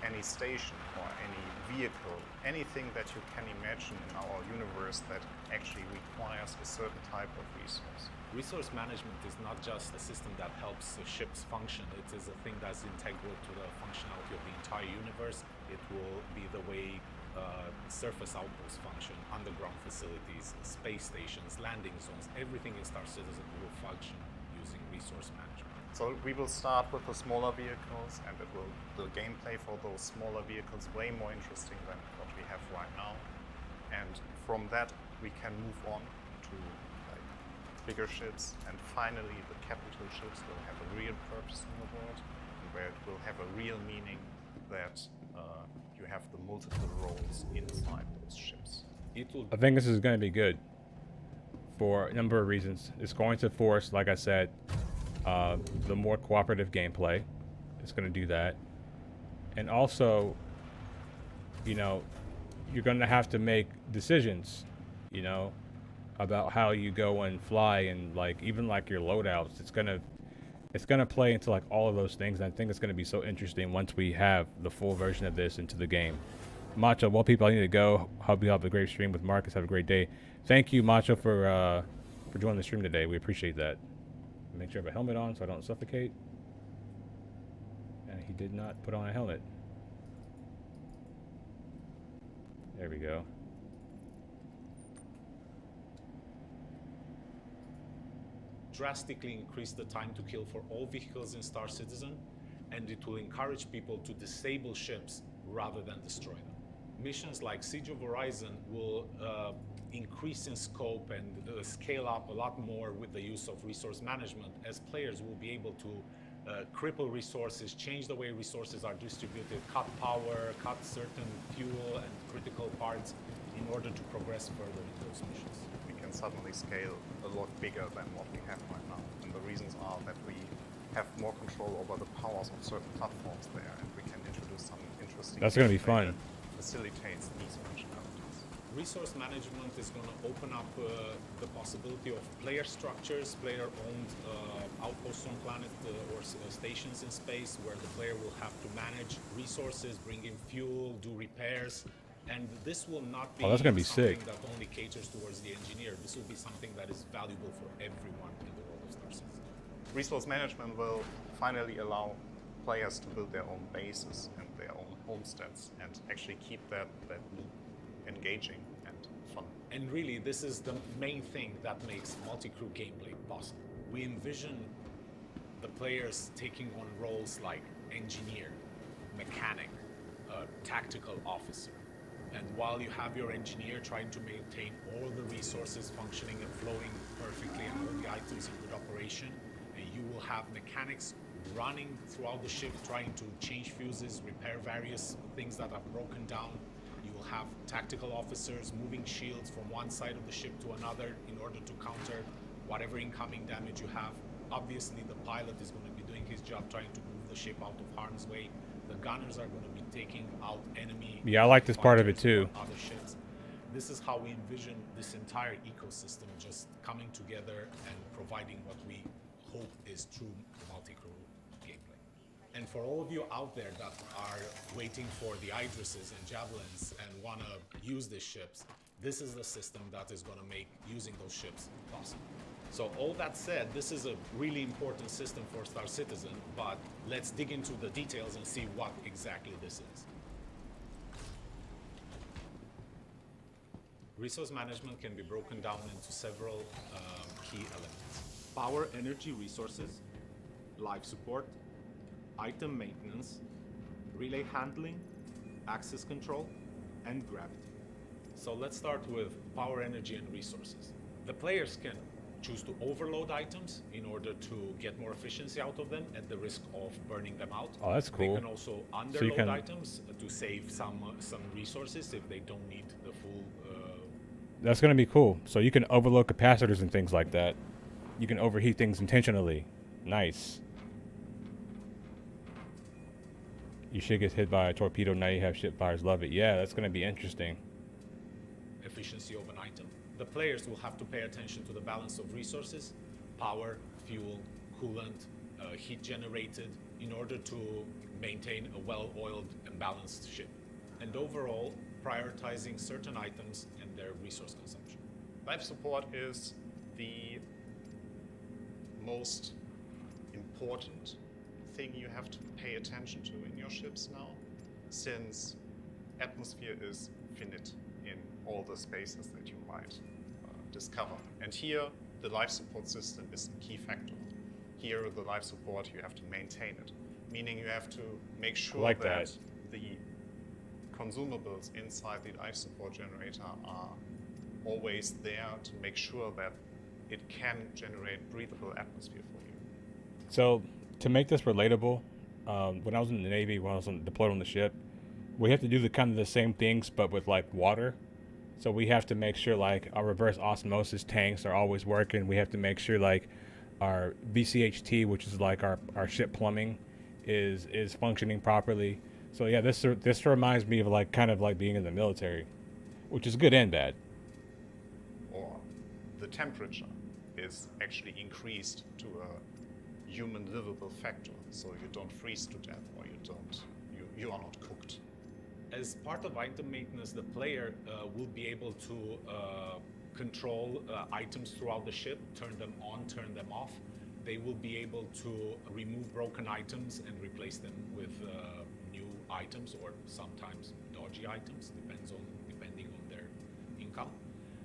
any station or any vehicle, anything that you can imagine in our universe that actually requires a certain type of resource. Resource management is not just a system that helps the ships function, it is a thing that's integral to the functionality of the entire universe. It will be the way surface outposts function, underground facilities, space stations, landing zones, everything in Star Citizen will function using resource management. So we will start with the smaller vehicles, and the gameplay for those smaller vehicles way more interesting than what we have right now. And from that, we can move on to like bigger ships, and finally the capital ships will have a real purpose in the world, and where it will have a real meaning that you have the multiple roles inside those ships. I think this is going to be good for a number of reasons. It's going to force, like I said, the more cooperative gameplay. It's going to do that. And also, you know, you're going to have to make decisions, you know, about how you go and fly, and like even like your loadouts. It's going to play into like all of those things, and I think it's going to be so interesting once we have the full version of this into the game. Macho, well, people, I need to go. Hope you have a great stream with Marcus. Have a great day. Thank you, Macho, for joining the stream today. We appreciate that. Make sure I have a helmet on so I don't suffocate. And he did not put on a helmet. There we go. Drastically increase the time to kill for all vehicles in Star Citizen, and it will encourage people to disable ships rather than destroy them. Missions like Siege of Horizon will increase in scope and scale up a lot more with the use of resource management, as players will be able to cripple resources, change the way resources are distributed, cut power, cut certain fuel and critical parts in order to progress further in those missions. We can suddenly scale a lot bigger than what we have right now. And the reasons are that we have more control over the powers of certain platforms there, and we can introduce some interesting... That's going to be fun. Facilitates these functionalities. Resource management is going to open up the possibility of player structures, player-owned outposts on planet or stations in space, where the player will have to manage resources, bring in fuel, do repairs, and this will not be, that's gonna be something sick. that only caters towards the engineer. This will be something that is valuable for everyone in the world of Star Citizen. Resource management will finally allow players to build their own bases and their own homesteads, and actually keep that loop engaging and fun. And really, this is the main thing that makes multi-crew gameplay possible. We envision the players taking on roles like engineer, mechanic, tactical officer. And while you have your engineer trying to maintain all the resources functioning and flowing perfectly and all the items in good operation, and you will have mechanics running throughout the ship trying to change fuses, repair various things that have broken down. You will have tactical officers moving shields from one side of the ship to another in order to counter whatever incoming damage you have. Obviously, the pilot is going to be doing his job trying to move the ship out of harm's way. The gunners are going to be taking out enemy... Yeah, I like this part of it too. Other ships. This is how we envision this entire ecosystem just coming together and providing what we hope is true multi-crew gameplay. And for all of you out there that are waiting for the Idrises and Javelins and want to use these ships, this is the system that is going to make using those ships possible. So all that said, this is a really important system for Star Citizen, but let's dig into the details and see what exactly this is. Resource management can be broken down into several key elements. Power, energy resources, life support, item maintenance, relay handling, access control, and gravity. So let's start with power, energy, and resources. The players can choose to overload items in order to get more efficiency out of them at the risk of burning them out. Oh, that's cool. They can also underload So you can... items to save some resources if they don't need the full... That's going to be cool. So you can overload capacitors and things like that. You can overheat things intentionally. Nice. You should get hit by a torpedo, now you have ship fires. Love it. Yeah, that's going to be interesting. Efficiency of an item. The players will have to pay attention to the balance of resources, power, fuel, coolant, heat generated, in order to maintain a well-oiled and balanced ship. And overall, prioritizing certain items and their resource consumption. Life support is the most important thing you have to pay attention to in your ships now, since atmosphere is finite in all the spaces that you might discover. And here, the life support system is a key factor. Here, the life support, you have to maintain it, meaning you have to make sure that the consumables inside the life support generator are always there to make sure that it can generate breathable atmosphere for you. So, to make this relatable, when I was in the Navy, when I was deployed on the ship, we have to do the kind of the same things, but with like water. So we have to make sure like our reverse osmosis tanks are always working. We have to make sure like our VCHT, which is like our ship plumbing, is functioning properly. So yeah, this reminds me of like kind of like being in the military, which is good and bad. Or the temperature is actually increased to a human livable factor, so you don't freeze to death, or you are not cooked. As part of item maintenance, the player will be able to control items throughout the ship, turn them on, turn them off. They will be able to remove broken items and replace them with new items, or sometimes dodgy items, depending on their income.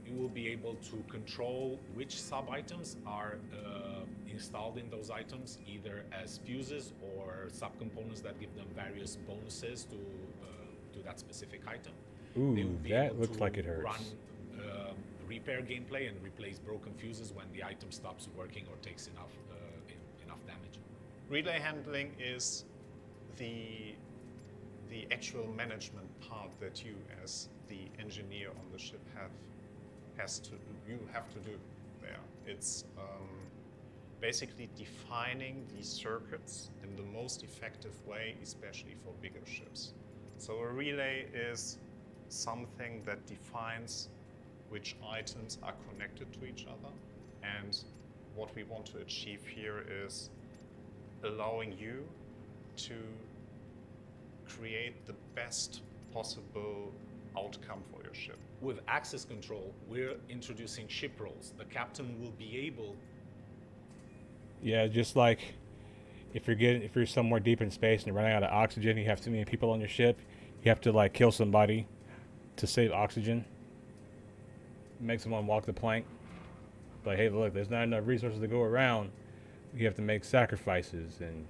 You will be able to control which sub-items are installed in those items, either as fuses or subcomponents that give them various bonuses to that specific item. Ooh, that looks like it hurts. Run repair gameplay and replace broken fuses when the item stops working or takes enough damage. Relay handling is the actual management part that you, as the engineer on the ship, have to do there. It's basically defining these circuits in the most effective way, especially for bigger ships. So a relay is something that defines which items are connected to each other, and what we want to achieve here is allowing you to create the best possible outcome for your ship. With access control, we're introducing ship roles. The captain will be able... Yeah, just like if you're somewhere deep in space and you're running out of oxygen, you have too many people on your ship, you have to like kill somebody to save oxygen. Make someone walk the plank. Like, hey, look, there's not enough resources to go around. You have to make sacrifices, and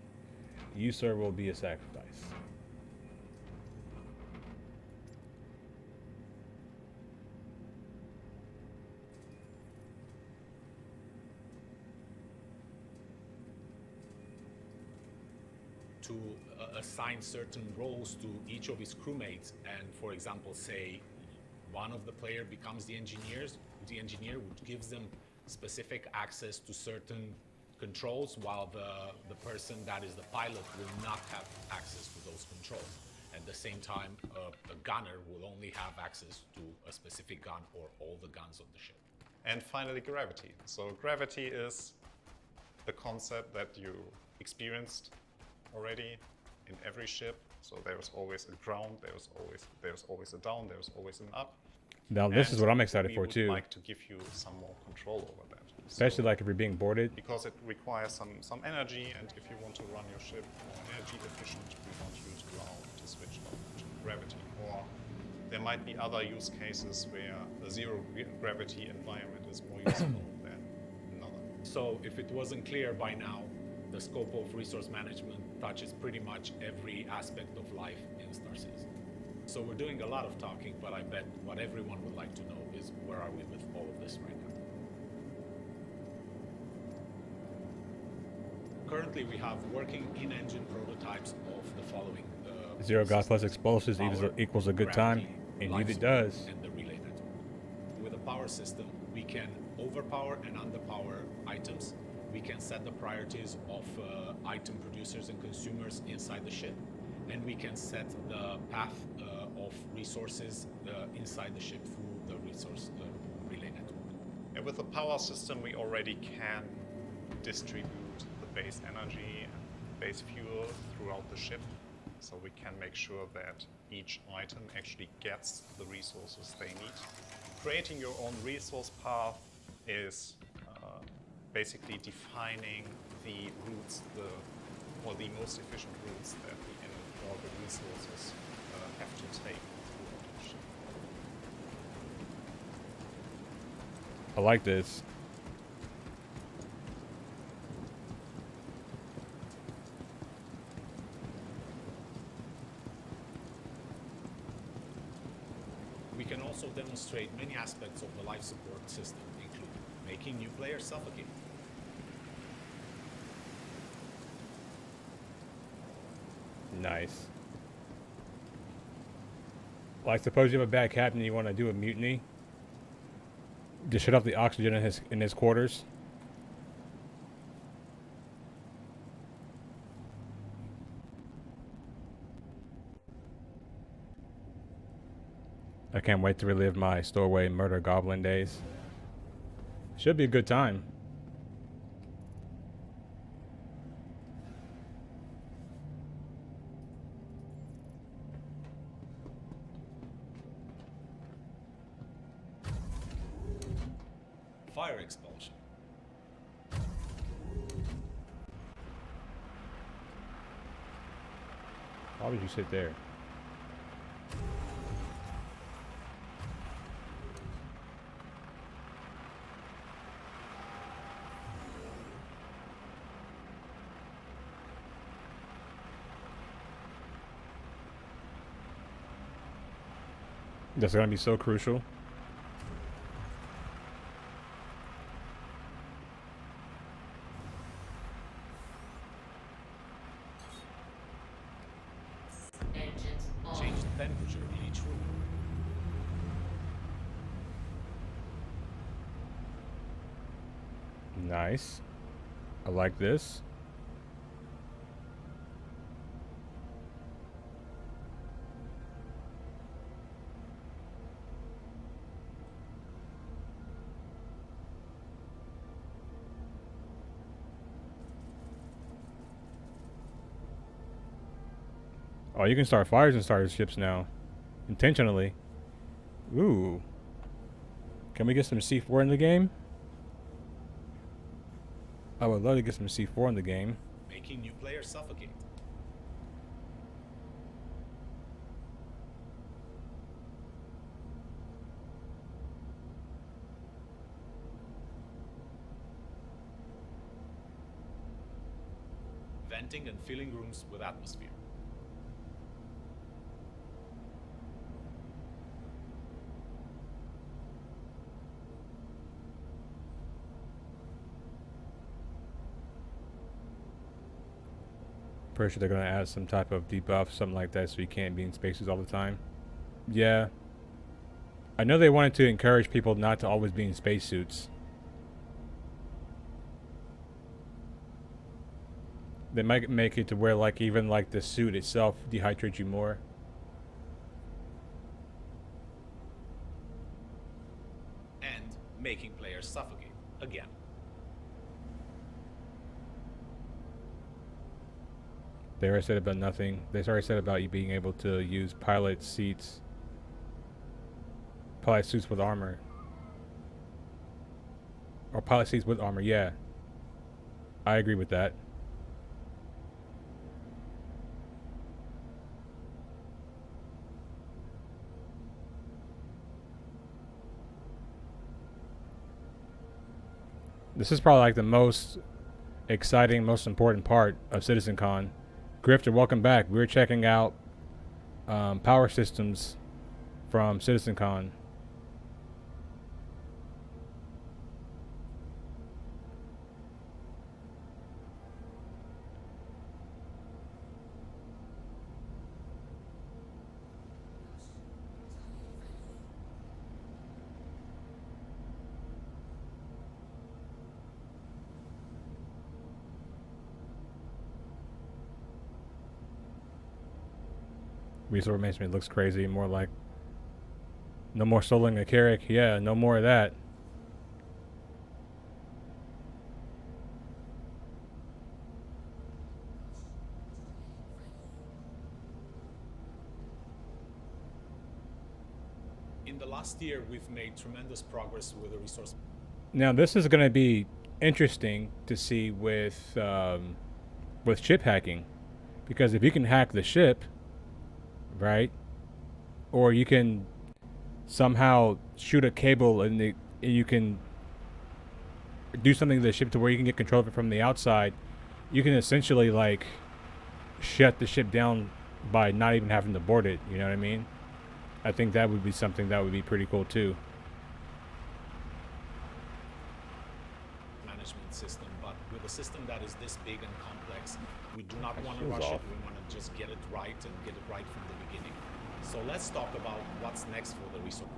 you, sir, will be a sacrifice. To assign certain roles to each of his crewmates, and for example, say one of the player becomes the engineer, which gives them specific access to certain controls, while the person that is the pilot will not have access to those controls. At the same time, a gunner will only have access to a specific gun or all the guns of the ship. And finally, gravity. So gravity is the concept that you experienced already in every ship. So there's always a ground, there's always a down, there's always an up. Now this is what I'm excited for too. We would like to give you some more control over that. Especially like if you're being boarded. Because it requires some energy, and if you want to run your ship more energy efficient, we want you to allow to switch over to gravity. Or there might be other use cases where a zero gravity environment is more useful than another. So if it wasn't clear by now, the scope of resource management touches pretty much every aspect of life in Star Citizen. So we're doing a lot of talking, but I bet what everyone would like to know is where are we with all of this right now? Currently, we have working in-engine prototypes of the following. Zero God plus explosives equals a good time. Indeed it does. And the relay network. With a power system, we can overpower and underpower items. We can set the priorities of item producers and consumers inside the ship. And we can set the path of resources inside the ship through the resource relay network. And with the power system, we already can distribute the base energy and base fuel throughout the ship. So we can make sure that each item actually gets the resources they need. Creating your own resource path is basically defining the routes, or the most efficient routes that all the resources have to take throughout the ship. I like this. We can also demonstrate many aspects of the life support system, including making new players suffocate. Nice. Well, I suppose you have a bad captain and you want to do a mutiny. Just shut off the oxygen in his quarters. I can't wait to relive my stowaway murder goblin days. Should be a good time. Fire expulsion. Why would you sit there? That's gonna be so crucial. Change the temperature in each room. Nice. I like this. Oh, you can start fires and start ships now. Intentionally. Ooh. Can we get some C4 in the game? I would love to get some C4 in the game. Making new players suffocate. Venting and filling rooms with atmosphere. Pretty sure they're gonna add some type of debuff, something like that, so you can't be in spaces all the time. Yeah. I know they wanted to encourage people not to always be in spacesuits. They might make it to where, like, even like the suit itself dehydrates you more. And making players suffocate again. They already said about nothing. They already said about you being able to use pilot suits with armor. Or pilot seats with armor, yeah. I agree with that. This is probably like the most exciting, most important part of CitizenCon. Grifter, welcome back. We were checking out power systems from CitizenCon. Resource management looks crazy. More like no more soloing a Carrick. Yeah, no more of that. In the last year, we've made tremendous progress with the resource. Now this is going to be interesting to see with ship hacking, because if you can hack the ship, right, or you can somehow shoot a cable and you can do something to the ship to where you can get control of it from the outside, you can essentially like shut the ship down by not even having to board it. You know what I mean? I think that would be something that would be pretty cool too. Management system, but with a system that is this big and complex, we do not want to rush it. We want to just get it right and get it right from the beginning. So let's talk about what's next for the resource.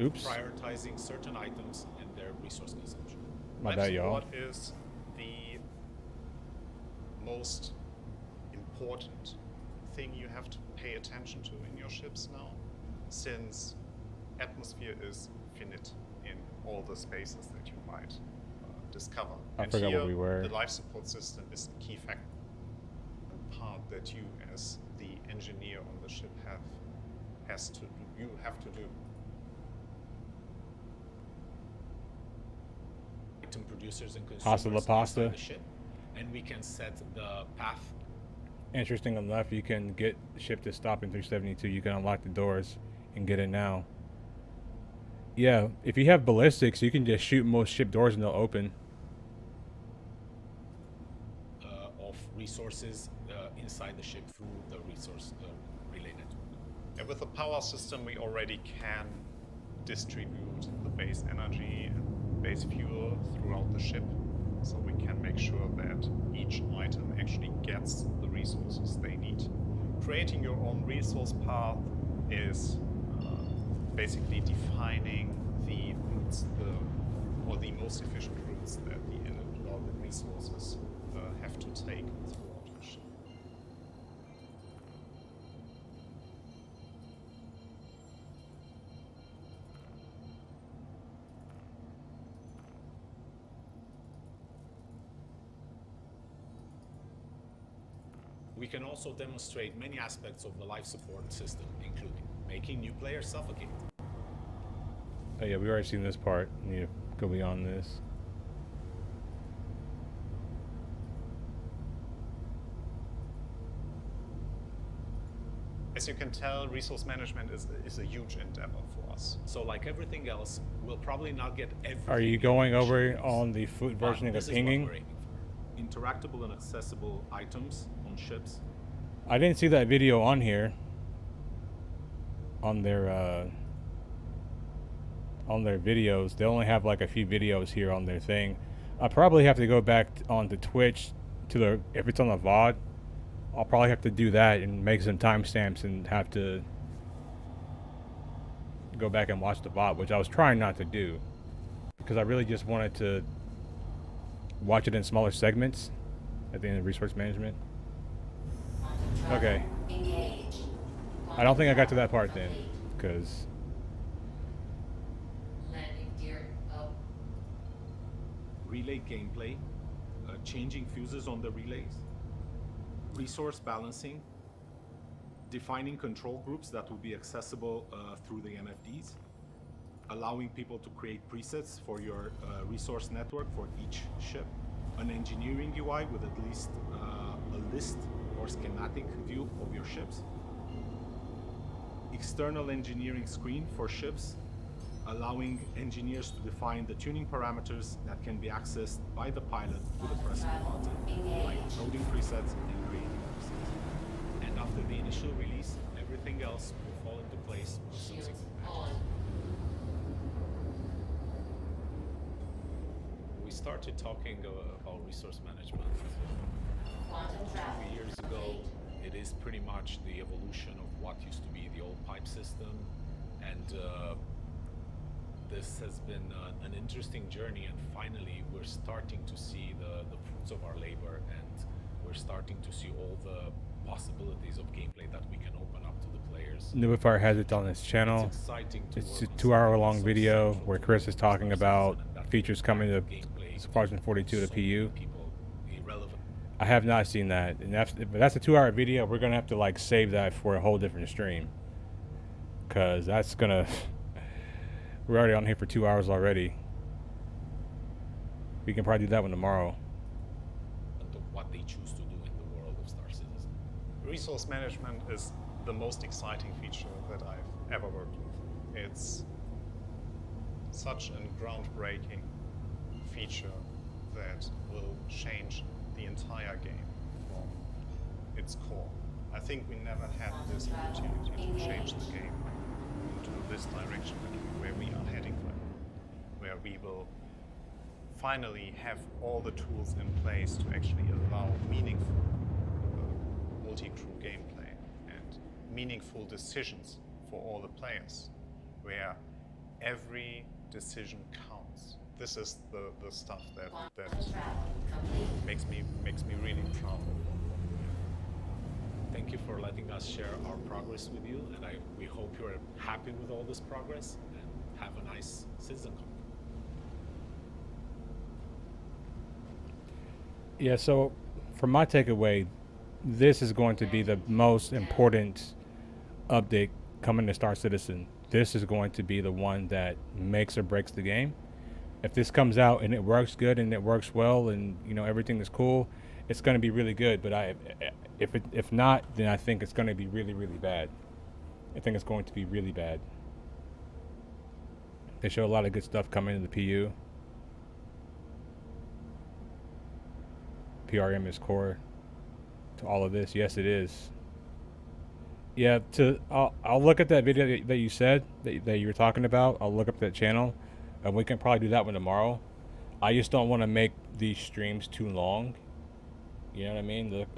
Oops. Prioritizing certain items and their resource consumption. My bad, y'all. What is the most important thing you have to pay attention to in your ships now, since atmosphere is finite in all the spaces that you might discover. I and forgot here, where we were. The life support system is a key factor, part that you as the engineer on the ship have to do. Item producers and consumers Pasta la pasta. inside the ship, and we can set the path. Interesting enough, you can get the ship to stop in 372. You can unlock the doors and get in now. Yeah, if you have ballistics, you can just shoot most ship doors and they'll open. Of resources inside the ship through the resource relay network. And with the power system, we already can distribute the base energy and base fuel throughout the ship, so we can make sure that each item actually gets the resources they need. Creating your own resource path is basically defining the routes, or the most efficient routes that the allotted resources have to take throughout the ship. We can also demonstrate many aspects of the life support system, including making new players suffocate. Oh yeah, we already seen this part. Need to go beyond this. As you can tell, resource management is a huge endeavor for us. So like everything else, we'll probably not get everything. Are you going over on the food version of the pinging? Interactable and accessible items on ships. I didn't see that video on here. On their videos. They only have like a few videos here on their thing. I probably have to go back onto Twitch if it's on the VOD. I'll probably have to do that and make some timestamps and have to go back and watch the VOD, which I was trying not to do because I really just wanted to watch it in smaller segments at the end of resource management. Okay. I don't think I got to that part then, because relay gameplay, changing fuses on the relays, resource balancing, defining control groups that will be accessible through the MFDs, allowing people to create presets for your resource network for each ship, an engineering UI with at least a list or schematic view of your ships, external engineering screen for ships allowing engineers to define the tuning parameters that can be accessed by the pilot with a press of a button, like loading presets and creating presets. And after the initial release, everything else will fall into place with subsequent patches. We started talking about resource management 2 years ago. It is pretty much the evolution of what used to be the old pipe system, and this has been an interesting journey, and finally we're starting to see the fruits of our labor, and we're starting to see all the possibilities of gameplay that we can open up to the players. Nubifire has it on his channel. It's a 2-hour-long video where Chris is talking about features coming to Spartan 42 to PU. I have not seen that, and that's a 2-hour video. We're gonna have to like save that for a whole different stream, cause that's gonna. We're already on here for 2 hours already. We can probably do that one tomorrow. What they choose to do in the world of Star Citizen. Resource management is the most exciting feature that I've ever worked with. It's such a groundbreaking feature that will change the entire game from its core. I think we never had this opportunity to change the game into this direction where we are heading right now, where we will finally have all the tools in place to actually allow meaningful multi-crew gameplay and meaningful decisions for all the players, where every decision counts. This is the stuff that makes me really proud. Thank you for letting us share our progress with you, and we hope you're happy with all this progress, and have a nice CitizenCon. Yeah, so from my takeaway, this is going to be the most important update coming to Star Citizen. This is going to be the one that makes or breaks the game. If this comes out and it works good and it works well and everything is cool, it's going to be really good. But if not, then I think it's going to be really, really bad. I think it's going to be really bad. They show a lot of good stuff coming in the PU. PRM is core to all of this. Yes, it is. Yeah, I'll look at that video that you said that you were talking about. I'll look up that channel, and we can probably do that one tomorrow. I just don't want to make these streams too long. You know what I mean? Look,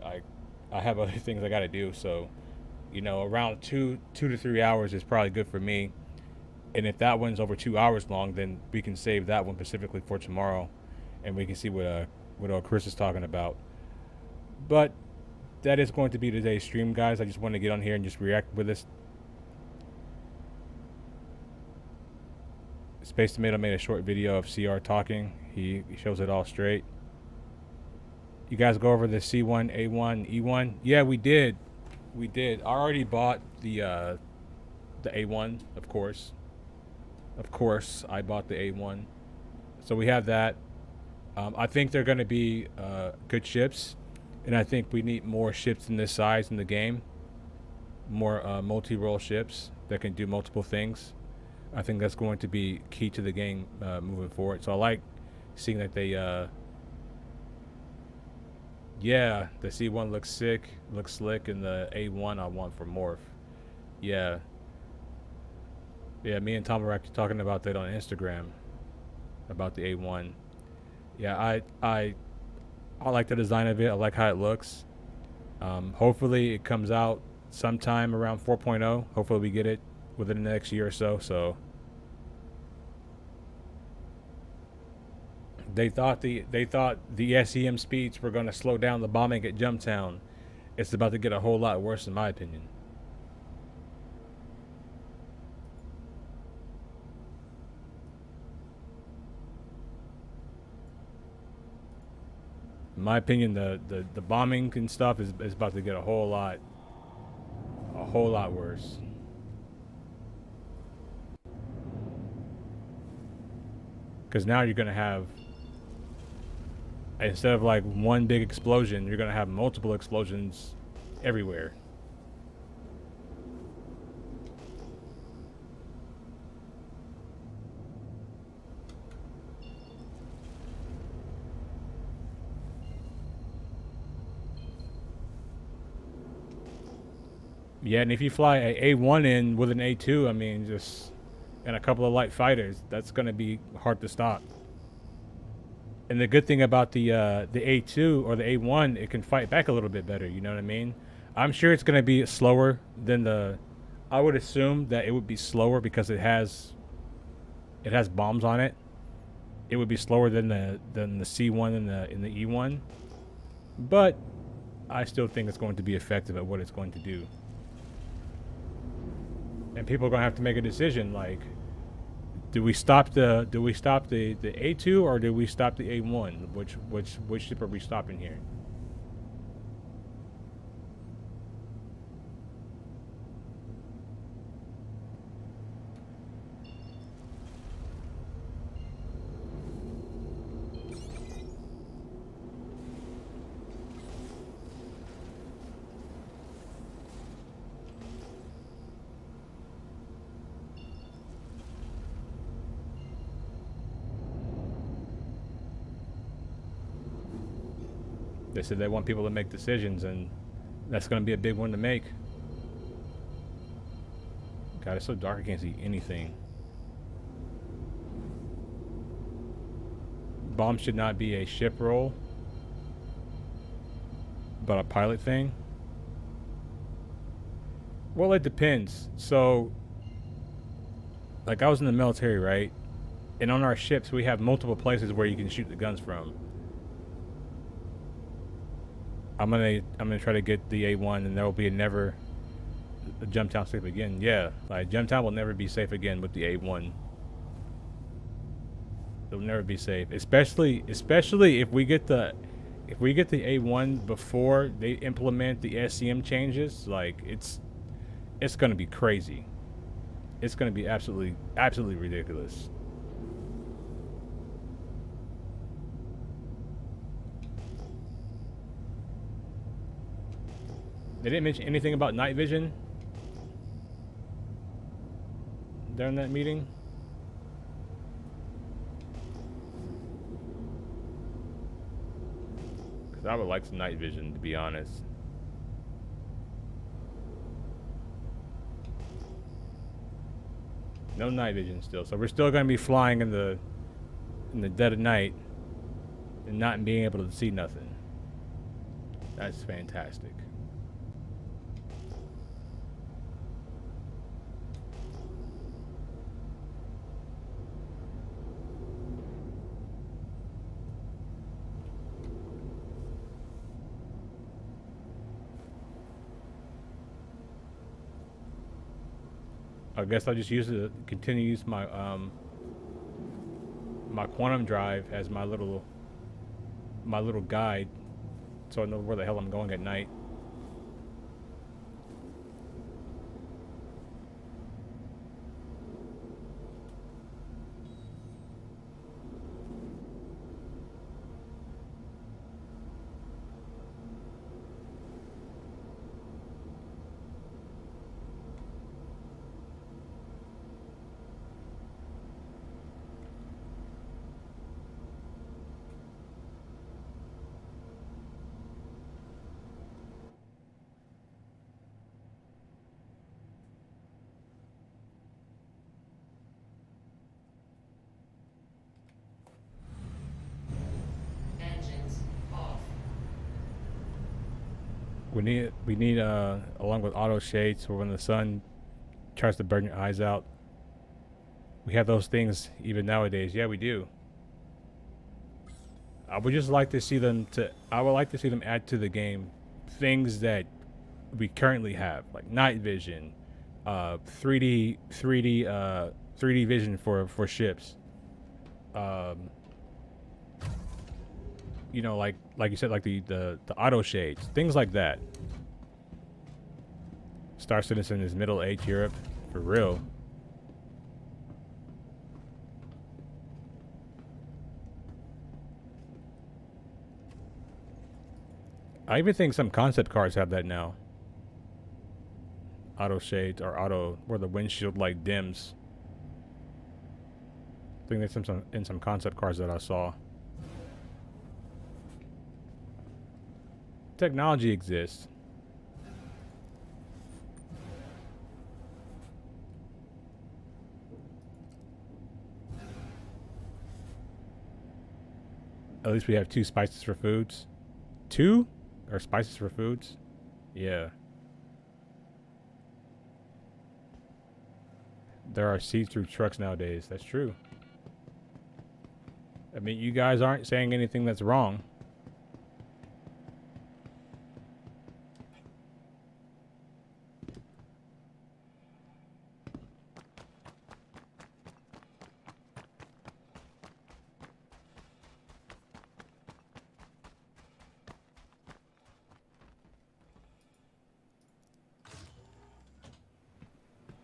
I have other things I got to do, so around 2 to 3 hours is probably good for me. And if that one's over 2 hours long, then we can save that one specifically for tomorrow, and we can see what Chris is talking about. But that is going to be today's stream, guys. I just want to get on here and just react with this. Space Tomato made a short video of CR talking. He shows it all straight. You guys go over the C1, A1, E1. Yeah, we did. I already bought the A1, of course. Of course, I bought the A1. So we have that. I think they're going to be good ships, and I think we need more ships in this size in the game. More multi-role ships that can do multiple things. I think that's going to be key to the game moving forward. So I like seeing that they, yeah, the C1 looks sick, looks slick, and the A1 I want for Morph. Yeah. Yeah, me and Tom were actually talking about that on Instagram, about the A1. Yeah, I like the design of it. I like how it looks. Hopefully it comes out sometime around 4.0. Hopefully we get it within the next year or so. So they thought the SEM speeds were going to slow down the bombing at Jumptown. It's about to get a whole lot worse, in my opinion. In my opinion, the bombing and stuff is about to get a whole lot worse. Because now you're going to have, instead of like one big explosion, you're going to have multiple explosions everywhere. Yeah, and if you fly a A1 in with an A2, I mean, just and a couple of light fighters, that's gonna be hard to stop. And the good thing about the A2 or the A1, it can fight back a little bit better. You know what I mean? I'm sure it's gonna be slower than the. I would assume that it would be slower because it has bombs on it. It would be slower than the C1 and the E1, but I still think it's going to be effective at what it's going to do. And people are gonna have to make a decision, like, do we stop the A2 or do we stop the A1? Which ship are we stopping here? They said they want people to make decisions, and that's going to be a big one to make. God, it's so dark I can't see anything. Bomb should not be a ship roll, but a pilot thing. Well, it depends. So, like, I was in the military, right? And on our ships, we have multiple places where you can shoot the guns from. I'm gonna try to get the A1, and there will be a jump town safe again. Yeah, like jump town will never be safe again with the A1. It'll never be safe, especially if we get the A1 before they implement the SCM changes. Like it's gonna be crazy. It's gonna be absolutely ridiculous. They didn't mention anything about night vision during that meeting. Because I would like some night vision, to be honest. No night vision still. So we're still going to be flying in the dead of night and not being able to see nothing. That's fantastic. I guess I'll just continue to use my my quantum drive as my little guide, so I know where the hell I'm going at night. We need along with auto shades, or when the sun tries to burn your eyes out. We have those things even nowadays. Yeah, we do. I would just like to see them add to the game things that we currently have, like night vision, 3D vision for ships. You know, like you said, like the auto shades, things like that. Star Citizen is Middle Age Europe, for real. I even think some concept cars have that now. Auto shades or where the windshield light dims. I think that's in some concept cars that I saw. Technology exists. At least we have 2 spices for foods. 2? Or spices for foods? Yeah. There are see-through trucks nowadays. That's true. I mean, you guys aren't saying anything that's wrong.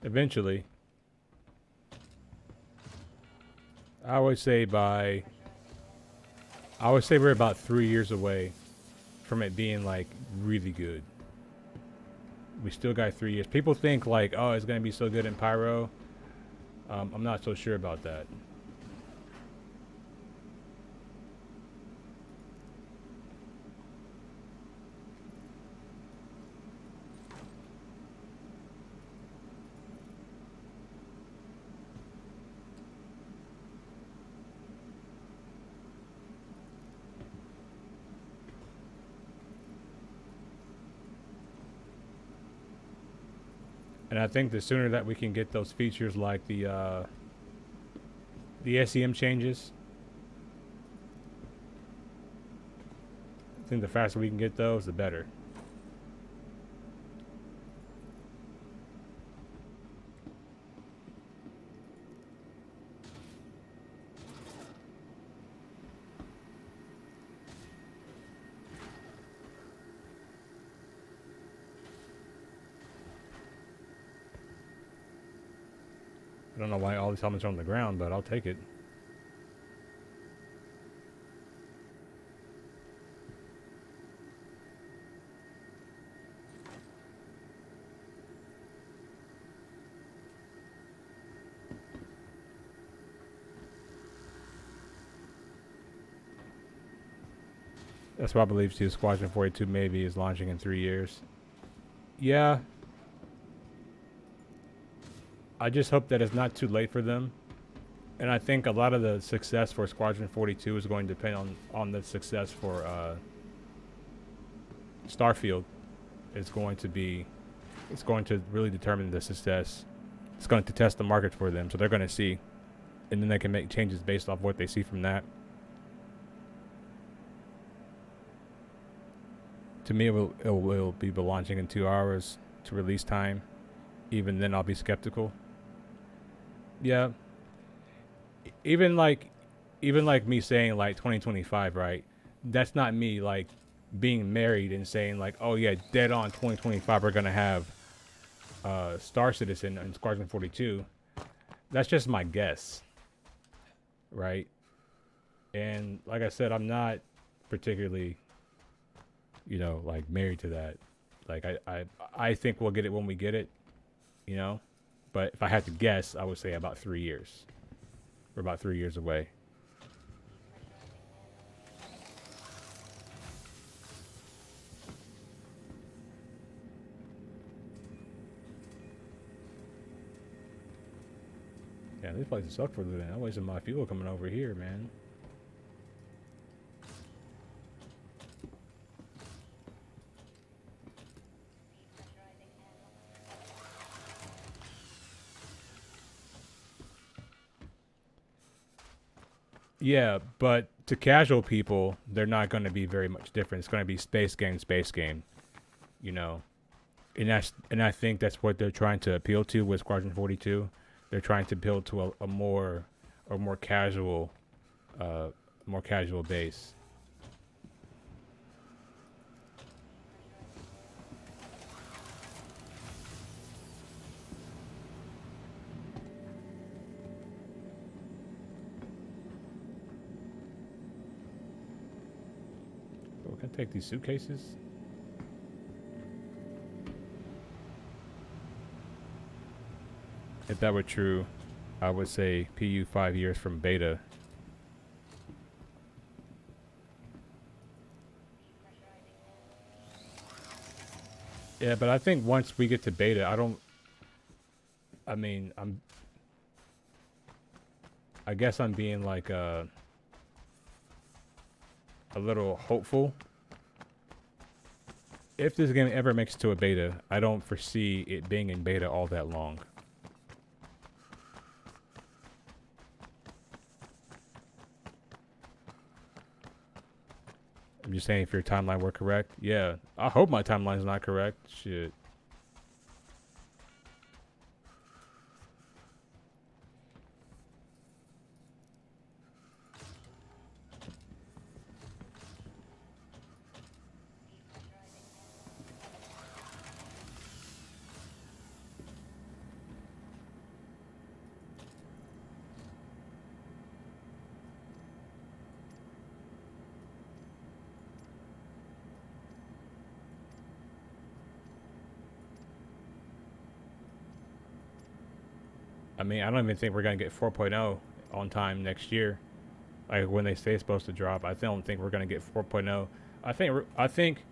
Eventually. I would say we're about 3 years away from it being like really good. We still got 3 years. People think like, oh, it's gonna be so good in Pyro. I'm not so sure about that. And I think the sooner that we can get those features like the SEM changes, I think the faster we can get those, the better. I don't know why all these helmets are on the ground, but I'll take it. That's what I believe too. Squadron 42 maybe is launching in 3 years. Yeah. I just hope that it's not too late for them. And I think a lot of the success for Squadron 42 is going to depend on the success for Starfield. It's going to really determine the success. It's going to test the market for them, so they're going to see. And then they can make changes based off what they see from that. To me, it will be launching in 2 hours to release time. Even then, I'll be skeptical. Yeah. Even like me saying like 2025, right? That's not me like being married and saying like, oh yeah, dead on 2025 we're gonna have Star Citizen and Squadron 42. That's just my guess, right? And like I said, I'm not particularly, like married to that. Like I think we'll get it when we get it, But if I had to guess, I would say about 3 years. We're about 3 years away. Yeah, this place sucks for living. I'm wasting my fuel coming over here, man. Yeah, but to casual people, they're not going to be very much different. It's going to be space game, And I think that's what they're trying to appeal to with Squadron 42. They're trying to appeal to a more casual base. Can I take these suitcases? If that were true, I would say PU 5 years from beta. Yeah, but I think once we get to beta, I guess I'm being like a little hopeful. If this game ever makes it to a beta, I don't foresee it being in beta all that long. I'm just saying if your timeline were correct. Yeah, I hope my timeline's not correct. Shit. I mean, I don't even think we're gonna get 4.0 on time next year. Like when they say it's supposed to drop, I don't think we're gonna get 4.0. I think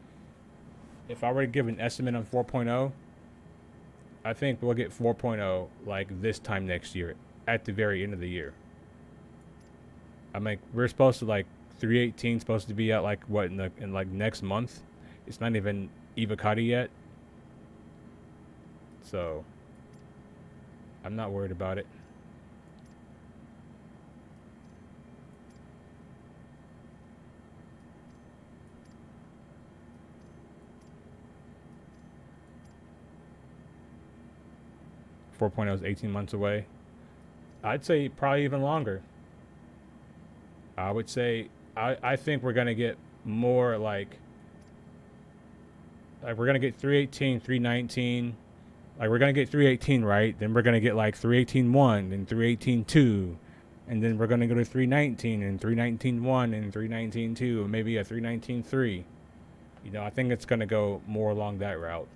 if I were to give an estimate on 4.0, I think we'll get 4.0 like this time next year, at the very end of the year. I mean, we're supposed to like 3.18 supposed to be out like what in like next month. It's not even Evocati yet, so I'm not worried about it. Four point oh is 18 months away. I'd say probably even longer. I would say I think we're gonna get more like we're gonna get 3.18, 3.19. Like we're gonna get 3.18 right, then we're gonna get like 3.18.1 and 3.18.2, and then we're gonna go to 3.19 and 3.19.1 and 3.19.2 and maybe a 3.19.3. You know, I think it's gonna go more along that route.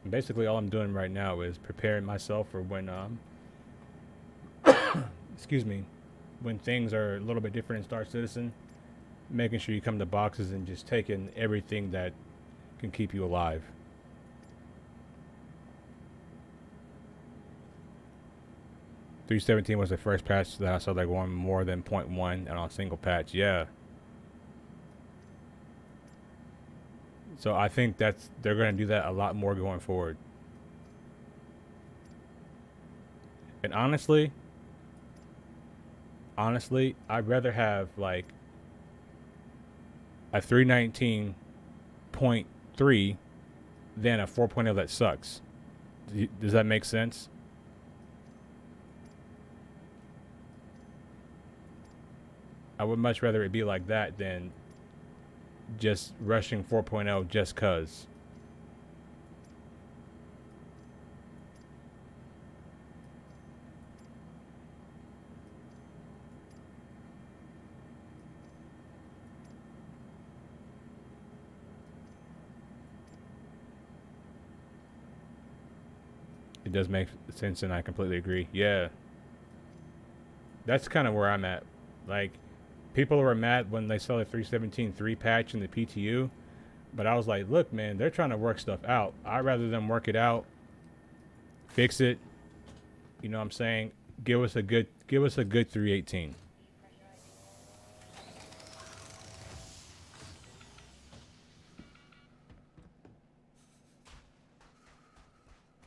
Basically, all I'm doing right now is preparing myself for when, excuse me, when things are a little bit different in Star Citizen, making sure you come to boxes and just taking everything that can keep you alive. .317 was the first patch that I saw like one more than 0.1 and on a single patch. Yeah. So I think they're going to do that a lot more going forward. And honestly, I'd rather have like a 319.3 than a 4.0 that sucks. Does that make sense? I would much rather it be like that than just rushing 4.0 just cause. It does make sense, and I completely agree. Yeah. That's kind of where I'm at. Like, people were mad when they saw the 3.17.3 patch in the PTU, but I was like, look, man, they're trying to work stuff out. I'd rather them work it out, fix it. You know what I'm saying? Give us a good 3.18.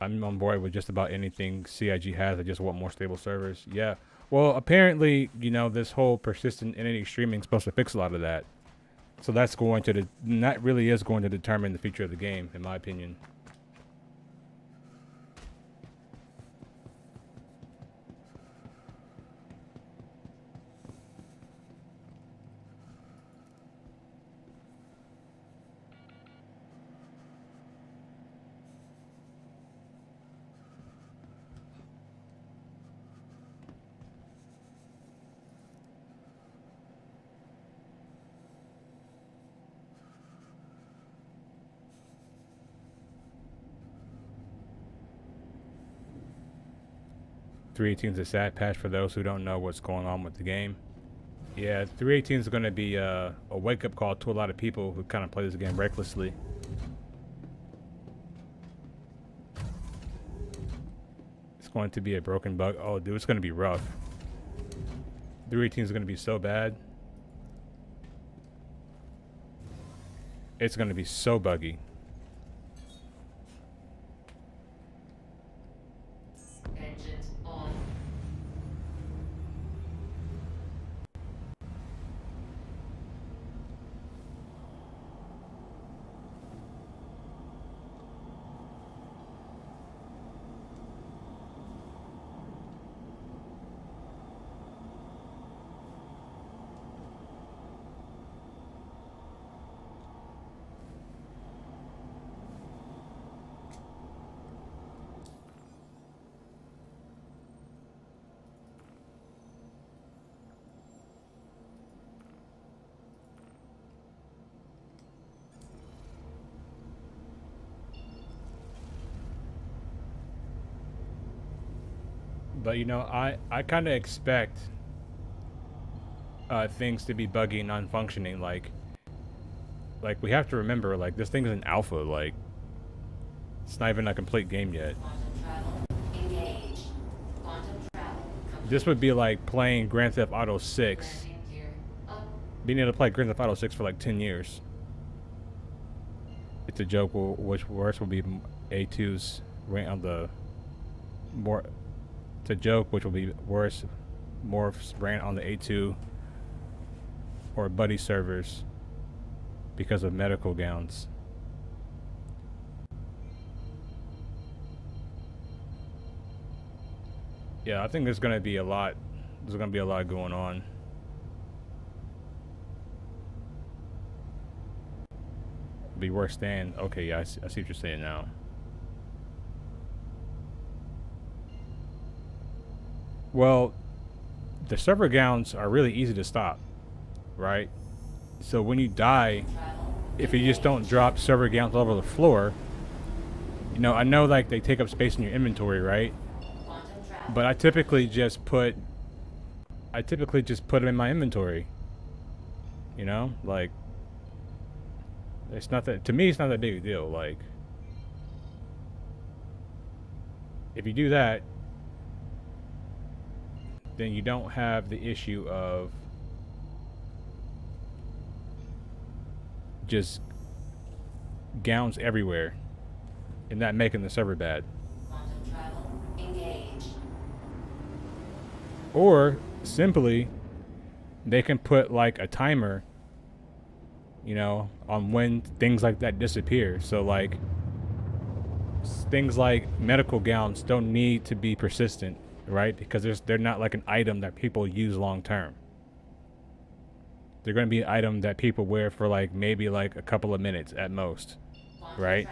I'm on board with just about anything CIG has. I just want more stable servers. Yeah. Well, apparently, you know, this whole persistent entity streaming is supposed to fix a lot of that. So that's going to, that really is going to determine the future of the game, in my opinion. 3.18 is a sad patch for those who don't know what's going on with the game. Yeah, 3.18 is going to be a wake-up call to a lot of people who kind of play this game recklessly. It's going to be a broken bug. Oh, dude, it's going to be rough. 3.18 is going to be so bad. It's going to be so buggy. Engines on. But you know, I kind of expect things to be buggy and non-functioning. Like we have to remember, like, this thing is an alpha. Like, it's not even a complete game yet. This would be like playing Grand Theft Auto 6, being able to play Grand Theft Auto 6 for like 10 years. It's a joke. Which worse will be A2's rank on the more. It's a joke which will be worse, more ran on the A2 or buddy servers because of medical gowns. Yeah, I think there's gonna be a lot. There's gonna be a lot going on. Be worse than. Okay, yeah, I see what you're saying now. Well, the server gowns are really easy to stop, right? So when you die, if you just don't drop server gowns all over the floor, you know, I know like they take up space in your inventory, right? But I typically just put them in my inventory. You know, like, it's not that, to me, it's not that big a deal. Like, if you do that, then you don't have the issue of just gowns everywhere and that making the server bad. Or simply they can put like a timer, you know, on when things like that disappear. So like things like medical gowns don't need to be persistent, right? Because they're not like an item that people use long term. They're going to be an item that people wear for like maybe like a couple of minutes at most, right?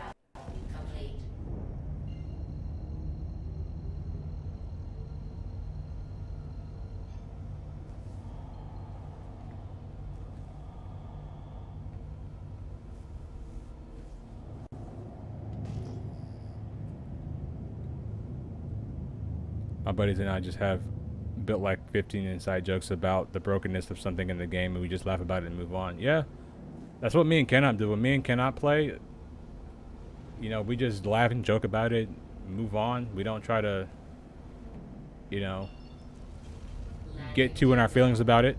My buddies and I just have built like 15 inside jokes about the brokenness of something in the game, and we just laugh about it and move on. Yeah, that's what me and Cannot do. When me and Cannot play, you know, we just laugh and joke about it, move on. We don't try to, you know, get too in our feelings about it.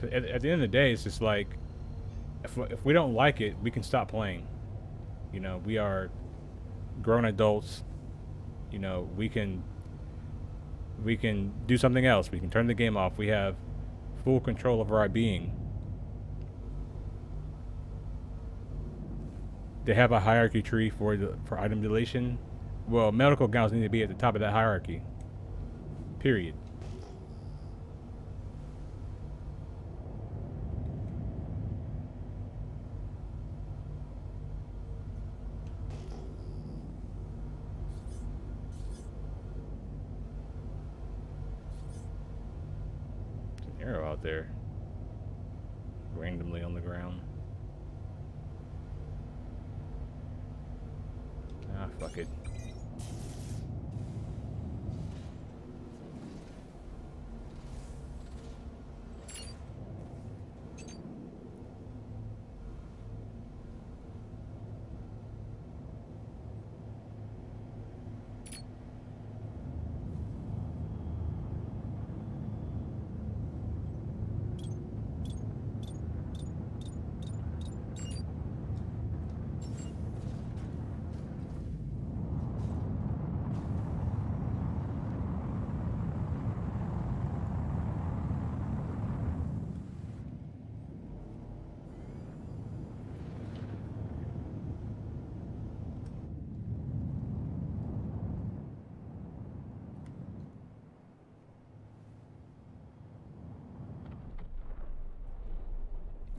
At the end of the day, it's just like, if we don't like it, we can stop playing. You know, we are grown adults. You know, we can do something else. We can turn the game off. We have full control over our being. They have a hierarchy tree for item deletion. Well, medical gowns need to be at the top of that hierarchy. Period. Arrow out there randomly on the ground. Ah, fuck it.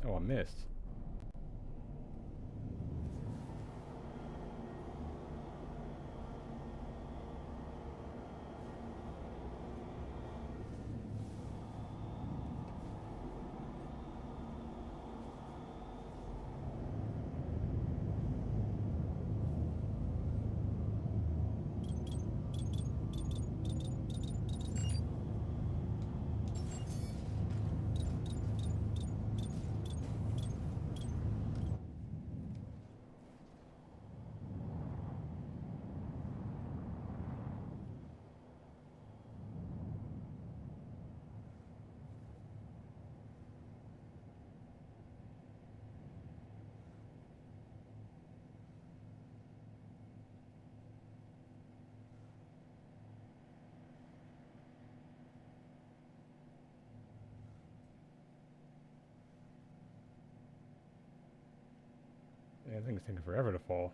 Oh, I missed. Yeah, I think it's taking forever to fall.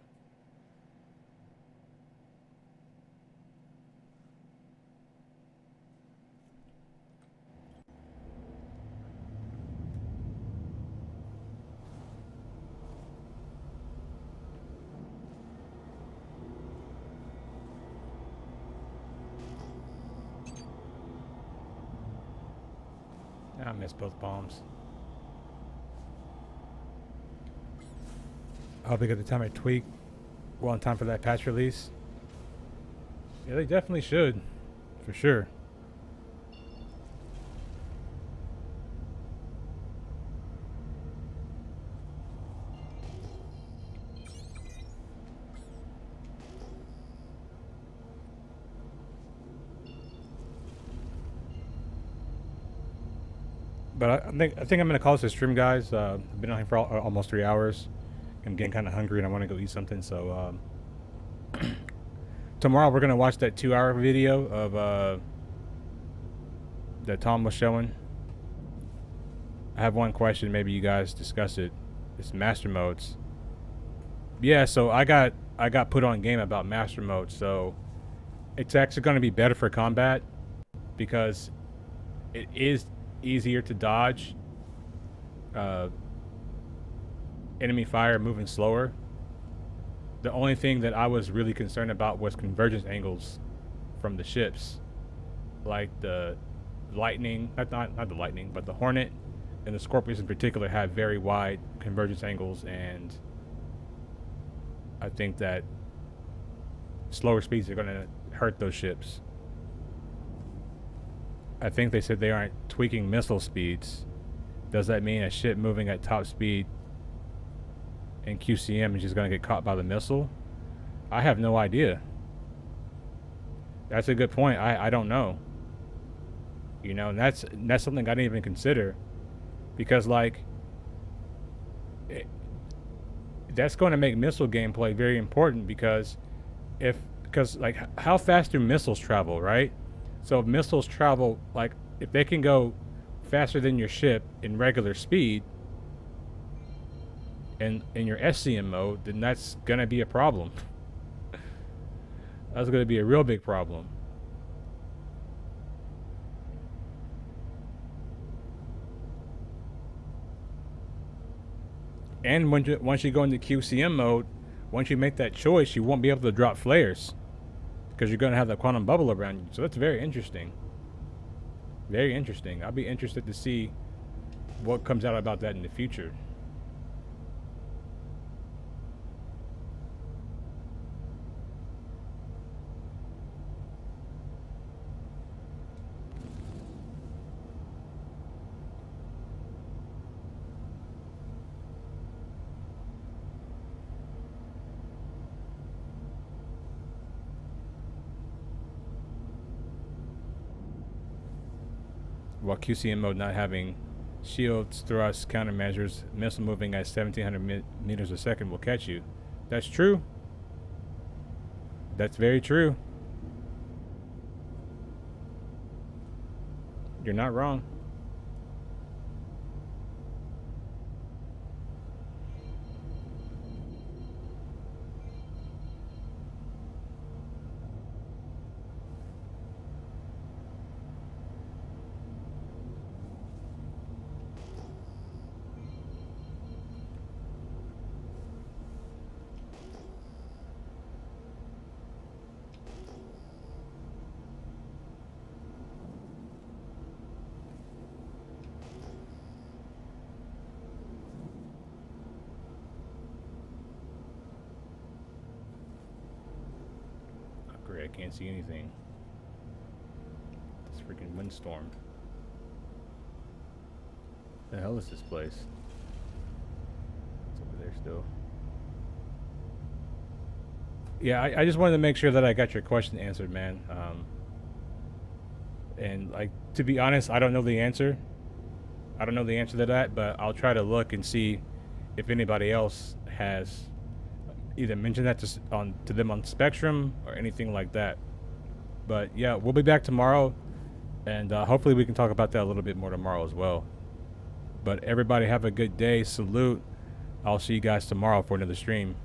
I missed both bombs. I hope they get the time I tweak well in time for that patch release. Yeah, they definitely should, for sure. But I think I'm gonna call this a stream, guys. I've been on here for almost 3 hours. I'm getting kind of hungry and I want to go eat something. So tomorrow we're gonna watch that 2-hour video of that Tom was showing. I have one question. Maybe you guys discuss it. It's Mastermodes. Yeah. So I got put on game about Mastermodes. So it's actually gonna be better for combat because it is easier to dodge enemy fire moving slower. The only thing that I was really concerned about was convergence angles from the ships, like the lightning, not the lightning, but the Hornet and the Scorpions in particular have very wide convergence angles, and I think that slower speeds are going to hurt those ships. I think they said they aren't tweaking missile speeds. Does that mean a ship moving at top speed in QCM is just going to get caught by the missile? I have no idea. That's a good point. I don't know. You know, and that's something I didn't even consider, because like that's going to make missile gameplay very important, because like how fast do missiles travel, right? So if missiles travel, like if they can go faster than your ship in regular speed and in your SCM mode, then that's gonna be a problem. That's gonna be a real big problem. And once you go into QCM mode, once you make that choice, you won't be able to drop flares, because you're going to have the quantum bubble around you. So that's very interesting. Very interesting. I'll be interested to see what comes out about that in the future. While QCM mode not having shields, thrusts, countermeasures, missile moving at 1700 meters a second will catch you. That's true. That's very true. You're not wrong. I can't see anything. This freaking windstorm. The hell is this place? It's over there still. Yeah, I just wanted to make sure that I got your question answered, man. And like, to be honest, I don't know the answer. I don't know the answer to that, but I'll try to look and see if anybody else has either mentioned that to them on Spectrum or anything like that. But yeah, we'll be back tomorrow, and hopefully we can talk about that a little bit more tomorrow as well. But everybody have a good day. Salute. I'll see you guys tomorrow for another stream.